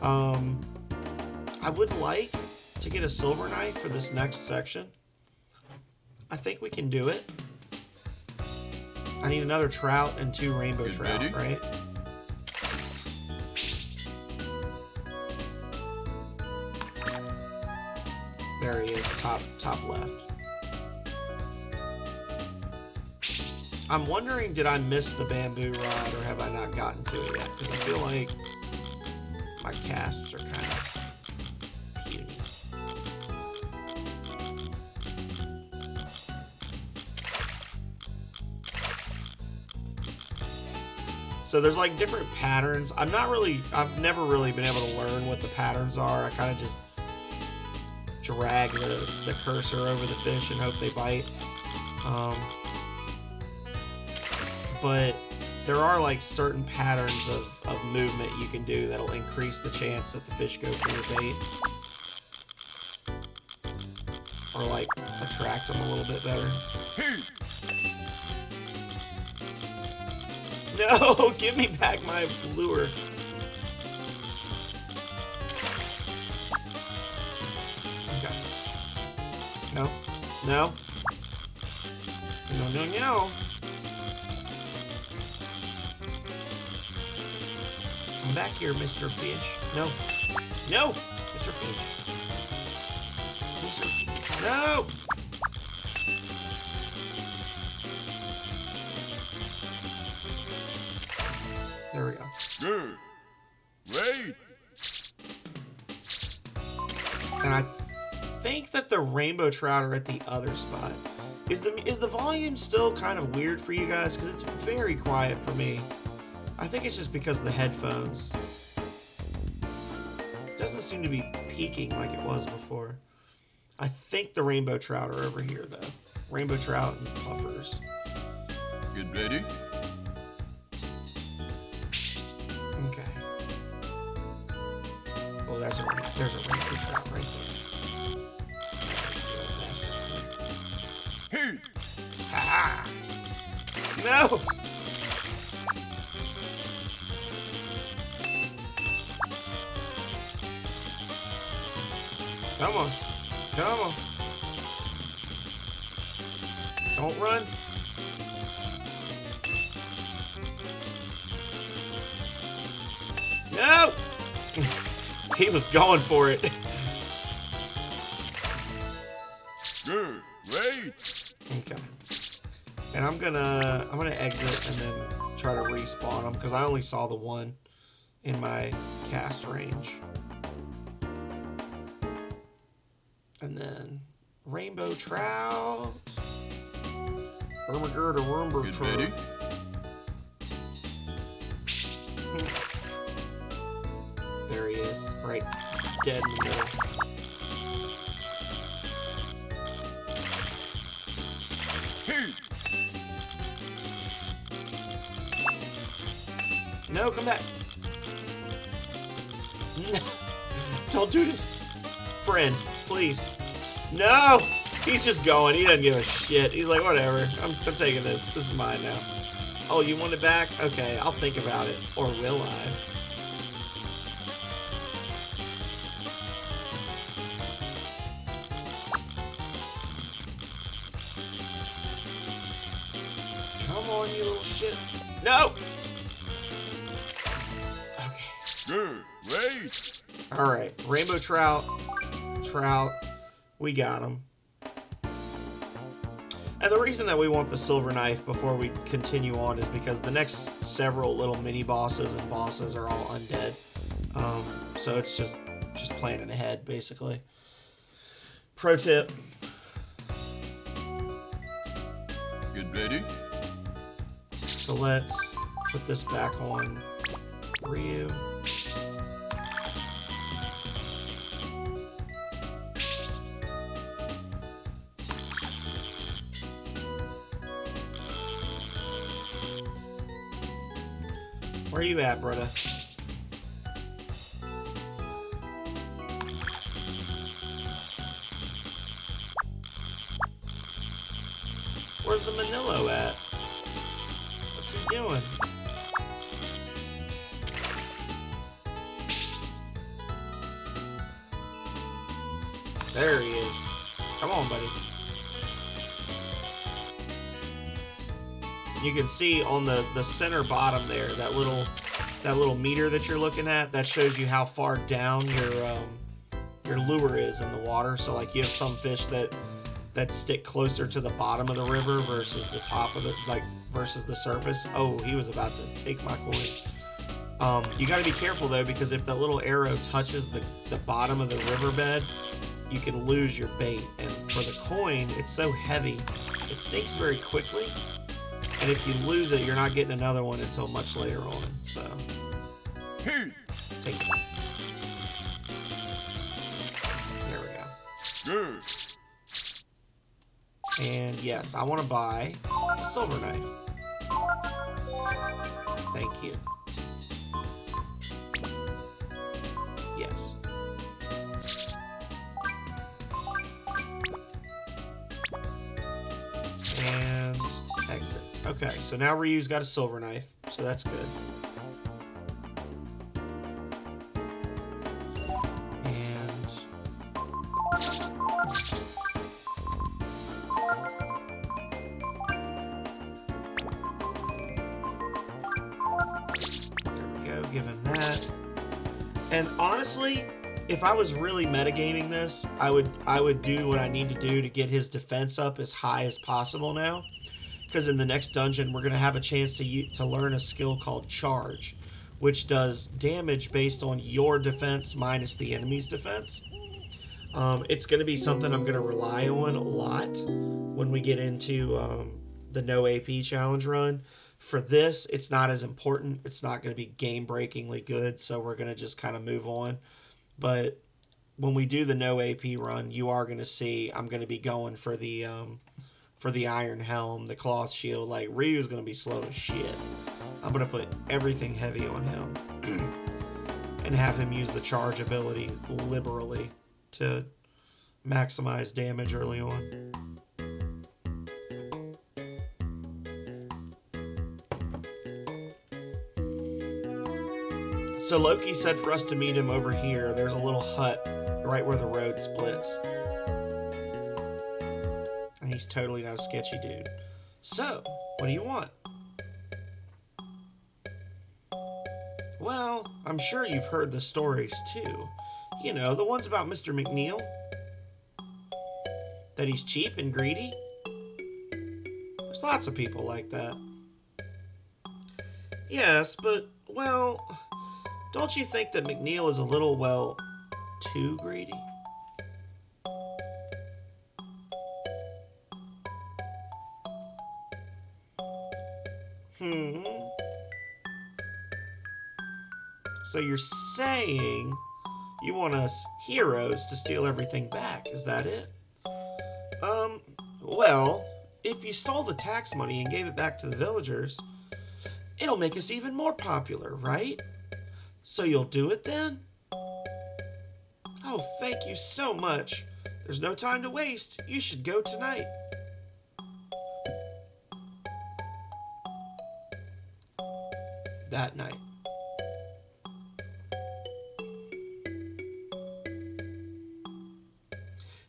I would like to get a silver knife for this next section. I think we can do it. I need another trout and 2 rainbow trout, right? There he is, top left. I'm wondering, did I miss the bamboo rod or have I not gotten to it yet? Because I feel like my casts are kind of puny. So there's like different patterns. I've never really been able to learn what the patterns are. I kind of just drag the cursor over the fish and hope they bite. But there are like certain patterns of movement you can do that'll increase the chance that the fish go for your bait. Or like attract them a little bit better. No, give me back my lure. Okay. No. No. No. Come back here, Mr. Fish. No. No! Mr. Fish. Mr. Fish. No! There we go. Good. Wait. And I think that the rainbow trout are at the other spot. Is the volume still kind of weird for you guys? Because it's very quiet for me. I think it's just because of the headphones. It doesn't seem to be peaking like it was before. I think the rainbow trout are over here, though. Rainbow trout and puffers. Get ready. Okay. Oh, there's a rainbow trout right there. Hey. Ha! No! Come on. Come on. Don't run. No! He was going for it. Good. Wait. Okay. And I'm gonna exit and then try to respawn them because I only saw the one in my cast range. And then rainbow trout. Ermagerd or rainbow Get trout. ready. There he is, right dead in the middle. Hey. No, come back. No. Don't do this. Friend, please. No! He's just going. He doesn't give a shit. He's like, whatever. I'm taking this. This is mine now. Oh, you want it back? Okay, I'll think about it. Or will I? Come on, you little shit. No! Okay. Good. Wait. Alright. Rainbow trout. Trout. We got him. And the reason that we want the silver knife before we continue on is because the next several little mini bosses and bosses are all undead. So it's just planning ahead, basically. Pro tip. Get ready. So let's put this back on Ryu. Where you at, brother? Where's the Manilo at? What's he doing? There he is. Come on, buddy. You can see on the center bottom there, that little meter that you're looking at, that shows you how far down your lure is in the water. So like you have some fish that stick closer to the bottom of the river versus the top of the versus the surface. Oh, he was about to take my coin. You got to be careful though, because if that little arrow touches the bottom of the riverbed, you can lose your bait. And for the coin, it's so heavy, it sinks very quickly. And if you lose it, you're not getting another one until much later on. So, take it. There we go. Good. And yes, I want to buy a silver knife. Thank you. Yes. And exit. Okay, so now Ryu's got a silver knife, so that's good. And there we go, give him that. And honestly, if I was really metagaming this, I would do what I need to do to get his defense up as high as possible now. Because in the next dungeon, we're going to have a chance to learn a skill called Charge, which does damage based on your defense minus the enemy's defense. It's going to be something I'm going to rely on a lot when we get into the no AP challenge run. For this, it's not as important. It's not going to be game-breakingly good, so we're going to just kind of move on. But when we do the no AP run, you are going to see I'm going to be going for the iron helm, the cloth shield. Like, Ryu's going to be slow as shit. I'm going to put everything heavy on him and have him use the charge ability liberally to maximize damage early on. So Loki said for us to meet him over here. There's a little hut right where the road splits. And he's totally not a sketchy dude. So, what do you want? Well, I'm sure you've heard the stories too. You know, the ones about Mr. McNeil. That he's cheap and greedy. There's lots of people like that. Yes, but, well, don't you think that McNeil is a little, well, too greedy? So you're saying you want us heroes to steal everything back, is that it? Well, if you stole the tax money and gave it back to the villagers, it'll make us even more popular, right? So you'll do it then? Oh, thank you so much. There's no time to waste. You should go tonight. That night.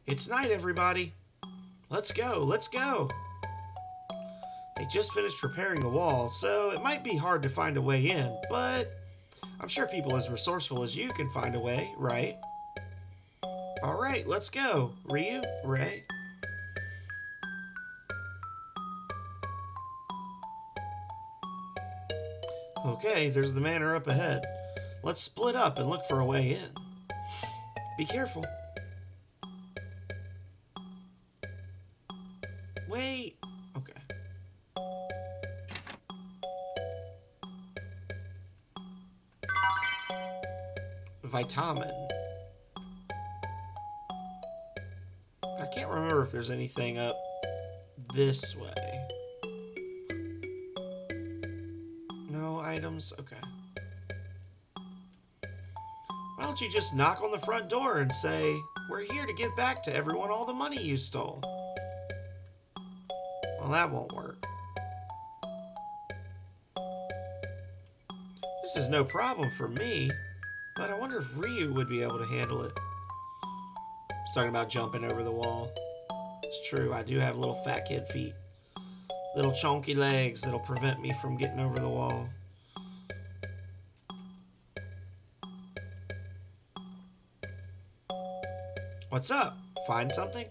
It's night, everybody. Let's go, let's go. They just finished repairing the wall, so it might be hard to find a way in, but I'm sure people as resourceful as you can find a way, right? Alright, let's go. Ryu, Ray. Okay, there's the manor up ahead. Let's split up and look for a way in. Be careful. Wait. Okay. Vitamin. I can't remember if there's anything up this way. No items? Okay. don't you just knock on the front door and say, "We're here to give back to everyone all the money you stole"? Well, that won't work. This is no problem for me, but I wonder if Ryu would be able to handle it. He's talking about jumping over the wall. It's true, I do have little fat kid feet. Little chunky legs that'll prevent me from getting over the wall. What's up? Find something?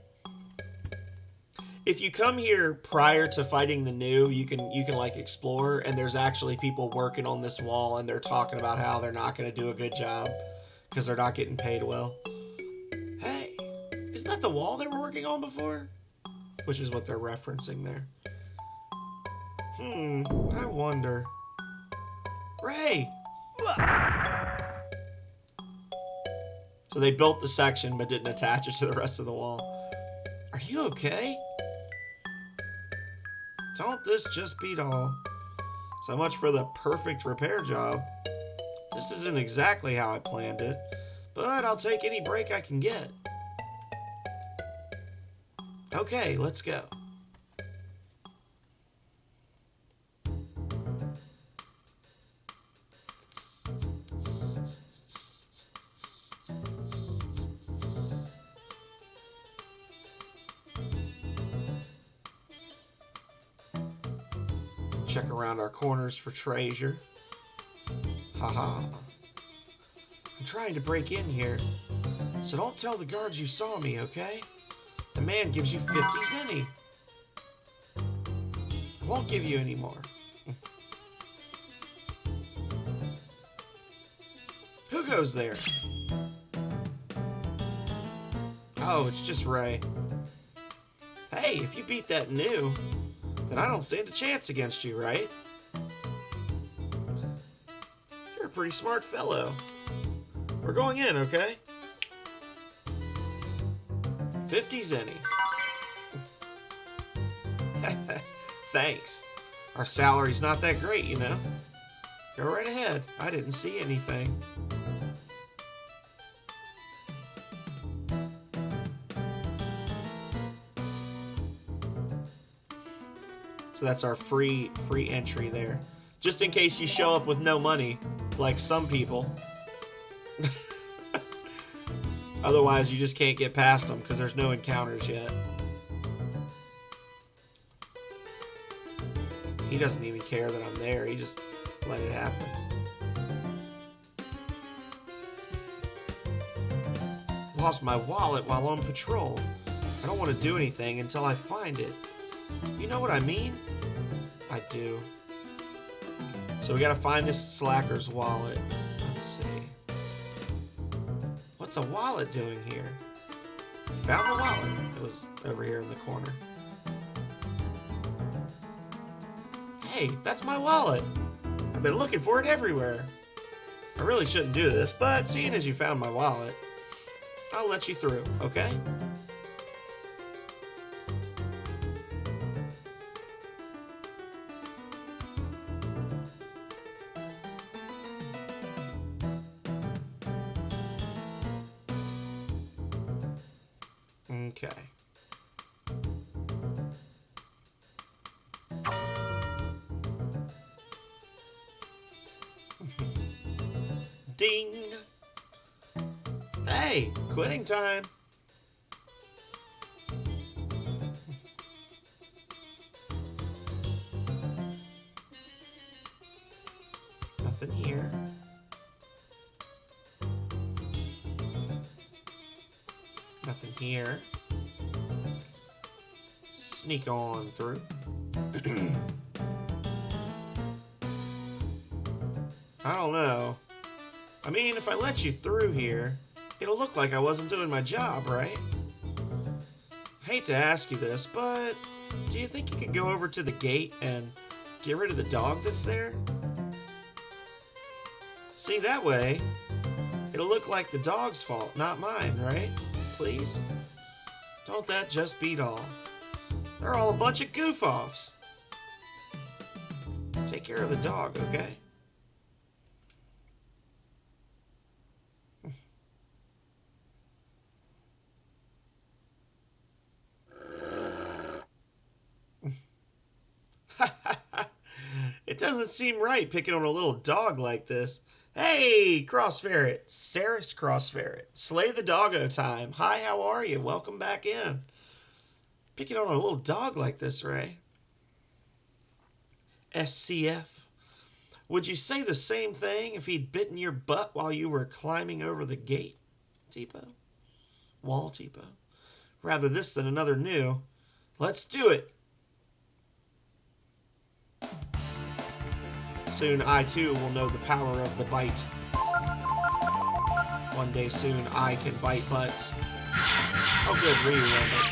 If you come here prior to fighting the new, you can like explore, and there's actually people working on this wall, and they're talking about how they're not going to do a good job because they're not getting paid well. Hey, isn't that the wall they were working on before? Which is what they're referencing there. I wonder. Ray! So they built the section but didn't attach it to the rest of the wall. Are you okay? Don't this just beat all? So much for the perfect repair job. This isn't exactly how I planned it, but I'll take any break I can get. Okay, let's go. Check around our corners for treasure. Haha. I'm trying to break in here, so don't tell the guards you saw me, okay? The man gives you 50 zenny. I won't give you any more. Who goes there? Oh, it's just Ray. Hey, if you beat that new, then I don't stand a chance against you, right? You're a pretty smart fellow. We're going in, okay? 50 zenny. Thanks. Our salary's not that great, you know. Go right ahead. I didn't see anything. So that's our free entry there. Just in case you show up with no money, like some people. Otherwise, you just can't get past them because there's no encounters yet. He doesn't even care that I'm there. He just let it happen. Lost my wallet while on patrol. I don't want to do anything until I find it. You know what I mean? I do. So we gotta find this slacker's wallet. Let's see. What's a wallet doing here? Found the wallet. It was over here in the corner. Hey, that's my wallet. I've been looking for it everywhere. I really shouldn't do this, but seeing as you found my wallet, I'll let you through, okay? Okay. Ding! Hey, quitting time. Nothing here. Nothing here. Sneak on through. I don't know. I mean, if I let you through here, it'll look like I wasn't doing my job, right? I hate to ask you this, but do you think you could go over to the gate and get rid of the dog that's there? See, that way, it'll look like the dog's fault, not mine, right? Please? Don't that just beat all? They're all a bunch of goof-offs. Take care of the dog, okay? doesn't seem right picking on a little dog like this. Hey, Cross Ferret. Saris Cross Ferret. Slay the doggo time. Hi, how are you? Welcome back in. Picking on a little dog like this, Ray. SCF. Would you say the same thing if he'd bitten your butt while you were climbing over the gate, Tipo? Wall, Tipo. Rather this than another new. Let's do it. Soon I too will know the power of the bite. One day soon I can bite butts. Oh good, Ryu learned it.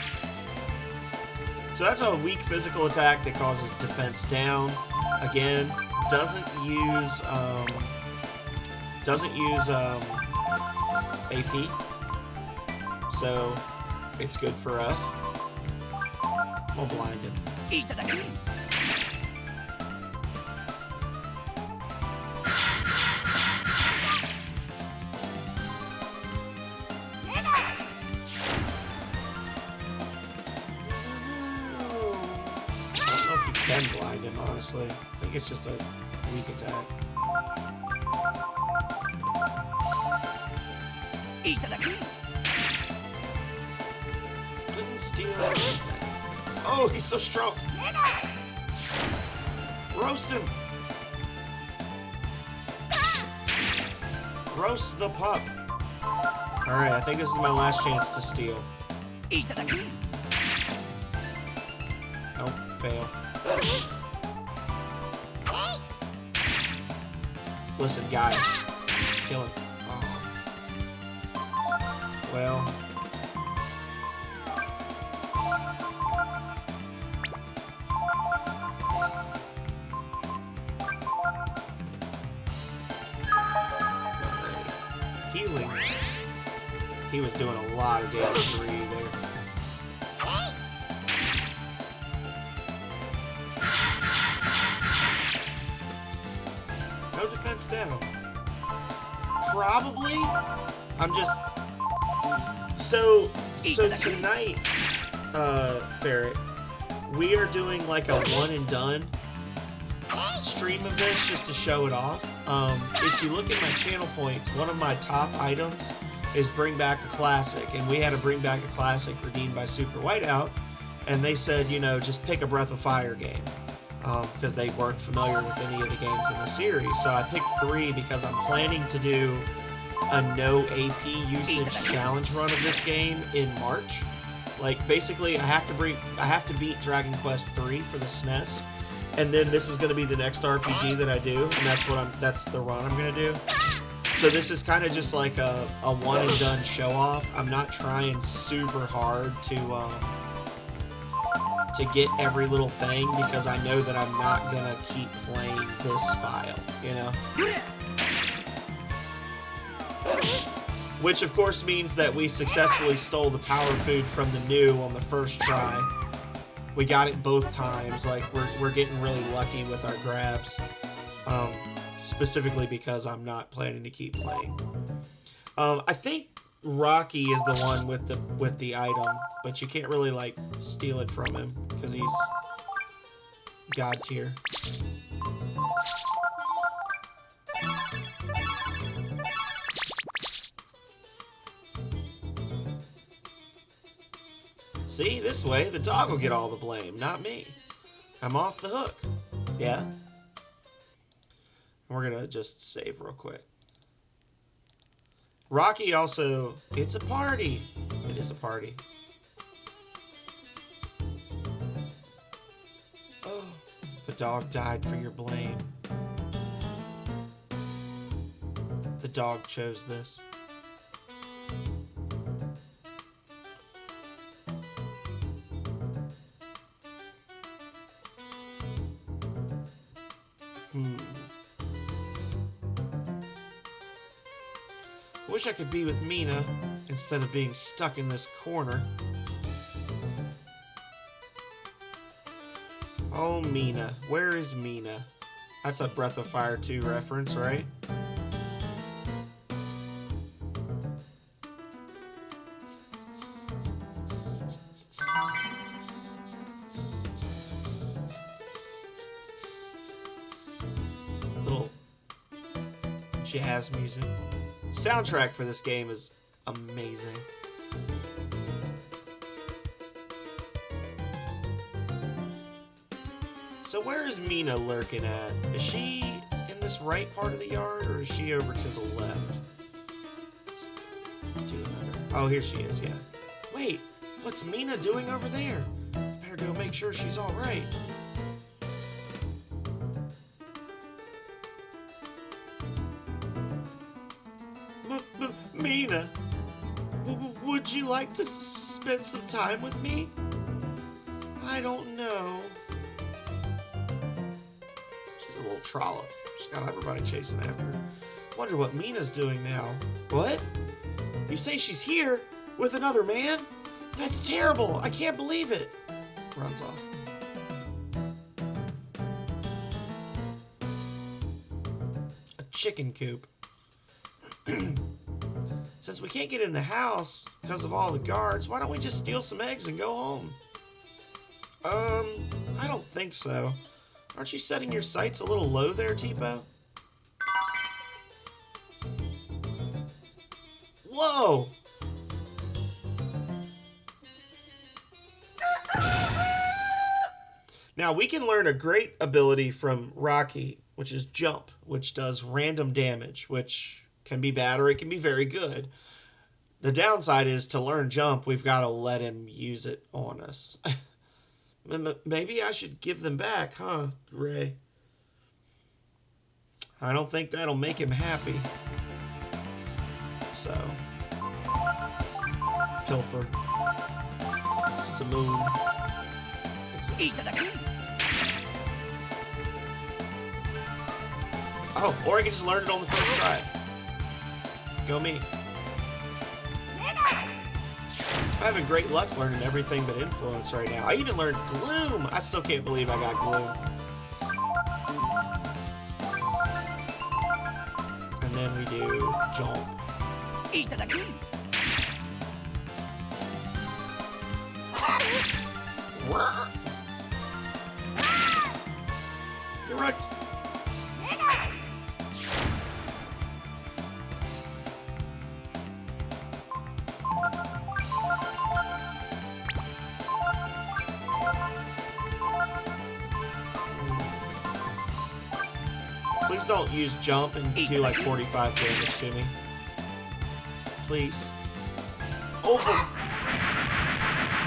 So that's a weak physical attack that causes defense down. Again, doesn't use AP. So it's good for us. We'll blind him. Can blind him, honestly. I think it's just a weak attack. Couldn't steal anything. Oh, he's so strong. Roast him. Roast the pup. Alright, I think this is my last chance to steal. Oh, fail. Listen, guys. Kill him. Oh. Well. Healing. He was doing a lot of damage to Ryu there. No defense down. Probably. I'm just so tonight, Ferret, we are doing like a one and done stream of this just to show it off. If you look at my channel points, one of my top items is bring back a classic, and we had to bring back a classic redeemed by Super Whiteout, and they said, you know, just pick a Breath of Fire game. Because they weren't familiar with any of the games in the series. So I picked 3 because I'm planning to do a no AP usage challenge run of this game in March. Like basically I have to beat Dragon Quest 3 for the SNES. And then this is going to be the next RPG that I do, and that's the run I'm going to do. So this is kind of just like a one and done show off. I'm not trying super hard to get every little thing because I know that I'm not gonna keep playing this file, you know? Which of course means that we successfully stole the power food from the new on the first try. We got it both times, like we're getting really lucky with our grabs. Specifically because I'm not planning to keep playing. I think Rocky is the one with the item, but you can't really like steal it from him because he's God tier. See, this way the dog will get all the blame, not me. I'm off the hook. Yeah. We're gonna just save real quick. Rocky also, it's a party. It is a party. Oh, the dog died for your blame. The dog chose this. Wish I could be with Mina instead of being stuck in this corner. Oh, Mina. Where is Mina? That's a Breath of Fire 2 reference, right? jazz music. Soundtrack for this game is amazing. So where is Mina lurking at? Is she in this right part of the yard, or is she over to the left? Let's do another. Oh, here she is, yeah. Wait, what's Mina doing over there? Better go make sure she's all right. Mina, would you like to spend some time with me? I don't know. She's a little trollop. She's got everybody chasing after her. Wonder what Mina's doing now. What? You say she's here with another man? That's terrible. I can't believe it. Runs off. A chicken coop. Since we can't get in the house because of all the guards, why don't we just steal some eggs and go home? I don't think so. Aren't you setting your sights a little low there, Tipo? Whoa! Now, we can learn a great ability from Rocky, which is Jump, which does random damage, which can be bad or it can be very good. The downside is to learn Jump, we've got to let him use it on us. Maybe I should give them back, huh, Ray? I don't think that'll make him happy. So, pilfer. Simoon. Oh, or I can just learn it on the first try. Go me. I'm having great luck learning everything but influence right now. I even learned gloom. I still can't believe I got gloom. And then we do jump. Direct. Please don't use jump and do like 45 damage to me. Please. Over.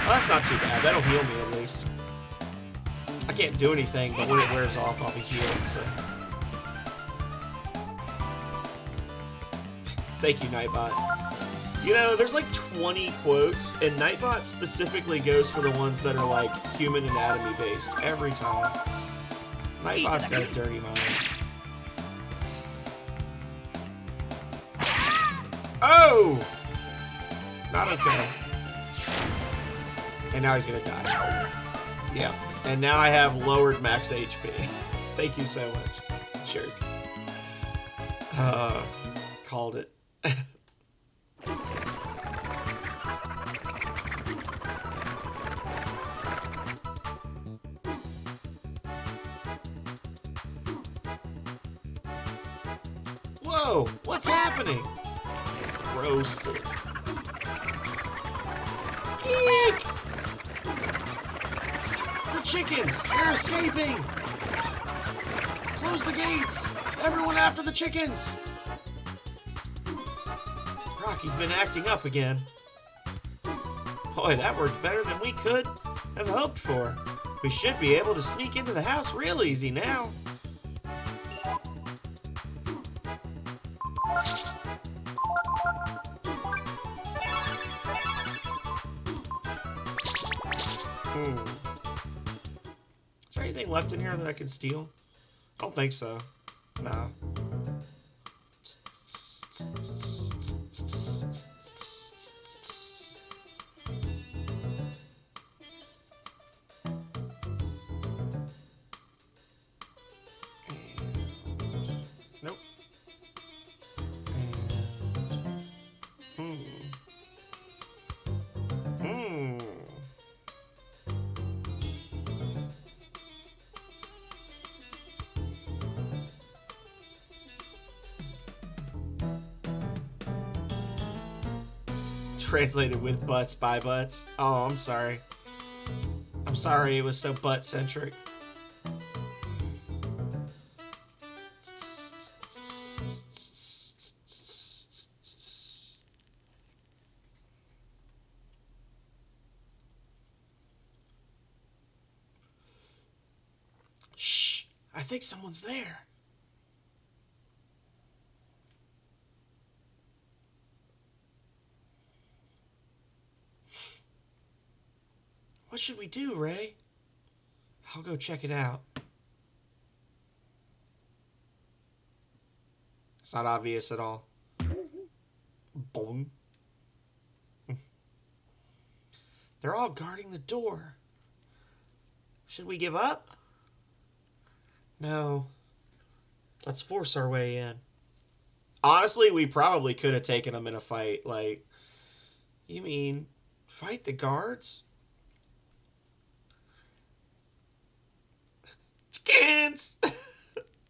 Oh, that's not too bad. That'll heal me at least. I can't do anything, but when it wears off, I'll be healed, so. Thank you, Nightbot. You know, there's like 20 quotes, and Nightbot specifically goes for the ones that are like human anatomy based every time. Nightbot's got a dirty mind. Oh! Not okay. And now he's gonna die. Yeah. And now I have lowered max HP. Thank you so much. Jerk. Called it. Whoa! What's happening? Roasted. Eek! The chickens! They're escaping! Close the gates! Everyone after the chickens! Rocky's been acting up again. Boy, that worked better than we could have hoped for. We should be able to sneak into the house real easy now. Is there anything left in here that I can steal? I don't think so. Nah. Nope. Translated with butts by butts. Oh, I'm sorry. I'm sorry it was so butt-centric. Shh! I think someone's there. What should we do, Ray? I'll go check it out. It's not obvious at all. Boom. They're all guarding the door. Should we give up? No. Let's force our way in. Honestly, we probably could have taken them in a fight. Like, you mean fight the guards? Cans!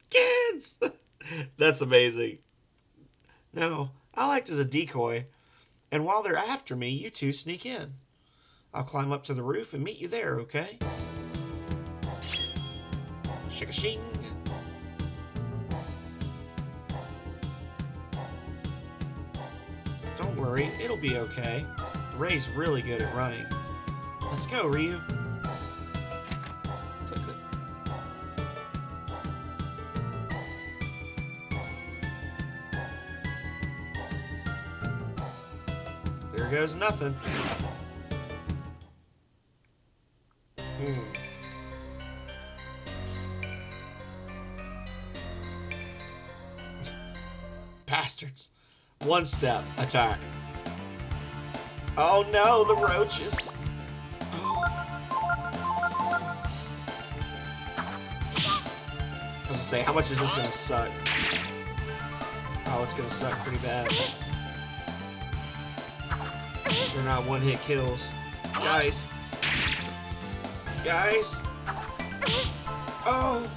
Cans! That's amazing. No, I'll act as a decoy. And while they're after me, you two sneak in. I'll climb up to the roof and meet you there, okay? Shika-shing. Don't worry, it'll be okay. Ray's really good at running. Let's go, Ryu. Click, click. There goes nothing. Bastards. One step, attack. Oh no, the roaches. Oh. I was gonna say, how much is this gonna suck? Oh, it's gonna suck pretty bad. They're not one-hit kills. Guys. Guys. Oh.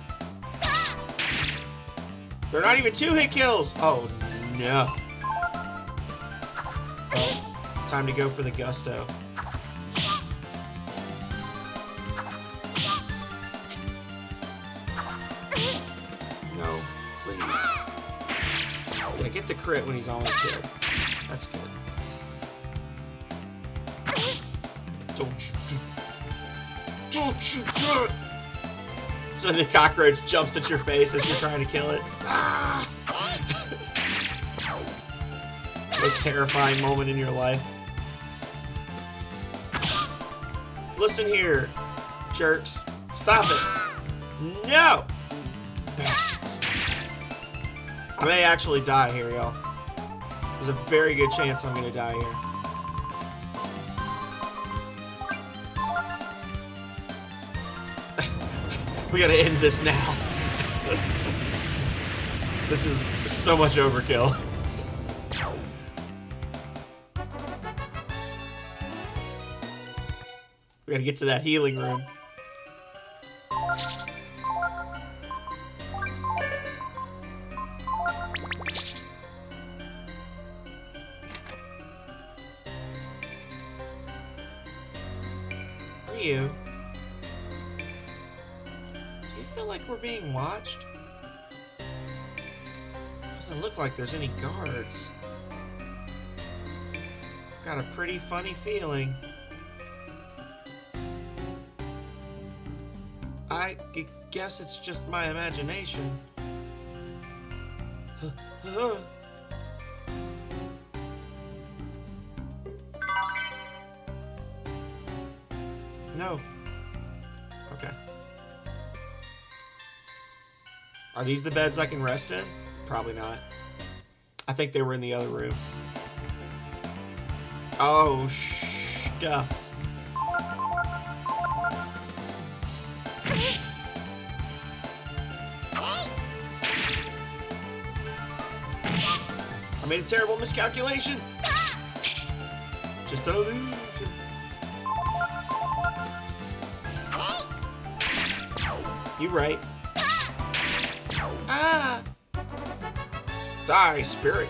They're not even two-hit kills. Oh, no. Oh, it's time to go for the gusto. No, please. Yeah, get the crit when he's almost dead. That's good. Don't you do it. Don't you do it! So the cockroach jumps at your face as you're trying to kill it. Ah! Most terrifying moment in your life. Listen here, jerks. Stop it. No! I may actually die here, y'all. There's a very good chance I'm gonna die here. We gotta end this now. This is so much overkill. We gotta get to that healing room. Ryu, do you feel like we're being watched? Doesn't look like there's any guards. Got a pretty funny feeling. I guess it's just my imagination. No. Okay. Are these the beds I can rest in? Probably not. I think they were in the other room. Oh, stuff. I made a terrible miscalculation. Just an illusion. You right. Ah! Die, spirit.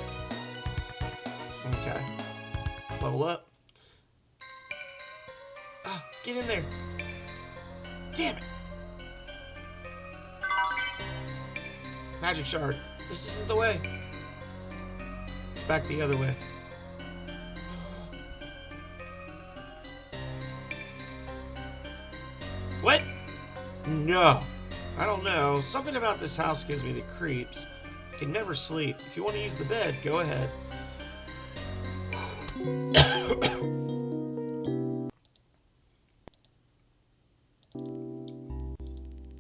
Okay. Lower level up. Ah, get in there. Damn it. Magic shard. This isn't the way. It's back the other way. What? No. I don't know. Something about this house gives me the creeps. I can never sleep. If you want to use the bed, go ahead.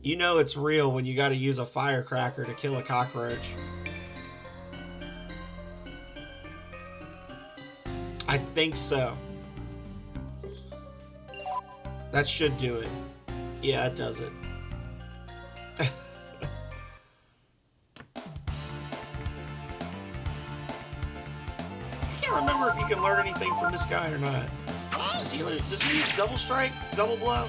You know it's real when you gotta use a firecracker to kill a cockroach. I think so. That should do it. Yeah, it does it. I can't remember if you can learn anything from this guy or not. Does he use double strike? Double blow?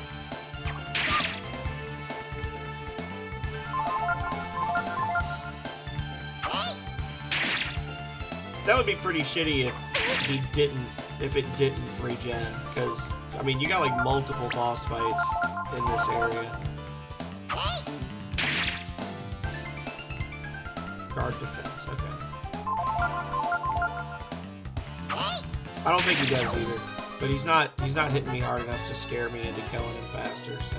That would be pretty shitty if it didn't regen, because I mean you got like multiple boss fights in this area. Guard defense, okay. I don't think he does either, but he's not hitting me hard enough to scare me into killing him faster, so.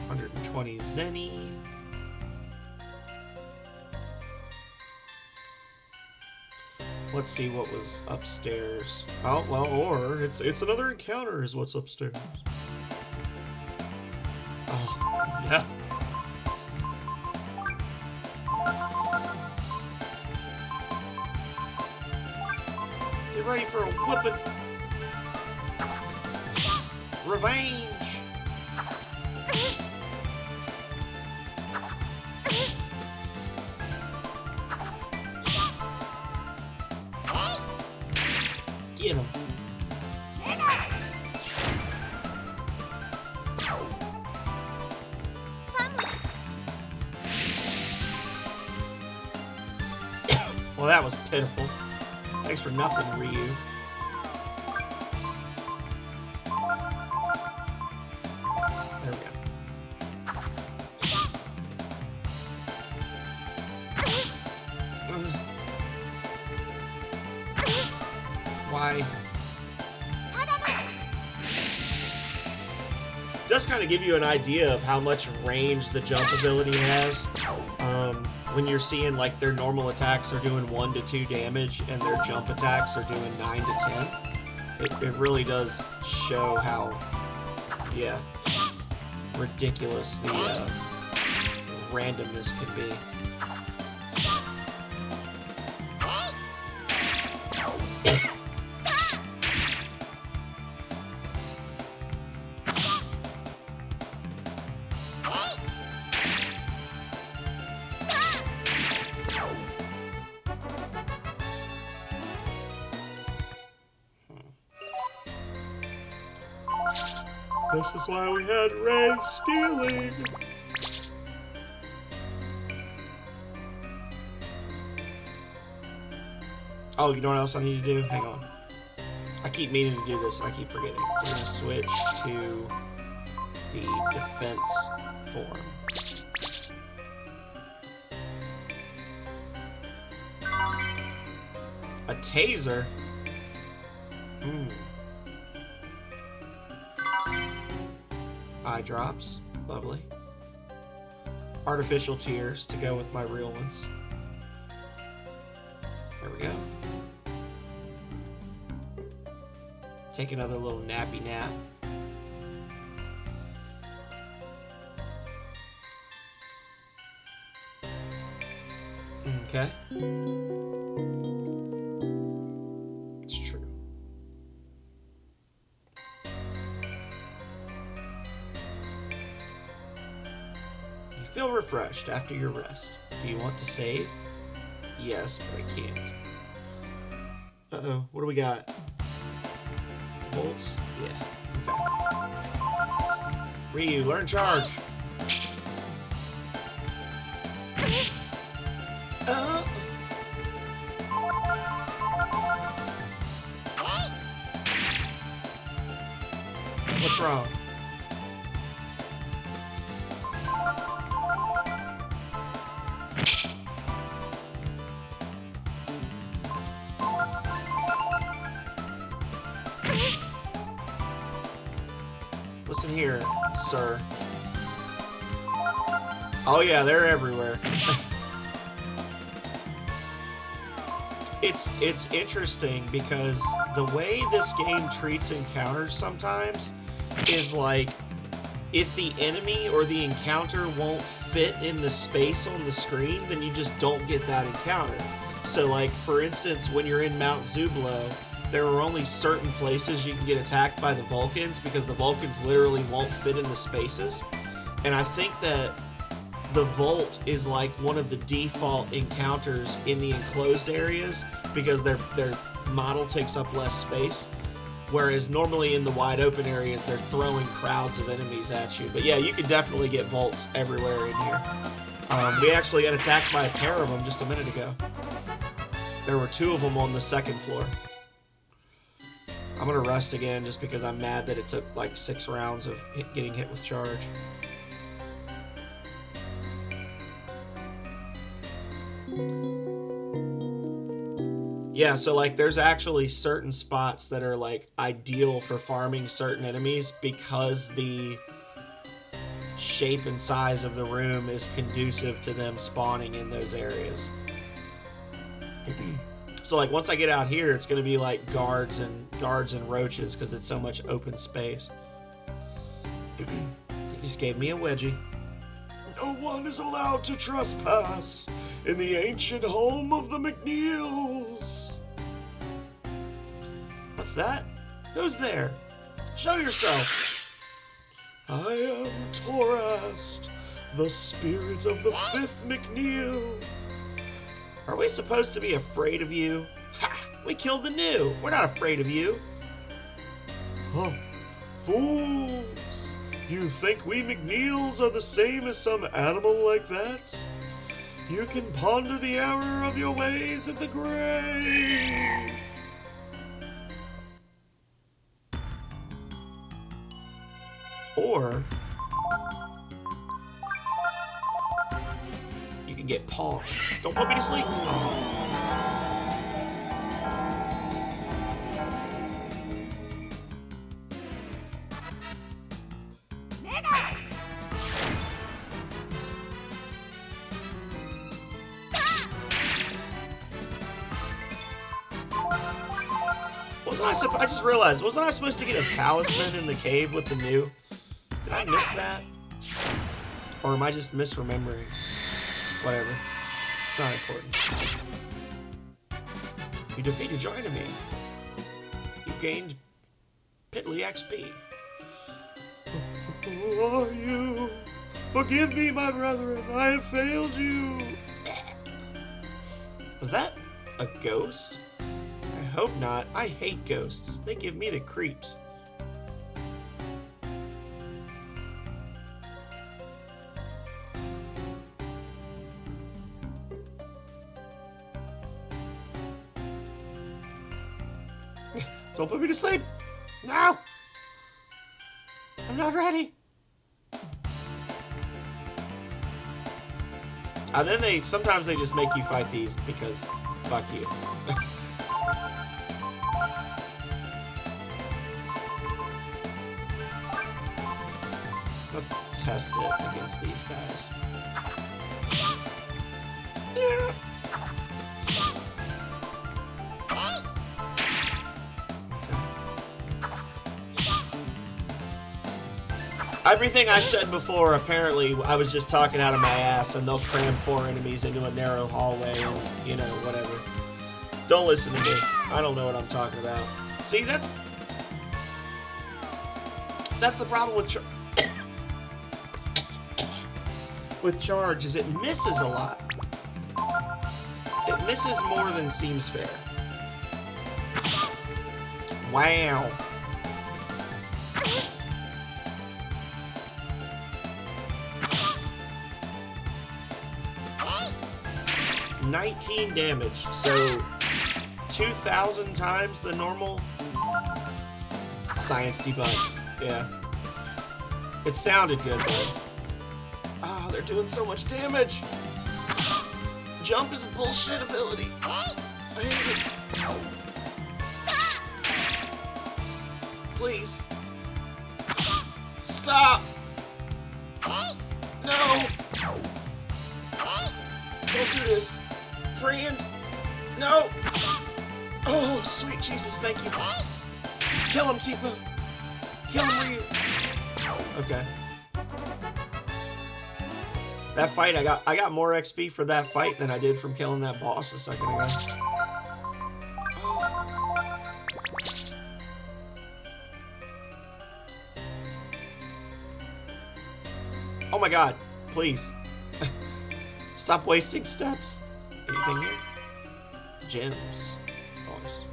120 Zenny. Let's see what was upstairs. Oh, well, or it's another encounter is what's upstairs. Oh, yeah. Get ready for a whipping. Revenge. Get him. Well, that was pitiful. Thanks for nothing, Ryu. There we go. Why? Does kind of give you an idea of how much range the jump ability has. When you're seeing like their normal attacks are doing 1 to 2 damage and their jump attacks are doing 9 to 10, it really does show how, yeah, ridiculous the randomness can be. This is why we had Ray stealing. Oh, you know what else I need to do? Hang on. I keep meaning to do this and I keep forgetting. We're going to switch to the defense form. A taser? Eye drops. Lovely. Artificial tears to go with my real ones. There we go. Take another little nappy nap. Okay. It's true. You feel refreshed after your rest. Do you want to save? Yes, but I can't. Uh-oh. What do we got? Bolts? Yeah. Okay. Ryu, learn charge. Oh. What's wrong? Listen here, sir. Oh yeah, they're everywhere. It's interesting because the way this game treats encounters sometimes is like if the enemy or the encounter won't fit in the space on the screen, then you just don't get that encounter. So like for instance, when you're in Mount Zublo, there are only certain places you can get attacked by the Vulcans because the Vulcans literally won't fit in the spaces. And I think that the Volt is like one of the default encounters in the enclosed areas because their model takes up less space. Whereas normally in the wide open areas, they're throwing crowds of enemies at you. But yeah, you can definitely get Volts everywhere in here. We actually got attacked by a pair of them just a minute ago. There were 2 of them on the 2nd floor. I'm gonna rest again just because I'm mad that it took like 6 rounds of getting hit with charge. Yeah, so like there's actually certain spots that are like ideal for farming certain enemies because the shape and size of the room is conducive to them spawning in those areas. So like once I get out here, it's gonna be like guards and roaches because it's so much open space. He just gave me a wedgie. No one is allowed to trespass in the ancient home of the McNeils. What's that? Who's there? Show yourself. I am Torast, the spirit of the 5th McNeil. Are we supposed to be afraid of you? Ha! We killed the new. We're not afraid of you. Huh. Fools! You think we McNeils are the same as some animal like that? You can ponder the error of your ways in the grave. Or you can get paunched. Don't put me to sleep. Oh. I just realized, wasn't I supposed to get a talisman in the cave with the new? Did I miss that? Or am I just misremembering? Whatever. It's not important. You defeated your enemy. You gained piddly XP. Who are you? Forgive me, my brethren. I have failed you. Was that a ghost? I hope not. I hate ghosts. They give me the creeps. Don't put me to sleep. No! I'm not ready. And then sometimes they just make you fight these because fuck you. Let's test it against these guys. Yeah. Everything I said before, apparently, I was just talking out of my ass, and they'll cram 4 enemies into a narrow hallway, and, you know, whatever. Don't listen to me. I don't know what I'm talking about. See, that's the problem with Charge, is it misses a lot. It misses more than seems fair. Wow. 19 damage, so 2,000 times the normal. Science debunked. Yeah. It sounded good, though. Ah, they're doing so much damage. Jump is a bullshit ability. I hate it. Please. Stop. No. Don't do this. Friend. No. Oh, sweet Jesus, thank you. Kill him, Tifa. Kill him, Ryu. Okay. That fight, I got more XP for that fight than I did from killing that boss a second ago. Oh my god, please. Stop wasting steps. Anything here? Gems. Nice.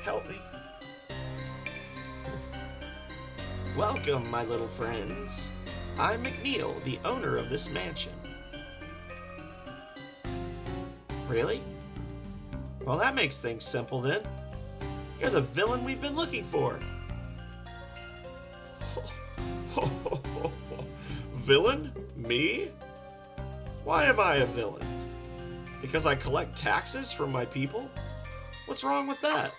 Help me. Welcome, my little friends. I'm McNeil, the owner of this mansion. Really? Well, that makes things simple then. You're the villain we've been looking for. Villain? Me? Why am I a villain? Because I collect taxes from my people? What's wrong with that?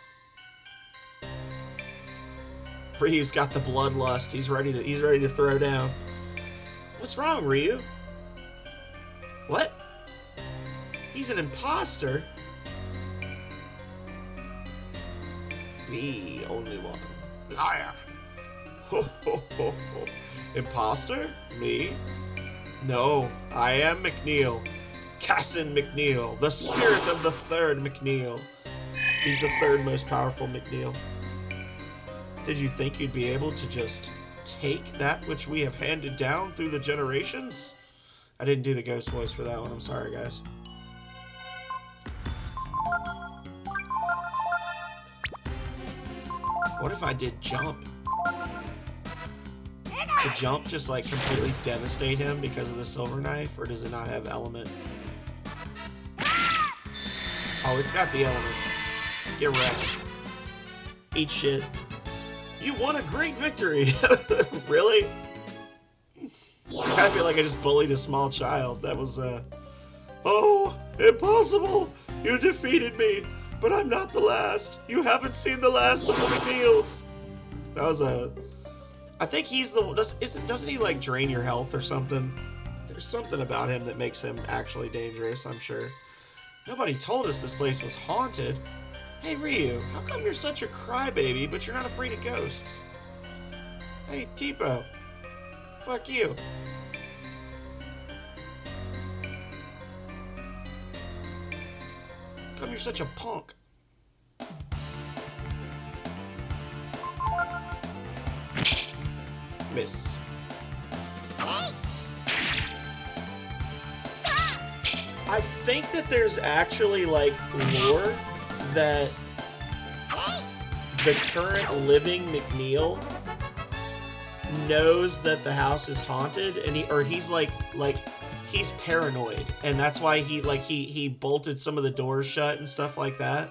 Ryu's got the bloodlust. He's ready to throw down. What's wrong, Ryu? What? He's an imposter? The only one. Liar. Ho, ho, ho, ho. Imposter? Me? No, I am McNeil. Cassin McNeil, the spirit of the third McNeil. He's the third most powerful McNeil. Did you think you'd be able to just take that which we have handed down through the generations? I didn't do the ghost voice for that one. I'm sorry, guys. What if I did jump? Could jump just like completely devastate him because of the silver knife, or does it not have element? Oh, it's got the element. Get wrecked. Eat shit. You won a great victory. Really? I kind of feel like I just bullied a small child. That was, Oh, impossible! You defeated me, but I'm not the last. You haven't seen the last of the McNeils. That was I think he's the doesn't he like drain your health or something? There's something about him that makes him actually dangerous, I'm sure. Nobody told us this place was haunted. Hey Ryu, how come you're such a crybaby, but you're not afraid of ghosts? Hey Tipo, fuck you. How come you're such a punk? Miss. I think that there's actually like lore that the current living McNeil knows that the house is haunted, and he's like he's paranoid, and that's why he bolted some of the doors shut and stuff like that,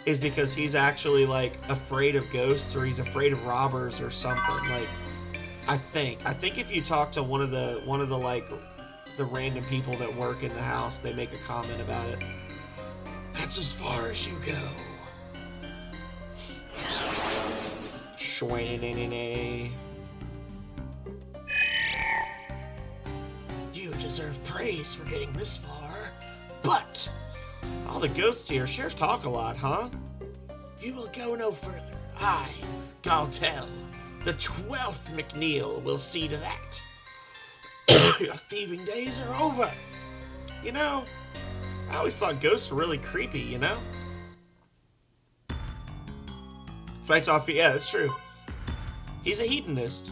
is because he's actually like afraid of ghosts, or he's afraid of robbers or something. Like I think if you talk to one of the like the random people that work in the house, they make a comment about it. That's as far as you go. Shway-nay-nay-nay. You deserve praise for getting this far, but all the ghosts here sure talk a lot, huh? You will go no further. I, Galtel, the 12th McNeil, will see to that. Your thieving days are over. You know, I always thought ghosts were really creepy, you know? Fights off, yeah, that's true. He's a hedonist.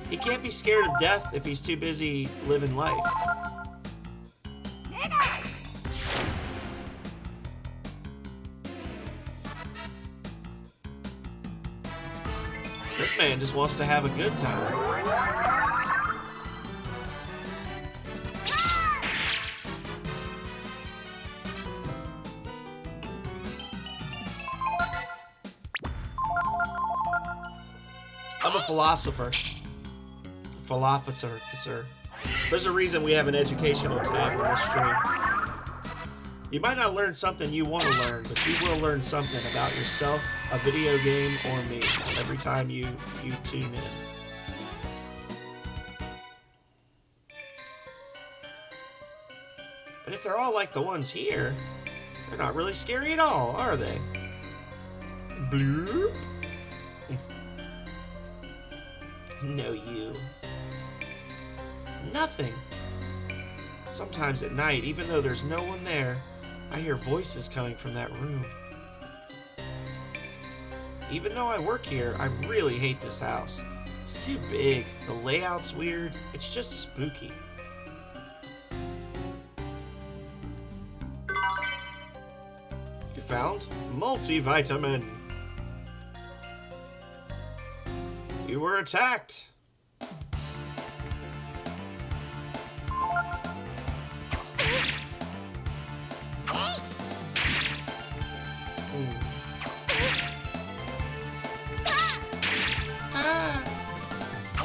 He can't be scared of death if he's too busy living life. This man just wants to have a good time. I'm a philosopher. Philosopher. There's a reason we have an educational tab on this stream. You might not learn something you want to learn, but you will learn something about yourself, a video game, or me every time you tune in. And if they're all like the ones here, they're not really scary at all, are they? Bloop. No, you. Nothing. Sometimes at night, even though there's no one there, I hear voices coming from that room. Even though I work here, I really hate this house. It's too big, the layout's weird, it's just spooky. You found multivitamin. You were attacked.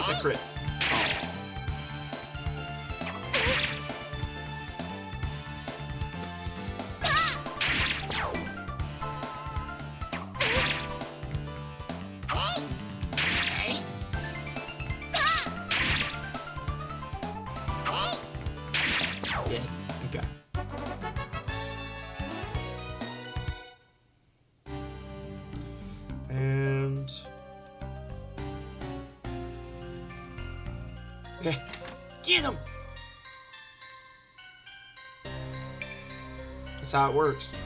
The crit. Yeah, okay. And yeah, get him. That's how it works.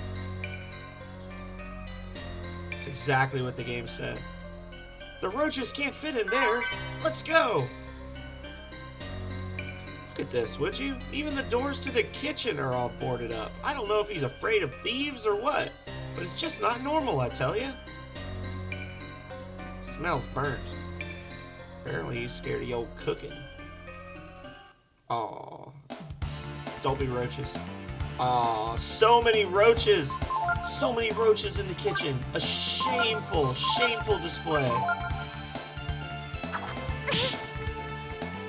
That's exactly what the game said. The roaches can't fit in there. Let's go. Look at this, would you? Even the doors to the kitchen are all boarded up. I don't know if he's afraid of thieves or what, but it's just not normal, I tell you. Smells burnt. Apparently he's scared of your cooking. Aw. Don't be roaches. Aw, so many roaches. So many roaches in the kitchen. A shameful, shameful display.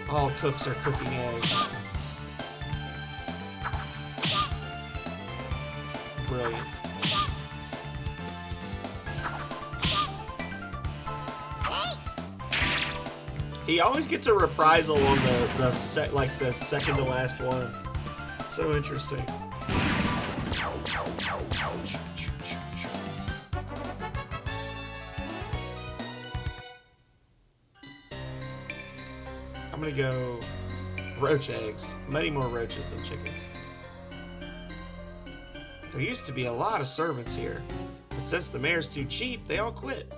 All cooks are cooking eggs. Brilliant. He always gets a reprisal on the second to last one. It's so interesting. I'm gonna go roach eggs. Many more roaches than chickens. There used to be a lot of servants here, but since the mayor's too cheap, they all quit.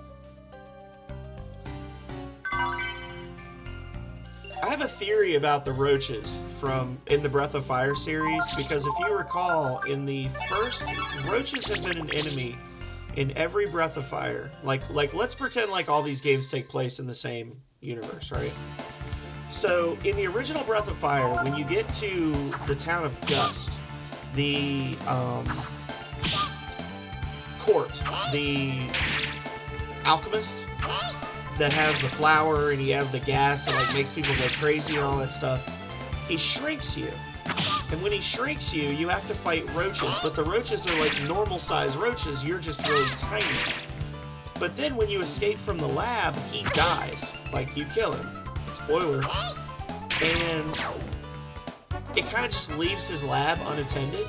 I have a theory about the roaches in the Breath of Fire series, because if you recall, in the first, roaches have been an enemy in every Breath of Fire. Like let's pretend like all these games take place in the same universe, right? So, in the original Breath of Fire, when you get to the town of Gust, the court, the alchemist that has the flower and he has the gas and like makes people go crazy and all that stuff, he shrinks you. And when he shrinks you, you have to fight roaches, but the roaches are like normal-sized roaches, you're just really tiny. But then when you escape from the lab, he dies. Like, you kill him. Spoiler. And it kind of just leaves his lab unattended.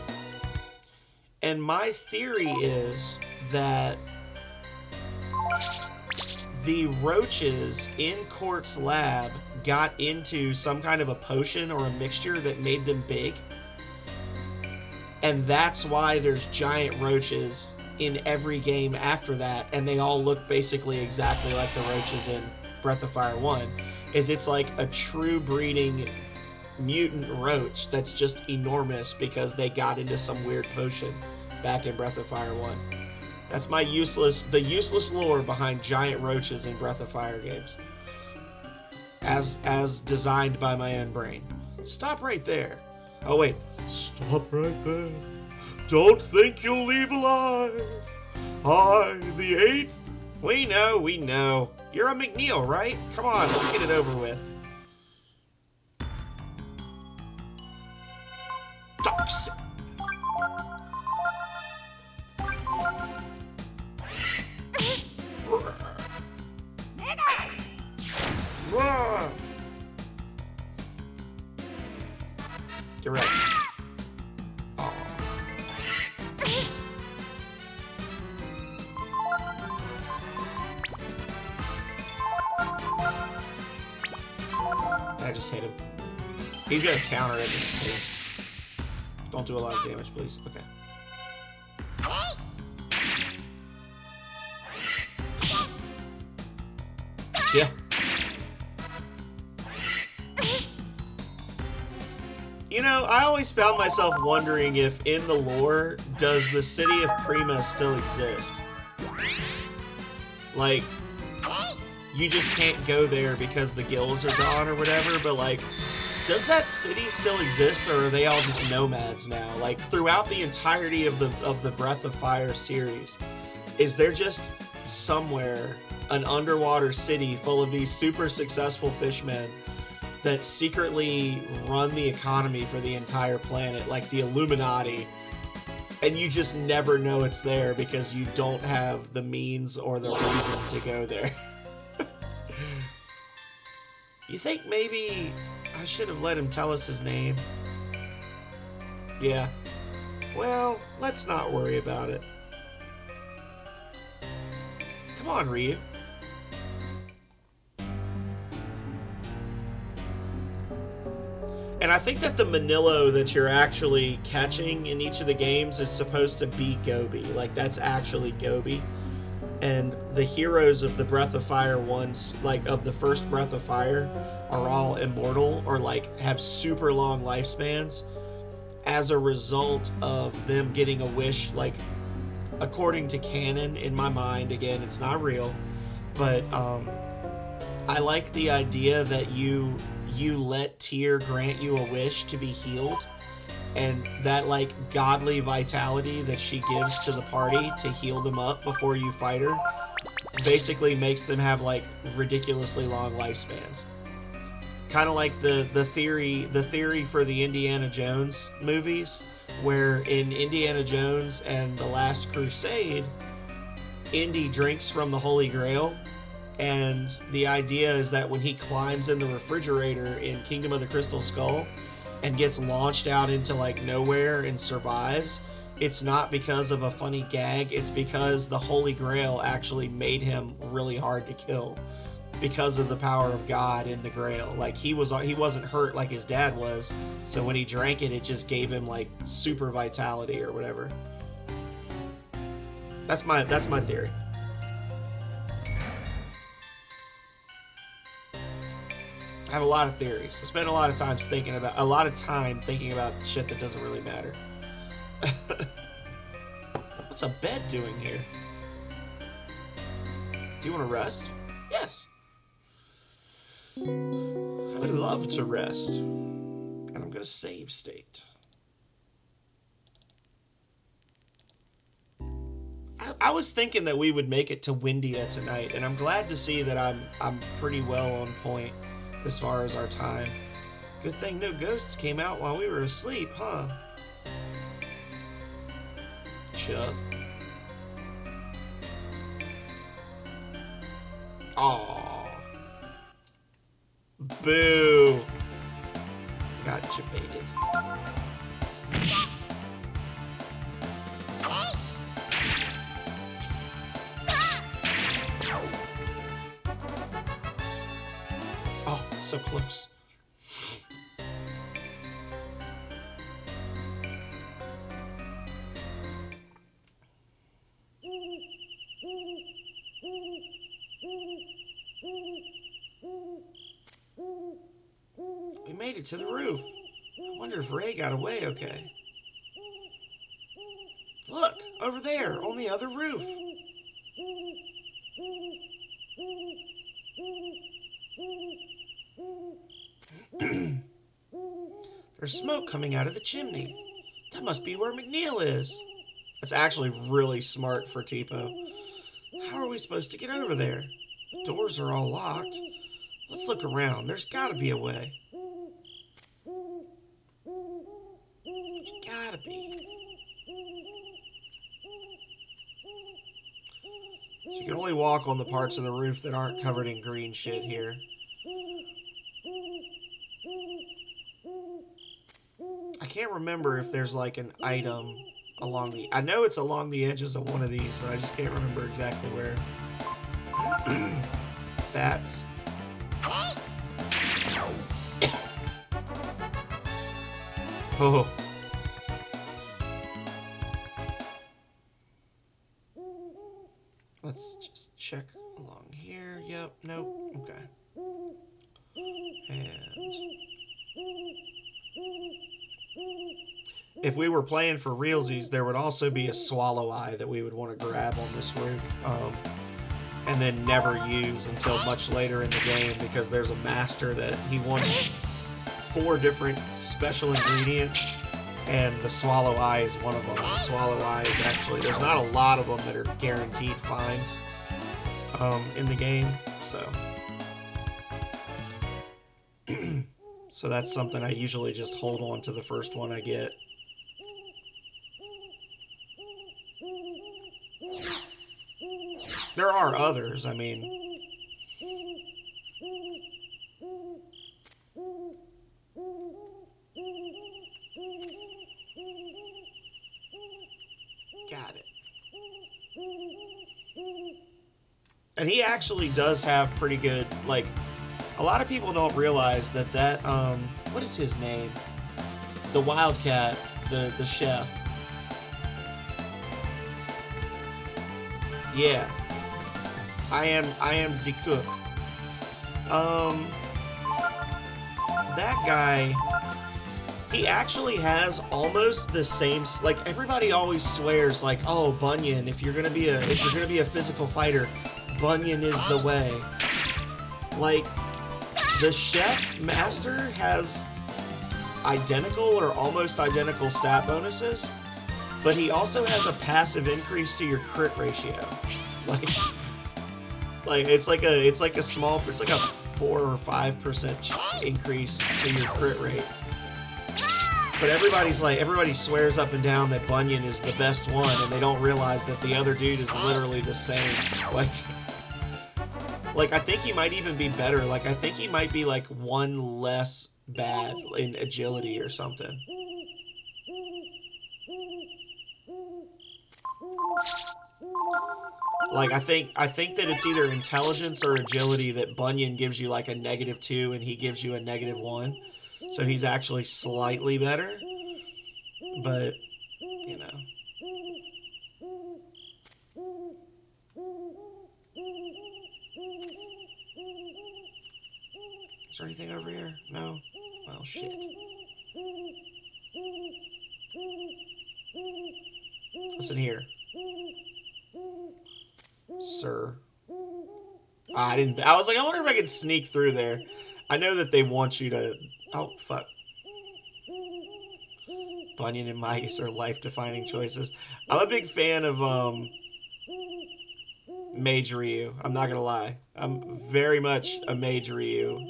And my theory is that the roaches in Court's lab got into some kind of a potion or a mixture that made them big. And that's why there's giant roaches in every game after that, and they all look basically exactly like the roaches in Breath of Fire 1. Is it's like a true breeding mutant roach that's just enormous because they got into some weird potion back in Breath of Fire 1. That's the useless lore behind giant roaches in Breath of Fire games. As designed by my own brain. Stop right there. Oh wait. Stop right there. Don't think you'll leave alive. I, the 8th. We know. You're a McNeil, right? Come on, let's get it over with. Toxic. Get ready. Oh. I just hit him. He's gonna counter it this too. Don't do a lot of damage, please. Okay. Yeah. You know, I always found myself wondering if in the lore, does the city of Prima still exist? Like, you just can't go there because the guilds are gone or whatever, but like, does that city still exist, or are they all just nomads now? Like, throughout the entirety of the Breath of Fire series, is there just somewhere an underwater city full of these super successful fishmen that secretly run the economy for the entire planet, like the Illuminati, and you just never know it's there because you don't have the means or the reason to go there? You think maybe I should have let him tell us his name? Yeah. Well, let's not worry about it. Come on, Ryu. And I think that the Manillo that you're actually catching in each of the games is supposed to be Gobi. Like, that's actually Gobi. And the heroes of the Breath of Fire ones, like of the first Breath of Fire, are all immortal or like have super long lifespans as a result of them getting a wish. Like, according to canon, in my mind, again, it's not real, but I like the idea that you let Tyr grant you a wish to be healed, and that like godly vitality that she gives to the party to heal them up before you fight her basically makes them have like ridiculously long lifespans. Kind of like the theory for the Indiana Jones movies, where in Indiana Jones and the Last Crusade, Indy drinks from the Holy Grail, and the idea is that when he climbs in the refrigerator in Kingdom of the Crystal Skull and gets launched out into like nowhere and survives, it's not because of a funny gag, it's because the Holy Grail actually made him really hard to kill because of the power of God in the Grail. Like, he wasn't hurt like his dad was, so when he drank it, it just gave him like super vitality or whatever. That's my theory. I have a lot of theories. I spend a lot of time thinking about shit that doesn't really matter. What's a bed doing here? Do you want to rest? Yes. I would love to rest. And I'm gonna save state. I was thinking that we would make it to Windia tonight, and I'm glad to see that I'm pretty well on point as far as our time. Good thing no ghosts came out while we were asleep, huh? Chuck. Aww. Boo. Gotcha baited. Oh, so close. We made it to the roof. I wonder if Ray got away okay. Look, over there, on the other roof. There's smoke coming out of the chimney. That must be where McNeil is. That's actually really smart for Tipo. How are we supposed to get over there? Doors are all locked. Let's look around. There's got to be a way. There's got to be. So you can only walk on the parts of the roof that aren't covered in green shit here. I can't remember if there's like an item along the... I know it's along the edges of one of these, but I just can't remember exactly where. Bats. Oh. Let's just check along here. Yep, nope, okay. And... if we were playing for realsies, there would also be a swallow eye that we would want to grab on this roof. And then never use until much later in the game, because there's a master that he wants 4 different special ingredients, and the swallow eye is one of them. The swallow eye is actually, there's not a lot of them that are guaranteed finds in the game, so so that's something I usually just hold on to the first one I get. There are others, I mean. Got it. And he actually does have pretty good, like, a lot of people don't realize that what is his name? The Wildcat, the chef. Yeah. I am the cook. That guy, he actually has almost the same, like, everybody always swears like, oh, Bunyan, if you're gonna be a physical fighter, Bunyan is the way. Like, the chef master has identical or almost identical stat bonuses, but he also has a passive increase to your crit ratio. Like it's like a 4 or 5% increase to your crit rate. But everybody swears up and down that Bunyan is the best one, and they don't realize that the other dude is literally the same. Like I think he might even be better. Like I think he might be like 1 less bad in agility or something. Like I think that it's either intelligence or agility that Bunyan gives you like a -2 and he gives you a -1. So he's actually slightly better. But, you know. Is there anything over here? No? Well, shit. Listen here. Sir. I was like, I wonder if I could sneak through there. I know that they want you to... Oh, fuck. Bunyan and mice are life-defining choices. I'm a big fan of, Mage Ryu. I'm not gonna lie. I'm very much a Mage Ryu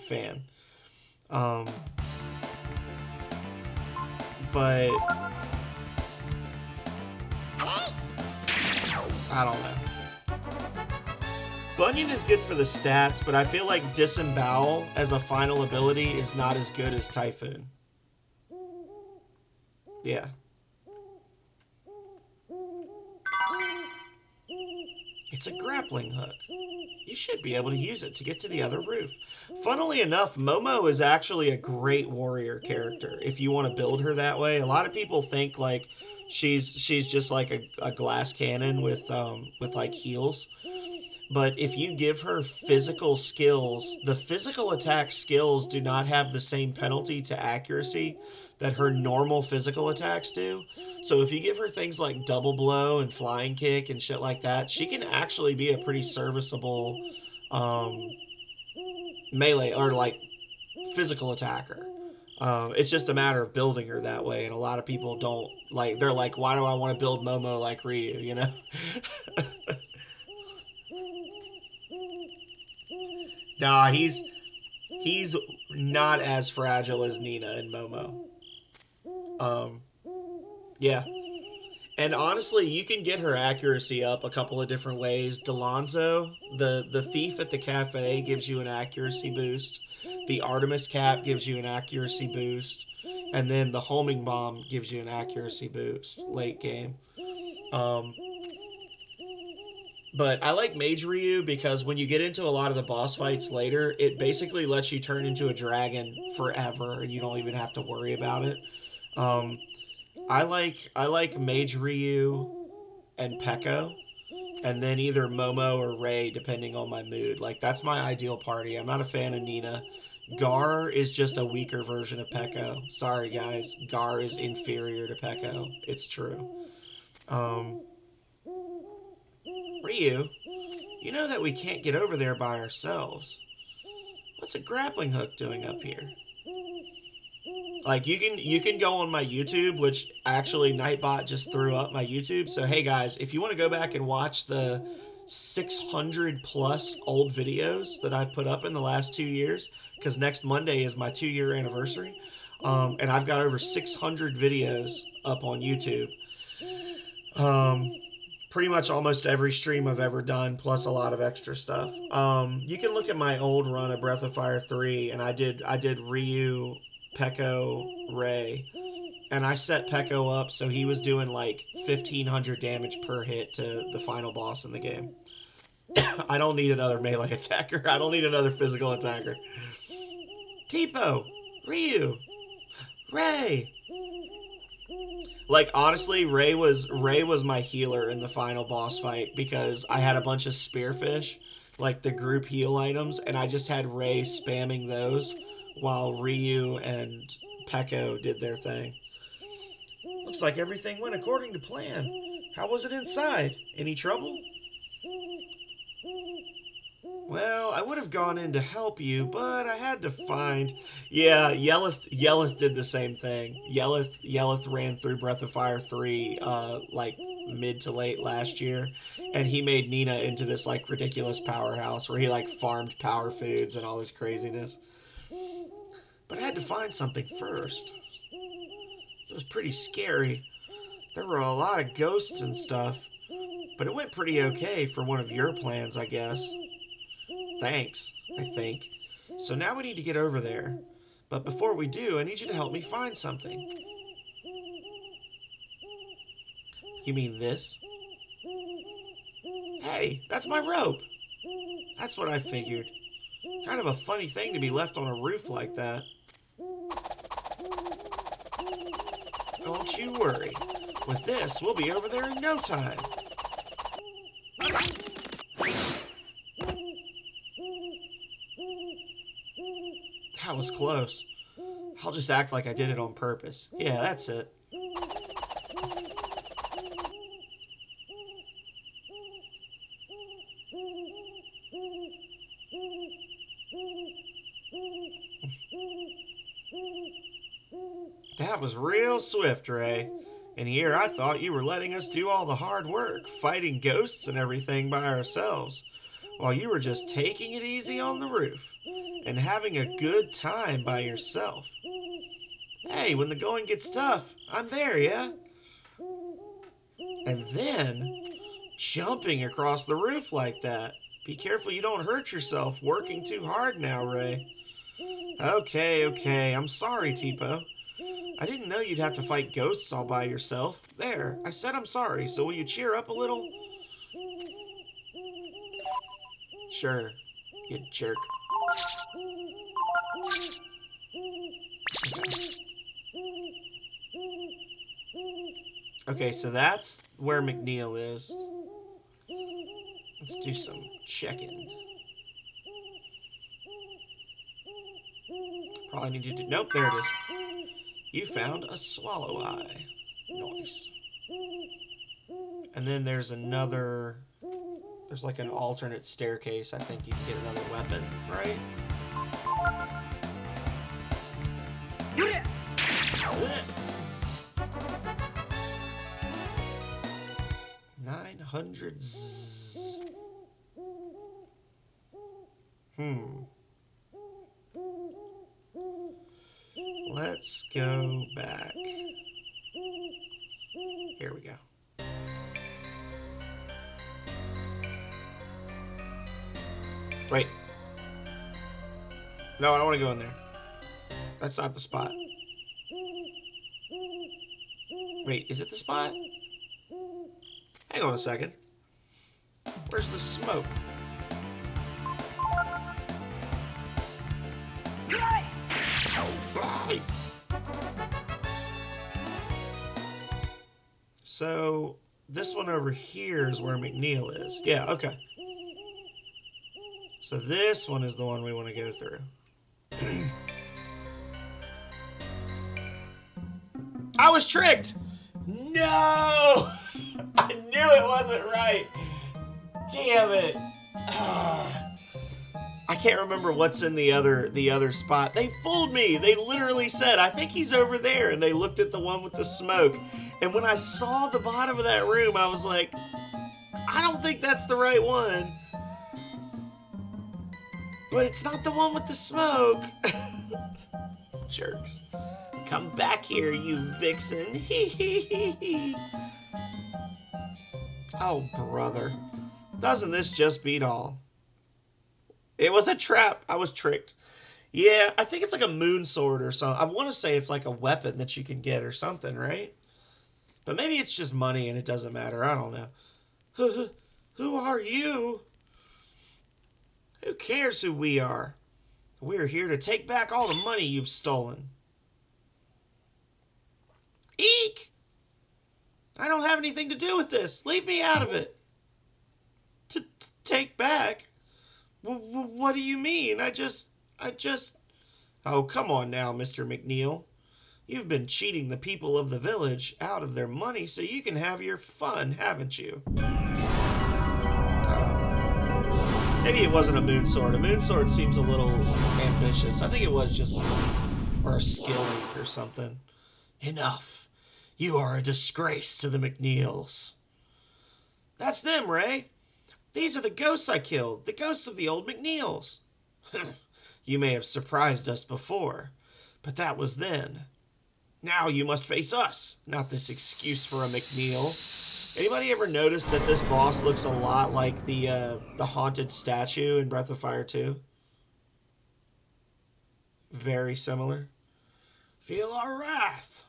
fan. But... I don't know. Bunyan is good for the stats, but I feel like Disembowel as a final ability is not as good as Typhoon. Yeah. It's a grappling hook. You should be able to use it to get to the other roof. Funnily enough, Momo is actually a great warrior character if you want to build her that way. A lot of people think like she's just like a glass cannon with like heals. But if you give her physical skills, the physical attack skills do not have the same penalty to accuracy that her normal physical attacks do. So if you give her things like double blow and flying kick and shit like that, she can actually be a pretty serviceable melee or like physical attacker. It's just a matter of building her that way, and a lot of people don't like. They're like, why do I want to build Momo like Ryu? You know. Nah, he's not as fragile as Nina and Momo. Yeah. And honestly, you can get her accuracy up a couple of different ways. Delonzo, the thief at the cafe, gives you an accuracy boost. The Artemis cap gives you an accuracy boost. And then the homing bomb gives you an accuracy boost late game. But I like Mage Ryu because when you get into a lot of the boss fights later, it basically lets you turn into a dragon forever and you don't even have to worry about it. I like Mage Ryu and Pekko, and then either Momo or Ray, depending on my mood. Like, that's my ideal party. I'm not a fan of Nina. Gar is just a weaker version of Pekko. Sorry, guys. Gar is inferior to Pekko. It's true. Ryu, you know that we can't get over there by ourselves. What's a grappling hook doing up here? Like, you can go on my YouTube, which actually Nightbot just threw up my YouTube. So hey guys, if you want to go back and watch the 600 plus old videos that I've put up in the last 2 years, because next Monday is my 2-year anniversary, and I've got over 600 videos up on YouTube. Pretty much almost every stream I've ever done, plus a lot of extra stuff. You can look at my old run of Breath of Fire 3, and I did Ryu, Pekko, Ray, and I set Pekko up so he was doing like 1,500 damage per hit to the final boss in the game. I don't need another melee attacker. I don't need another physical attacker. Tipo, Ryu, Ray. Like, honestly, Ray was my healer in the final boss fight because I had a bunch of spearfish, like the group heal items, and I just had Ray spamming those while Ryu and Pekko did their thing. Looks like everything went according to plan. How was it inside? Any trouble? Well, I would have gone in to help you, but I had to find... Yeah, Yelleth did the same thing. Yelleth ran through Breath of Fire 3, like, mid to late last year, and he made Nina into this, like, ridiculous powerhouse where he, like, farmed power foods and all this craziness. But I had to find something first. It was pretty scary. There were a lot of ghosts and stuff, but it went pretty okay for one of your plans, I guess. Thanks, I think. So now we need to get over there. But before we do, I need you to help me find something. You mean this? Hey, that's my rope. That's what I figured. Kind of a funny thing to be left on a roof like that. Don't you worry. With this, we'll be over there in no time. That was close. I'll just act like I did it on purpose. Yeah, that's it. That was real swift, Ray. And here I thought you were letting us do all the hard work, fighting ghosts and everything by ourselves, while you were just taking it easy on the roof and having a good time by yourself. Hey, when the going gets tough, I'm there, yeah? And then, jumping across the roof like that. Be careful you don't hurt yourself working too hard now, Ray. Okay, I'm sorry, Tipo. I didn't know you'd have to fight ghosts all by yourself. There, I said I'm sorry, so will you cheer up a little? Sure, you jerk. Okay, so that's where McNeil is. Let's do some checking. Probably need to do... Nope, there it is. You found a swallow eye. Nice. And then there's another... There's like an alternate staircase. I think you can get another weapon, right? Yeah. 900. Let's go back. Here we go. Wait. No, I don't want to go in there. That's not the spot. Wait, is it the spot? Hang on a second. Where's the smoke? Right. So, this one over here is where McNeil is. Yeah, okay. So this one is the one we want to go through. I was tricked! No! I knew it wasn't right! Damn it! I can't remember what's in the other spot. They fooled me! They literally said, I think he's over there, and they looked at the one with the smoke. And when I saw the bottom of that room, I was like, I don't think that's the right one. But it's not the one with the smoke. Jerks. Come back here, you vixen. Oh, brother. Doesn't this just beat all? It was a trap. I was tricked. Yeah, I think it's like a moon sword or something. I want to say it's like a weapon that you can get or something, right? But maybe it's just money and it doesn't matter. I don't know. Who are you? Who cares who we are? We're here to take back all the money you've stolen. Eek! I don't have anything to do with this. Leave me out of it. To take back? What do you mean? I just... Oh, come on now, Mr. McNeil. You've been cheating the people of the village out of their money so you can have your fun, haven't you? Maybe it wasn't a moon sword. A moon sword seems a little ambitious. I think it was just... or a skill leak or something. Enough. You are a disgrace to the McNeils. That's them, Ray. These are the ghosts I killed. The ghosts of the old McNeils. You may have surprised us before, but that was then. Now you must face us, not this excuse for a McNeil. Anybody ever notice that this boss looks a lot like the haunted statue in Breath of Fire 2? Very similar. Feel our wrath.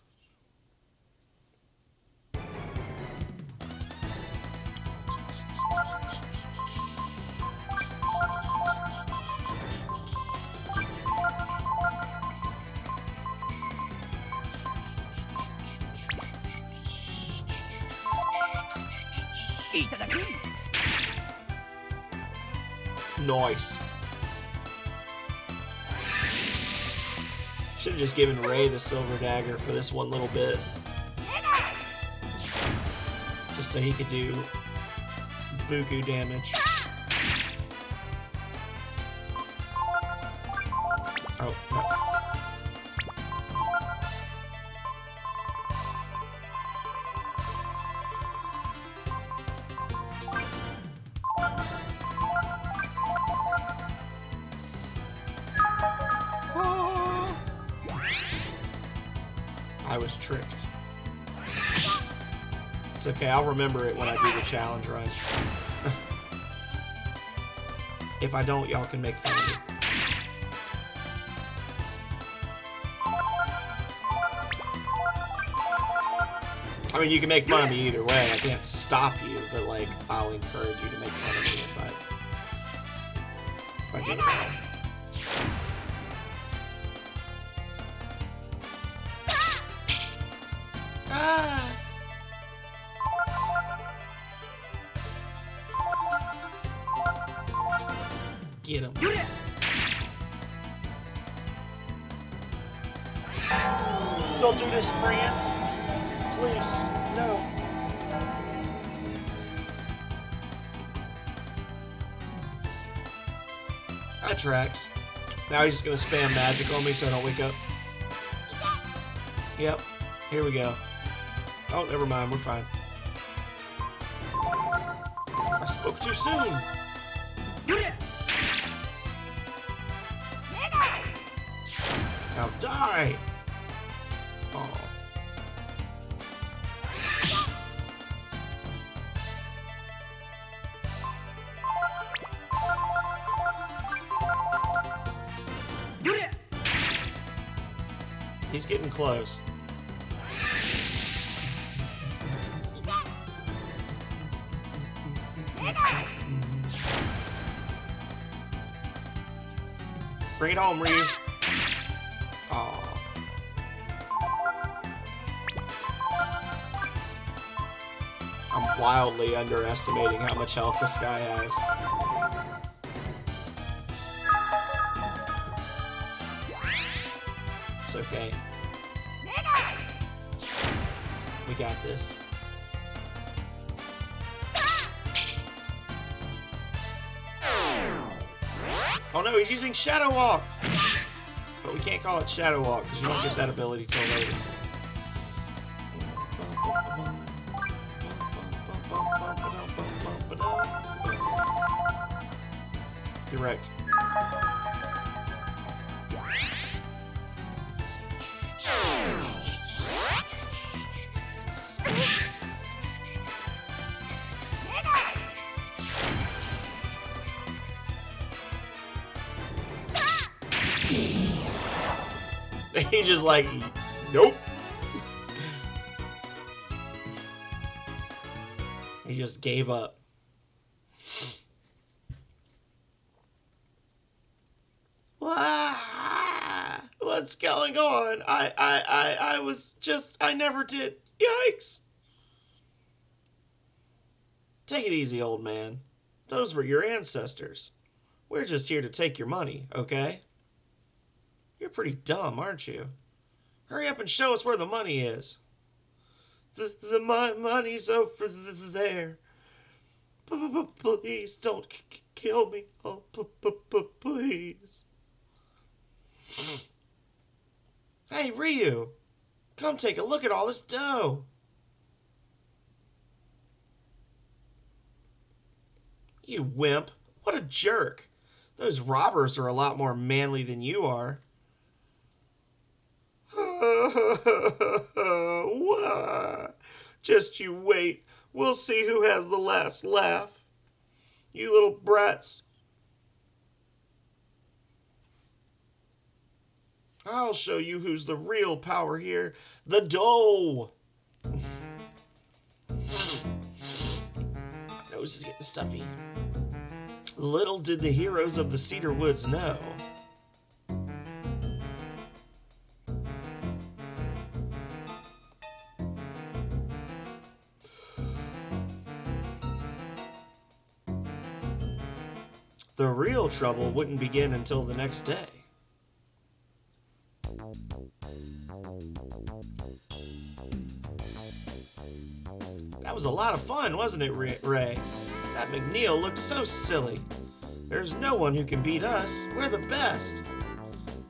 Nice. Should have just given Ray the silver dagger for this one little bit. Just so he could do buku damage. Oh, no. I was tricked. It's okay, I'll remember it when I do the challenge run. If I don't, y'all can make fun of me. I mean, you can make fun of me either way. I can't stop you, but, like, I'll encourage you to make fun of me if I do it wrong. Get him. Don't do this, friend. Please, no. That tracks. Now he's just gonna spam magic on me so I don't wake up. Yep. Here we go. Oh, never mind. We're fine. I spoke too soon. Now die! Oh. He's getting close. Bring it home, Ryu. Aw. I'm wildly underestimating how much health this guy has. It's okay. We got this. Oh no, he's using Shadow Walk! But we can't call it Shadow Walk because you don't get that ability till later. Direct. He's just like, nope. He just gave up. What's going on? I was just, I never did. Yikes. Take it easy, old man. Those were your ancestors. We're just here to take your money, okay? You're pretty dumb, aren't you? Hurry up and show us where the money is. The money's over there. Please don't kill me. Oh, please. Hey, Ryu. Come take a look at all this dough. You wimp. What a jerk. Those robbers are a lot more manly than you are. Just you wait. We'll see who has the last laugh. You little brats. I'll show you who's the real power here. The dough. Nose is getting stuffy. Little did the heroes of the Cedar Woods know. The real trouble wouldn't begin until the next day. That was a lot of fun, wasn't it, Ray? That McNeil looked so silly. There's no one who can beat us. We're the best.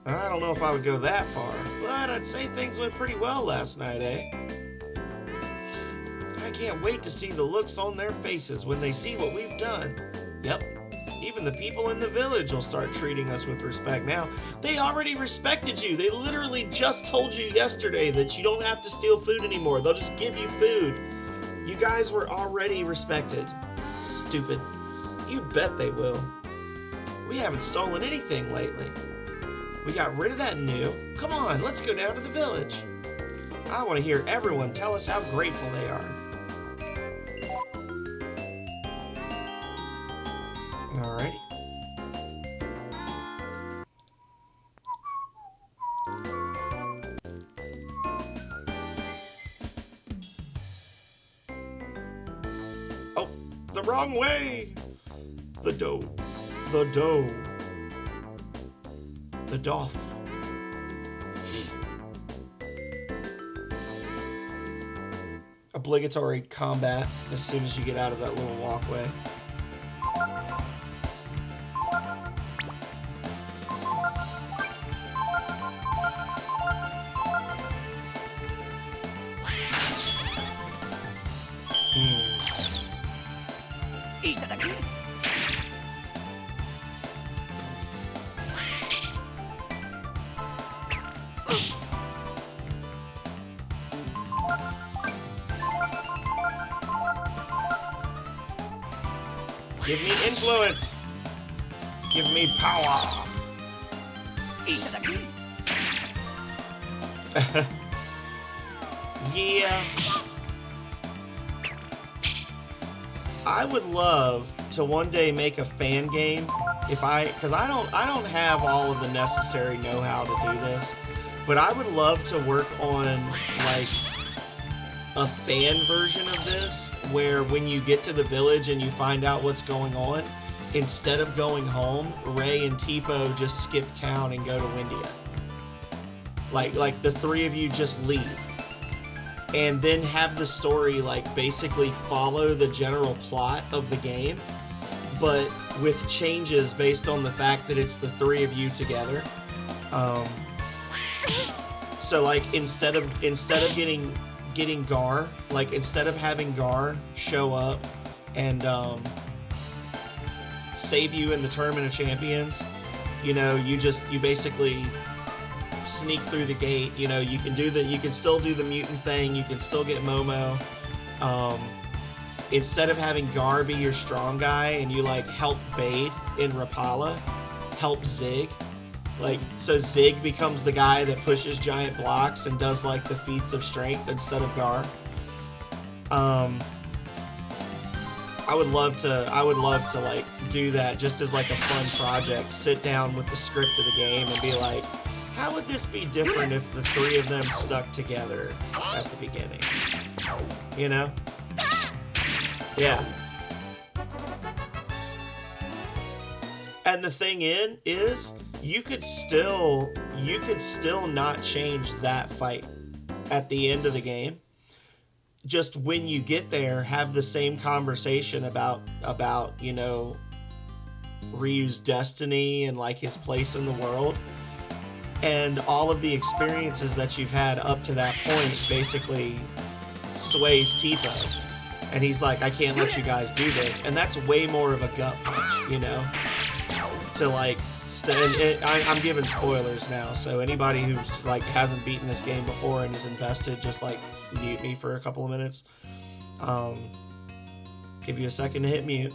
I don't know if I would go that far, but I'd say things went pretty well last night, eh? I can't wait to see the looks on their faces when they see what we've done. Yep. Even the people in the village will start treating us with respect now. They already respected you. They literally just told you yesterday that you don't have to steal food anymore. They'll just give you food. You guys were already respected. Stupid. You bet they will. We haven't stolen anything lately. We got rid of that new. Come on, let's go down to the village. I want to hear everyone tell us how grateful they are. Alrighty. Oh, the wrong way! The dough. The dough. The doff. Obligatory combat as soon as you get out of that little walkway. Give me influence. Give me power. Yeah. I would love to one day make a fan game because I don't have all of the necessary know-how to do this, but I would love to work on like a fan version of this where when you get to the village and you find out what's going on, instead of going home, Ray and Tipo just skip town and go to Windia. Like the three of you just leave. And then have the story like basically follow the general plot of the game, but with changes based on the fact that it's the three of you together. So like instead of getting Gar, like instead of having Gar show up and save you in the Tournament of Champions, you know, you basically sneak through the gate. You know, you can still do the mutant thing, you can still get Momo. Instead of having Gar be your strong guy and you like help Bade in Rapala, help Zig. Like, so Zig becomes the guy that pushes giant blocks and does like the feats of strength instead of Gar. I would love to like do that just as like a fun project. Sit down with the script of the game and be like, how would this be different if the three of them stuck together at the beginning? You know? Yeah. And the thing is you could still not change that fight at the end of the game. Just when you get there, have the same conversation about you know, Ryu's destiny and like his place in the world, and all of the experiences that you've had up to that point basically sways Tipo. And he's like, I can't let you guys do this. And that's way more of a gut punch, you know? To like, I'm giving spoilers now, so anybody who's like hasn't beaten this game before and is invested, just like mute me for a couple of minutes. Give you a second to hit mute.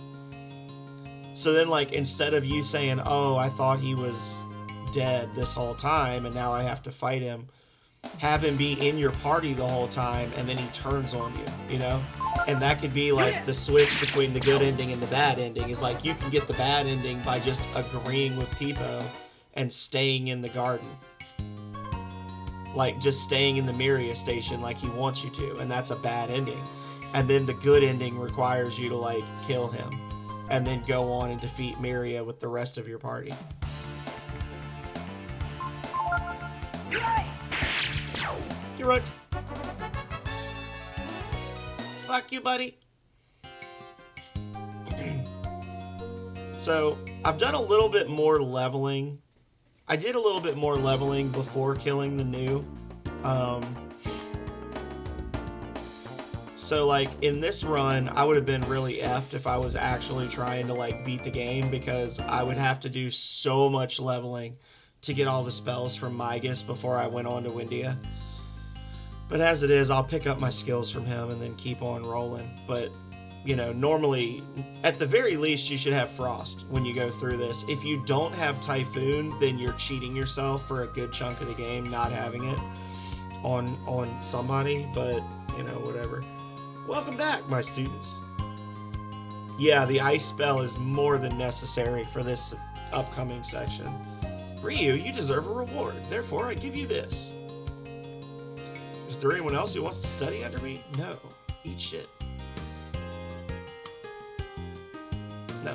So then like, instead of you saying, oh, I thought he was dead this whole time and now I have to fight him, have him be in your party the whole time and then he turns on you, you know? And that could be like the switch between the good ending and the bad ending. Is like you can get the bad ending by just agreeing with Tipo and staying in the garden. Like just staying in the Miria station like he wants you to, and that's a bad ending. And then the good ending requires you to like kill him and then go on and defeat Miria with the rest of your party. You're right. Fuck you, buddy. So, I've done a little bit more leveling. I did a little bit more leveling before killing the new. So, like, in this run, I would have been really effed if I was actually trying to, like, beat the game, because I would have to do so much leveling to get all the spells from Migas before I went on to Windia. But as it is, I'll pick up my skills from him and then keep on rolling. But, you know, normally, at the very least, you should have Frost when you go through this. If you don't have Typhoon, then you're cheating yourself for a good chunk of the game, not having it on somebody. But, you know, whatever. Welcome back, my students. Yeah, the ice spell is more than necessary for this upcoming section. Ryu, you deserve a reward. Therefore, I give you this. Is there anyone else who wants to study under me? No. Eat shit. No.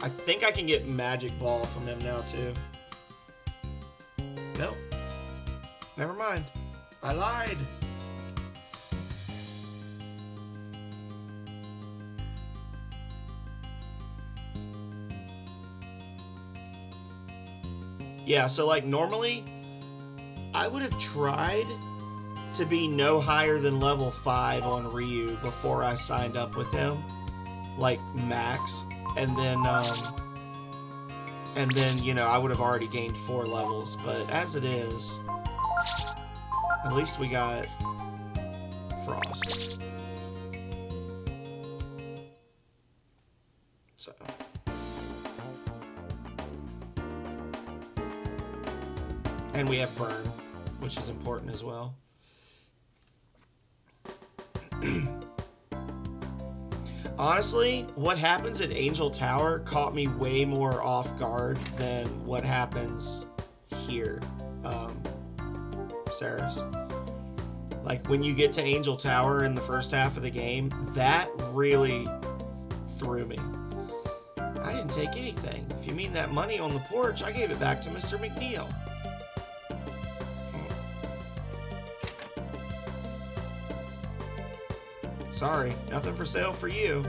I think I can get Magic Ball from him now, too. Nope. Never mind. I lied. Yeah, so like normally, I would have tried to be no higher than level 5 on Ryu before I signed up with him, like max, and then you know, I would have already gained 4 levels, but as it is, At least we got Frost. So. And we have Burn, which is important as well. Honestly, what happens at Angel Tower caught me way more off guard than what happens here, Saris. Like, when you get to Angel Tower in the first half of the game, that really threw me. I didn't take anything. If you mean that money on the porch, I gave it back to Mr. McNeil. Sorry, nothing for sale for you.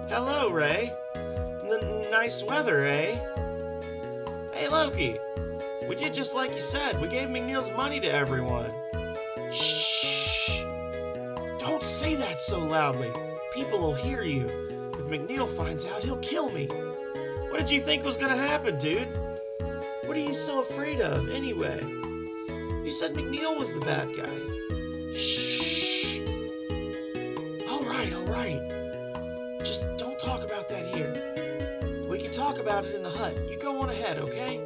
Hello, Ray. Nice weather, eh? Hey, Loki. We did just like you said. We gave McNeil's money to everyone. Shh! Don't say that so loudly. People will hear you. If McNeil finds out, he'll kill me. What did you think was gonna happen, dude? What are you so afraid of, anyway? You said McNeil was the bad guy. Shh! All right. Just don't talk about that here. We can talk about it in the hut. You go on ahead, okay?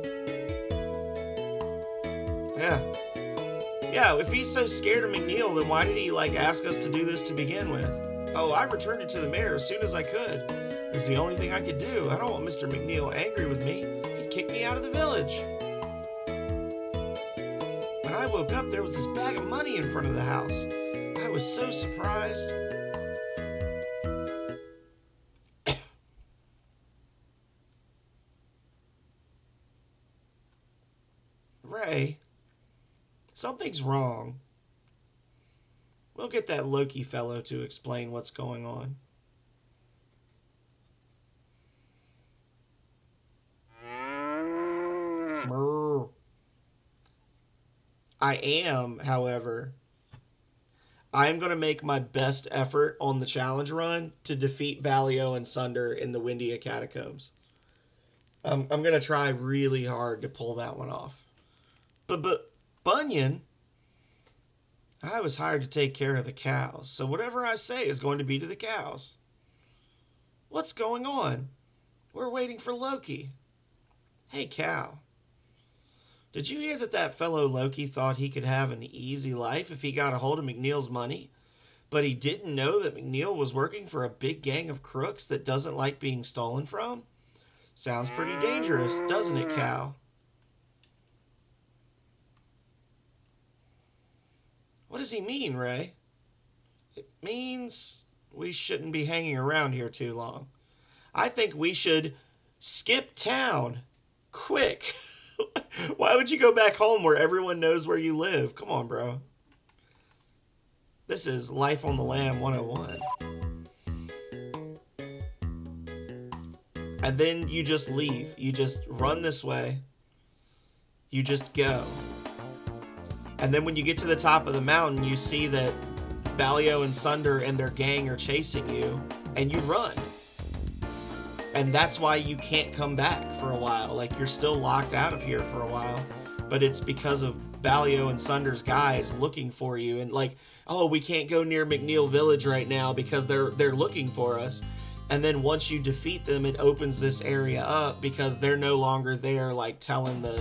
Yeah, if he's so scared of McNeil, then why did he, ask us to do this to begin with? Oh, I returned it to the mayor as soon as I could. It was the only thing I could do. I don't want Mr. McNeil angry with me. He'd kick me out of the village. When I woke up, there was this bag of money in front of the house. I was so surprised. Ray, something's wrong. We'll get that Loki fellow to explain what's going on. I am, however, I am going to make my best effort on the challenge run to defeat Valio and Sunder in the Windia Catacombs. I'm going to try really hard to pull that one off. But Bunyan, I was hired to take care of the cows, so whatever I say is going to be to the cows. What's going on? We're waiting for Loki. Hey, cow. Did you hear that fellow Loki thought he could have an easy life if he got a hold of McNeil's money? But he didn't know that McNeil was working for a big gang of crooks that doesn't like being stolen from? Sounds pretty dangerous, doesn't it, cow? What does he mean, Ray? It means we shouldn't be hanging around here too long. I think we should skip town. Quick. Why would you go back home where everyone knows where you live? Come on, bro. This is Life on the Lam 101. And then you just leave. You just run this way. You just go. And then when you get to the top of the mountain, you see that Valio and Sunder and their gang are chasing you, and you run. And that's why you can't come back for a while. Like, you're still locked out of here for a while. But it's because of Valio and Sunder's guys looking for you. And like, oh, we can't go near McNeil Village right now because they're looking for us. And then once you defeat them, it opens this area up because they're no longer there, like telling the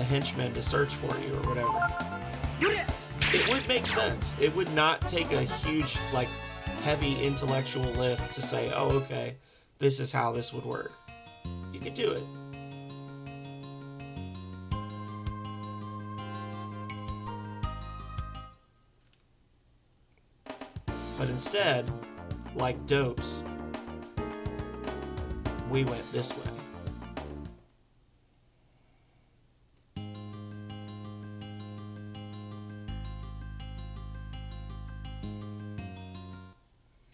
henchmen to search for you or whatever. It would make sense. It would not take a huge, heavy intellectual lift to say, oh, okay, this is how this would work. You could do it. But instead, like dopes, we went this way.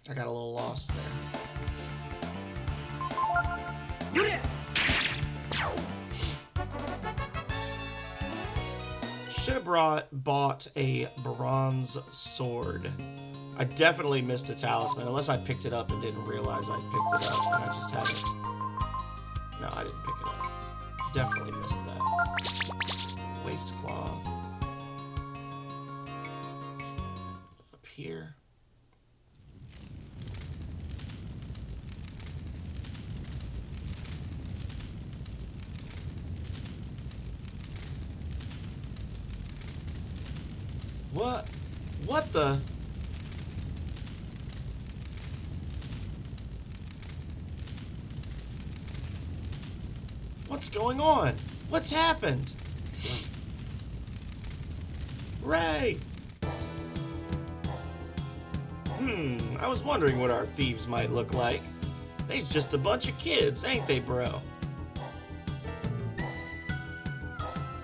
I got a little lost there. should have bought a bronze sword. I definitely missed a talisman, unless I picked it up and didn't realize I picked it up, and I just haven't. No, I didn't pick it up. Definitely missed that. Waist cloth. Up here. What? What the? What's going on? What's happened? Ray! I was wondering what our thieves might look like. They's just a bunch of kids, ain't they, bro?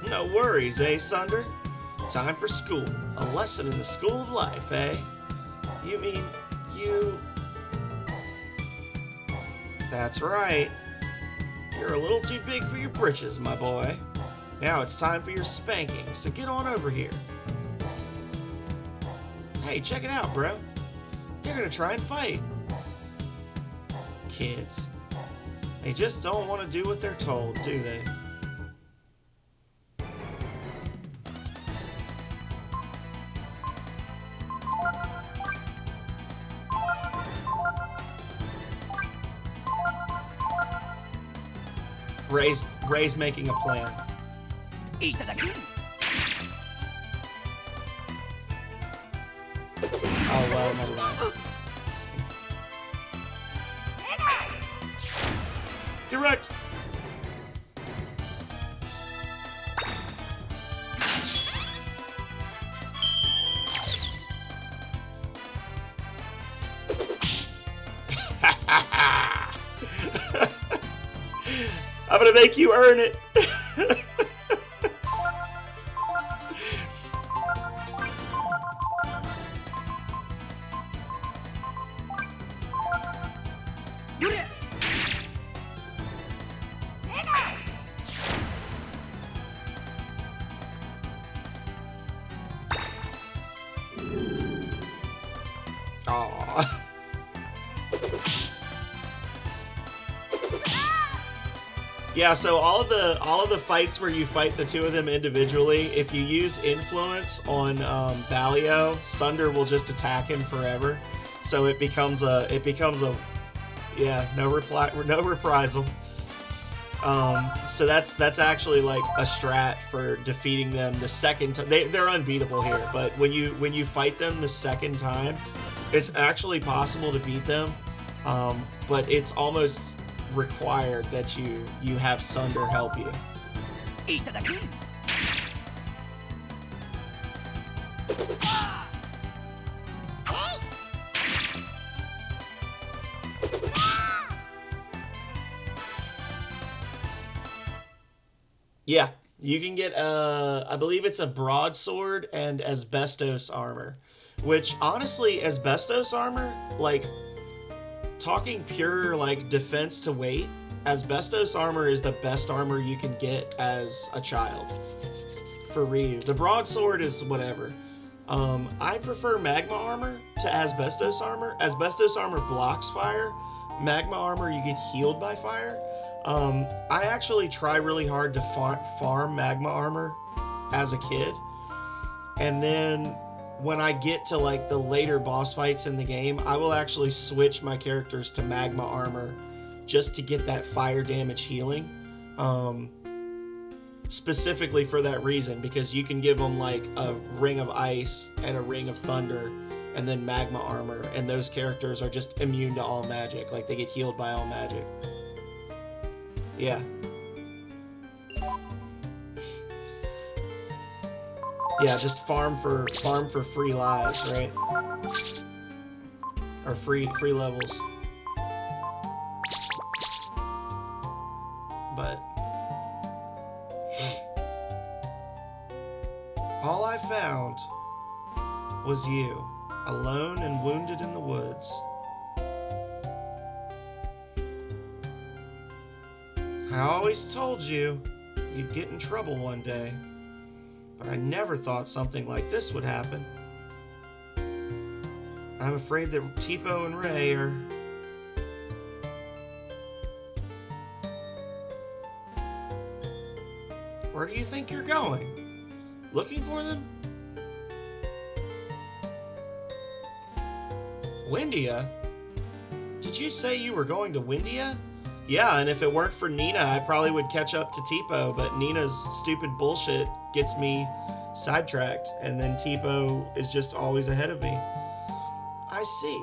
No worries, eh, Sunder? Time for school. A lesson in the school of life, eh? You mean, you... That's right. You're a little too big for your britches, my boy. Now it's time for your spanking, so get on over here. Hey, check it out, bro. They're gonna try and fight. Kids. They just don't want to do what they're told, do they? Ray's making a plan. Oh, well, never mind. Direct! I'm gonna make you earn it! Aww. Yeah, so all of the fights where you fight the two of them individually, if you use influence on Balio, Sunder will just attack him forever. So it becomes a yeah, no reprisal. So that's actually like a strat for defeating them the second time. They're unbeatable here, but when you fight them the second time, it's actually possible to beat them. But it's almost required that you have Sunder help you. Yeah, you can get I believe it's a broadsword and asbestos armor, which honestly, asbestos armor, like, talking pure like defense to weight, asbestos armor is the best armor you can get as a child for Ryu. The broadsword is whatever. I prefer magma armor to asbestos armor. Asbestos armor blocks fire. Magma armor, you get healed by fire. I actually try really hard to farm magma armor as a kid, and then when I get to like the later boss fights in the game, I will actually switch my characters to magma armor just to get that fire damage healing, specifically for that reason, because you can give them like a ring of ice and a ring of thunder and then magma armor, and those characters are just immune to all magic. Like, they get healed by all magic. Yeah. Yeah, just farm for free lives, right? Or free levels. But all I found was you, alone and wounded in the woods. I always told you you'd get in trouble one day. but I never thought something like this would happen. I'm afraid that Tipo and Ray are... Where do you think you're going? Looking for them? Windia? Did you say you were going to Windia? Yeah, and if it weren't for Nina, I probably would catch up to Tipo, but Nina's stupid bullshit gets me sidetracked, and then Tipo is just always ahead of me. I see.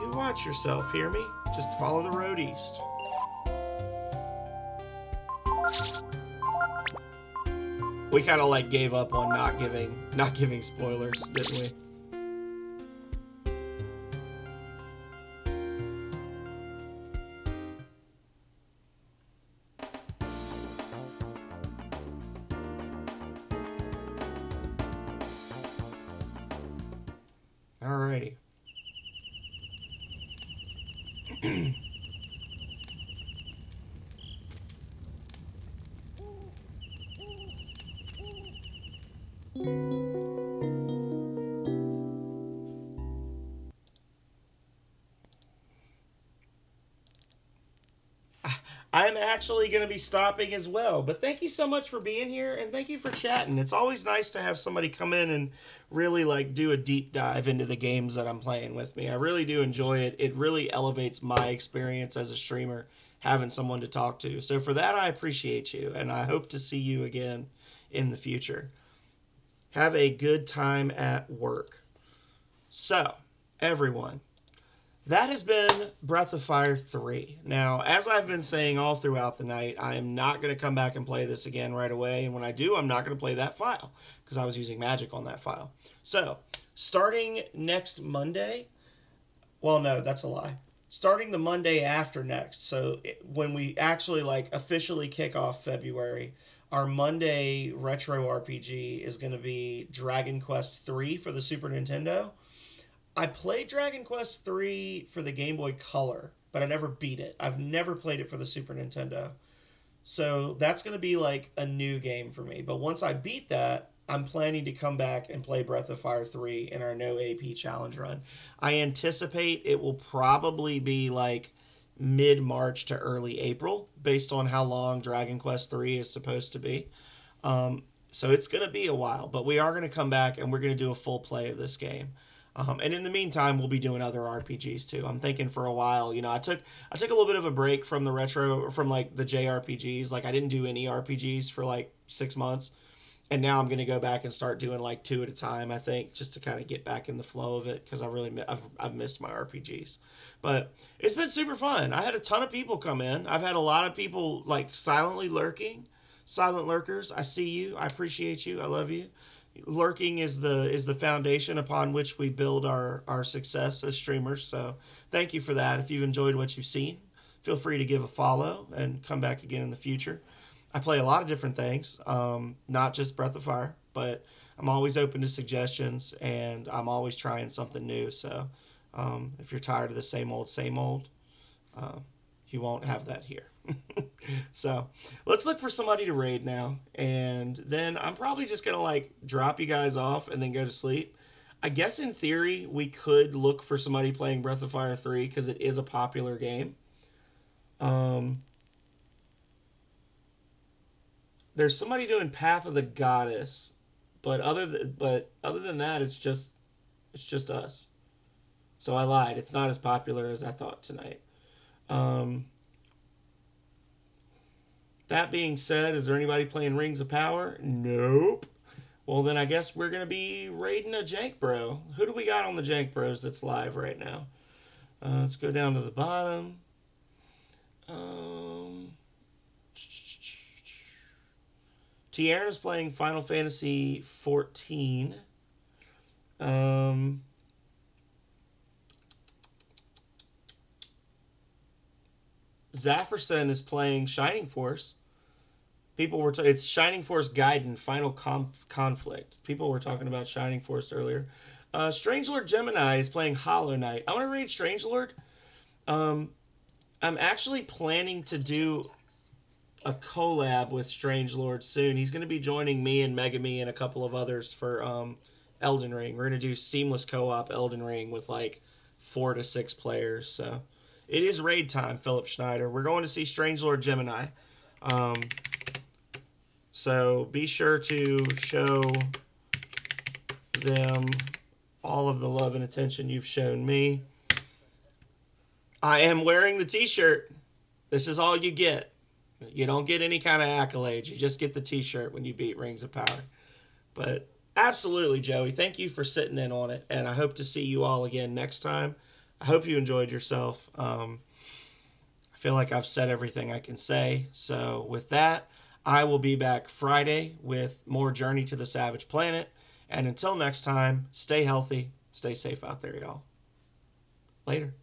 You watch yourself, hear me? Just follow the road east. We kind of like gave up on not giving spoilers, didn't we? Alrighty. I'm actually going to be stopping as well. But thank you so much for being here, and thank you for chatting. It's always nice to have somebody come in and really like do a deep dive into the games that I'm playing with me. I really do enjoy it. It really elevates my experience as a streamer, having someone to talk to. So for that, I appreciate you, and I hope to see you again in the future. Have a good time at work. So, everyone, that has been Breath of Fire 3. Now, as I've been saying all throughout the night, I am not going to come back and play this again right away. And when I do, I'm not going to play that file because I was using Magic on that file. So, starting next Monday... Well, no, that's a lie. Starting the Monday after next. So, when we actually like officially kick off February, our Monday retro RPG is going to be Dragon Quest 3 for the Super Nintendo. I played Dragon Quest 3 for the Game Boy Color, but I never beat it. I've never played it for the Super Nintendo. So that's going to be like a new game for me. But once I beat that, I'm planning to come back and play Breath of Fire 3 in our no AP challenge run. I anticipate it will probably be like mid-March to early April, based on how long Dragon Quest 3 is supposed to be. So it's going to be a while, but we are going to come back and we're going to do a full play of this game. And in the meantime, we'll be doing other RPGs too. I'm thinking for a while, you know, I took a little bit of a break from the retro, from like the JRPGs. Like I didn't do any RPGs for like 6 months. And now I'm going to go back and start doing like 2 at a time, I think, just to kind of get back in the flow of it, because I've missed my RPGs. But it's been super fun. I had a ton of people come in. I've had a lot of people like silently lurking, silent lurkers. I see you. I appreciate you. I love you. Lurking is the foundation upon which we build our success as streamers. So thank you for that. If you've enjoyed what you've seen, feel free to give a follow and come back again in the future. I play a lot of different things, not just Breath of Fire, but I'm always open to suggestions, and I'm always trying something new. So if you're tired of the same old, you won't have that here. So let's look for somebody to raid now, and then I'm probably just gonna like drop you guys off and then go to sleep. I guess in theory we could look for somebody playing Breath of Fire 3 because it is a popular game. There's somebody doing Path of the Goddess, but other than that, it's just us. So I lied. It's not as popular as I thought tonight. That being said, is there anybody playing Rings of Power? Nope. Well, then I guess we're going to be raiding a Jank Bro. Who do we got on the Jank Bros that's live right now? Let's go down to the bottom. Tiara's playing Final Fantasy 14. Zafferson is playing Shining Force. It's Shining Force Gaiden Final Conflict. People were talking about Shining Force earlier. Strangelord Gemini is playing Hollow Knight. I want to raid Strangelord. I'm actually planning to do a collab with Strangelord soon. He's going to be joining me and Megami and a couple of others for Elden Ring. We're going to do seamless co-op Elden Ring with like 4 to 6 players. So it is raid time, Philip Schneider. We're going to see Strangelord Gemini. So be sure to show them all of the love and attention you've shown me. I am wearing the t-shirt. This is all you get. You don't get any kind of accolades. You just get the t-shirt when you beat Rings of Power. But absolutely, Joey, thank you for sitting in on it. And I hope to see you all again next time. I hope you enjoyed yourself. I feel like I've said everything I can say. So with that, I will be back Friday with more Journey to the Savage Planet. And until next time, stay healthy, stay safe out there, y'all. Later.